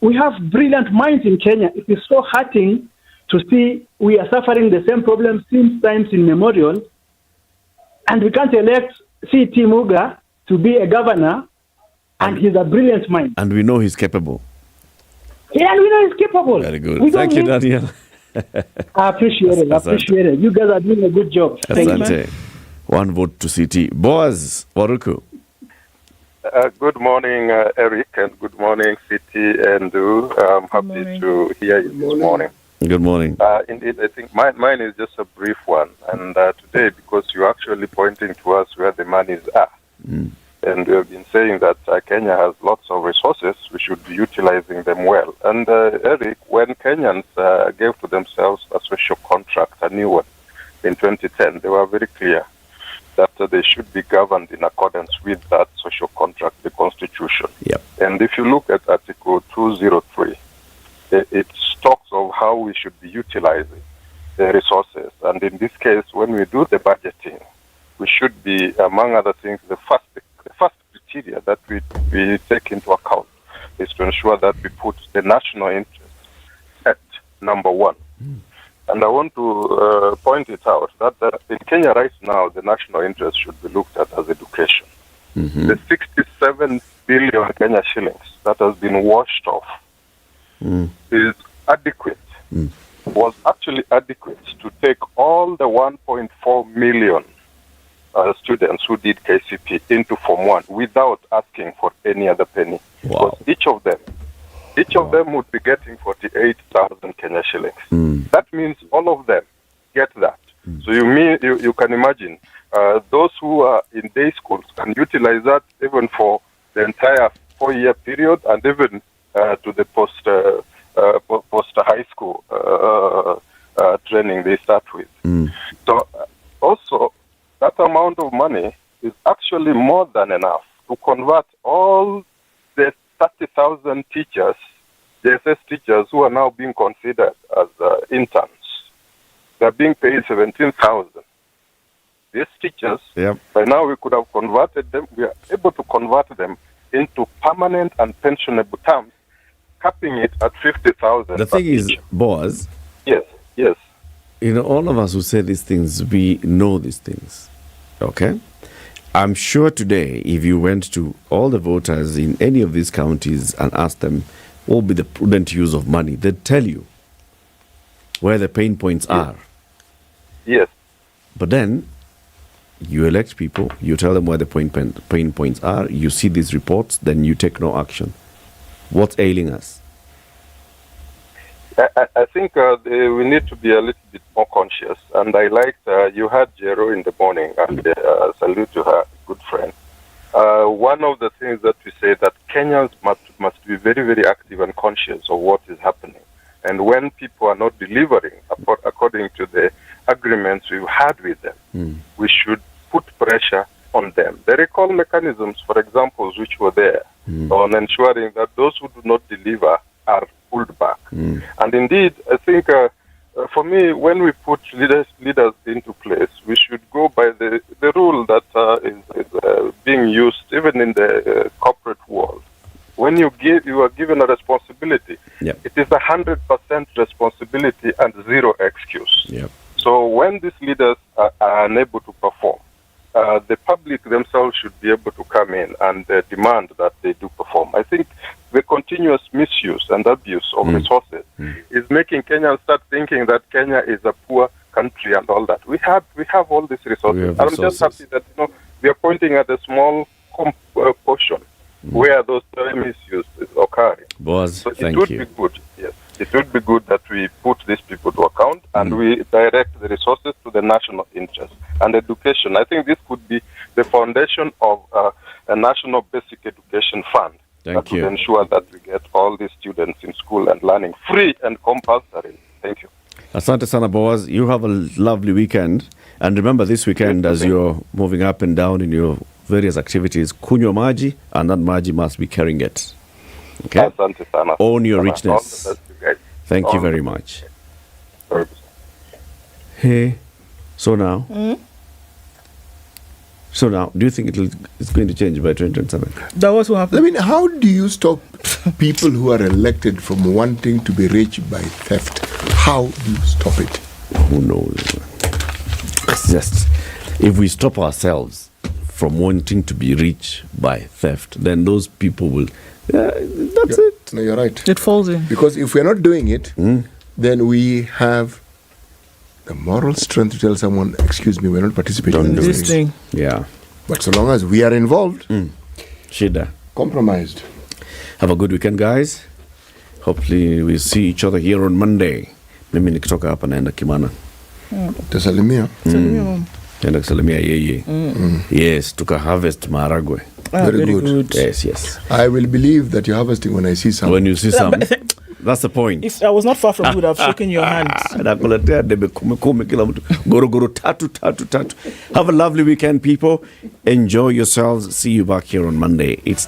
We have brilliant minds in Kenya. It is so hurting to see we are suffering the same problems since times immemorial, and we can't elect CT Muga to be a governor, and he's a brilliant mind. And we know he's capable. Yeah, and we know he's capable. Very good. Thank you, Daniel. I appreciate it. I appreciate it. You guys are doing a good job. Thank you. One vote to CT. Boaz Waruku. Good morning, Eric, and good morning, City and Du. I'm happy to hear you this morning. Good morning. Indeed, I think mine is just a brief one. And today, because you're actually pointing to us where the monies are, and we have been saying that Kenya has lots of resources, we should be utilizing them well. And Eric, when Kenyans gave to themselves a social contract, a new one, in 2010, they were very clear that they should be governed in accordance with that social contract, the Constitution. And if you look at Article 203, it talks of how we should be utilizing the resources. And in this case, when we do the budgeting, we should be, among other things, the first criteria that we take into account is to ensure that we put the national interest at number one. And I want to point it out that in Kenya right now, the national interest should be looked at as education. The 67 billion Kenya shillings that has been washed off is adequate, was actually adequate to take all the 1.4 million students who did KCP into Form 1 without asking for any other penny. Because each of them would be getting 48,000 Kenya shillings. That means all of them get that. So you can imagine those who are in day schools can utilize that even for the entire 4-year period and even to the post high school training they start with. So also that amount of money is actually more than enough to convert all the 30,000 teachers, JSS teachers who are now being considered as interns. They're being paid 17,000. These teachers, by now we could have converted them, we are able to convert them into permanent and pensionable terms, capping it at 50,000. The thing is, Boaz. Yes. You know, all of us who say these things, we know these things. Okay? I'm sure today, if you went to all the voters in any of these counties and asked them what would be the prudent use of money, they'd tell you where the pain points are. Yes. But then, you elect people, you tell them where the pain points are, you see these reports, then you take no action. What's ailing us? I think we need to be a little bit more conscious. And I liked, you had Jero in the morning, and salute to her, good friend. One of the things that we say that Kenyans must be very, very active and conscious of what is happening. And when people are not delivering according to the agreements we've had with them, we should put pressure on them. The recall mechanisms, for example, which were there, on ensuring that those who do not deliver are pulled back. And indeed, I think for me, when we put leaders into place, we should go by the rule that is being used even in the corporate world. When you are given a responsibility, it is 100% responsibility and zero excuse. So when these leaders are unable to perform, the public themselves should be able to come in and demand that they do perform. I think the continuous misuse and abuse of resources is making Kenyans start thinking that Kenya is a poor country and all that. We have all these resources. I'm just happy that we are pointing at a small portion where those misuse is occurring. Boaz, so thank it would you. be good. Yes, it would be good that we put these people to account and we direct the resources to the national interest and education. I think this could be the foundation of a national basic education fund that would ensure that we get all these students in school and learning free and compulsory. Thank you. Asante sana, Boaz. You have a lovely weekend. And remember this weekend, as you're moving up and down in your various activities, kunywa maji, and that maji must be carrying it. Okay? Asante sana. Own your All the richness. best, you guys. Thank you very much. Hey, so now, do you think it's going to change by 2027? That was what happened. I mean, how do you stop people who are elected from wanting to be rich by theft? How do you stop it? Who knows? It's just, if we stop ourselves from wanting to be rich by theft, then those people will, that's it. No, you're right. It falls in. Because if we're not doing it, then we have the moral strength to tell someone, excuse me, we're not participating in this thing. Yeah. But so long as we are involved, Shida. Compromised. Have a good weekend, guys. Hopefully we see each other here on Monday. Mimi nikitoka hapa naenda Kimana. Tasalimia. Naenda kusalimia yeye. Yes, tuka harvest maharagwe. Very good. Yes. I will believe that you're harvesting when I see some. When you see some. That's the point. If I was not far from you, I would have shaken your hand. Nakuletea debe kumi kila mtu. Goro tatu. Have a lovely weekend, people. Enjoy yourselves. See you back here on Monday. It's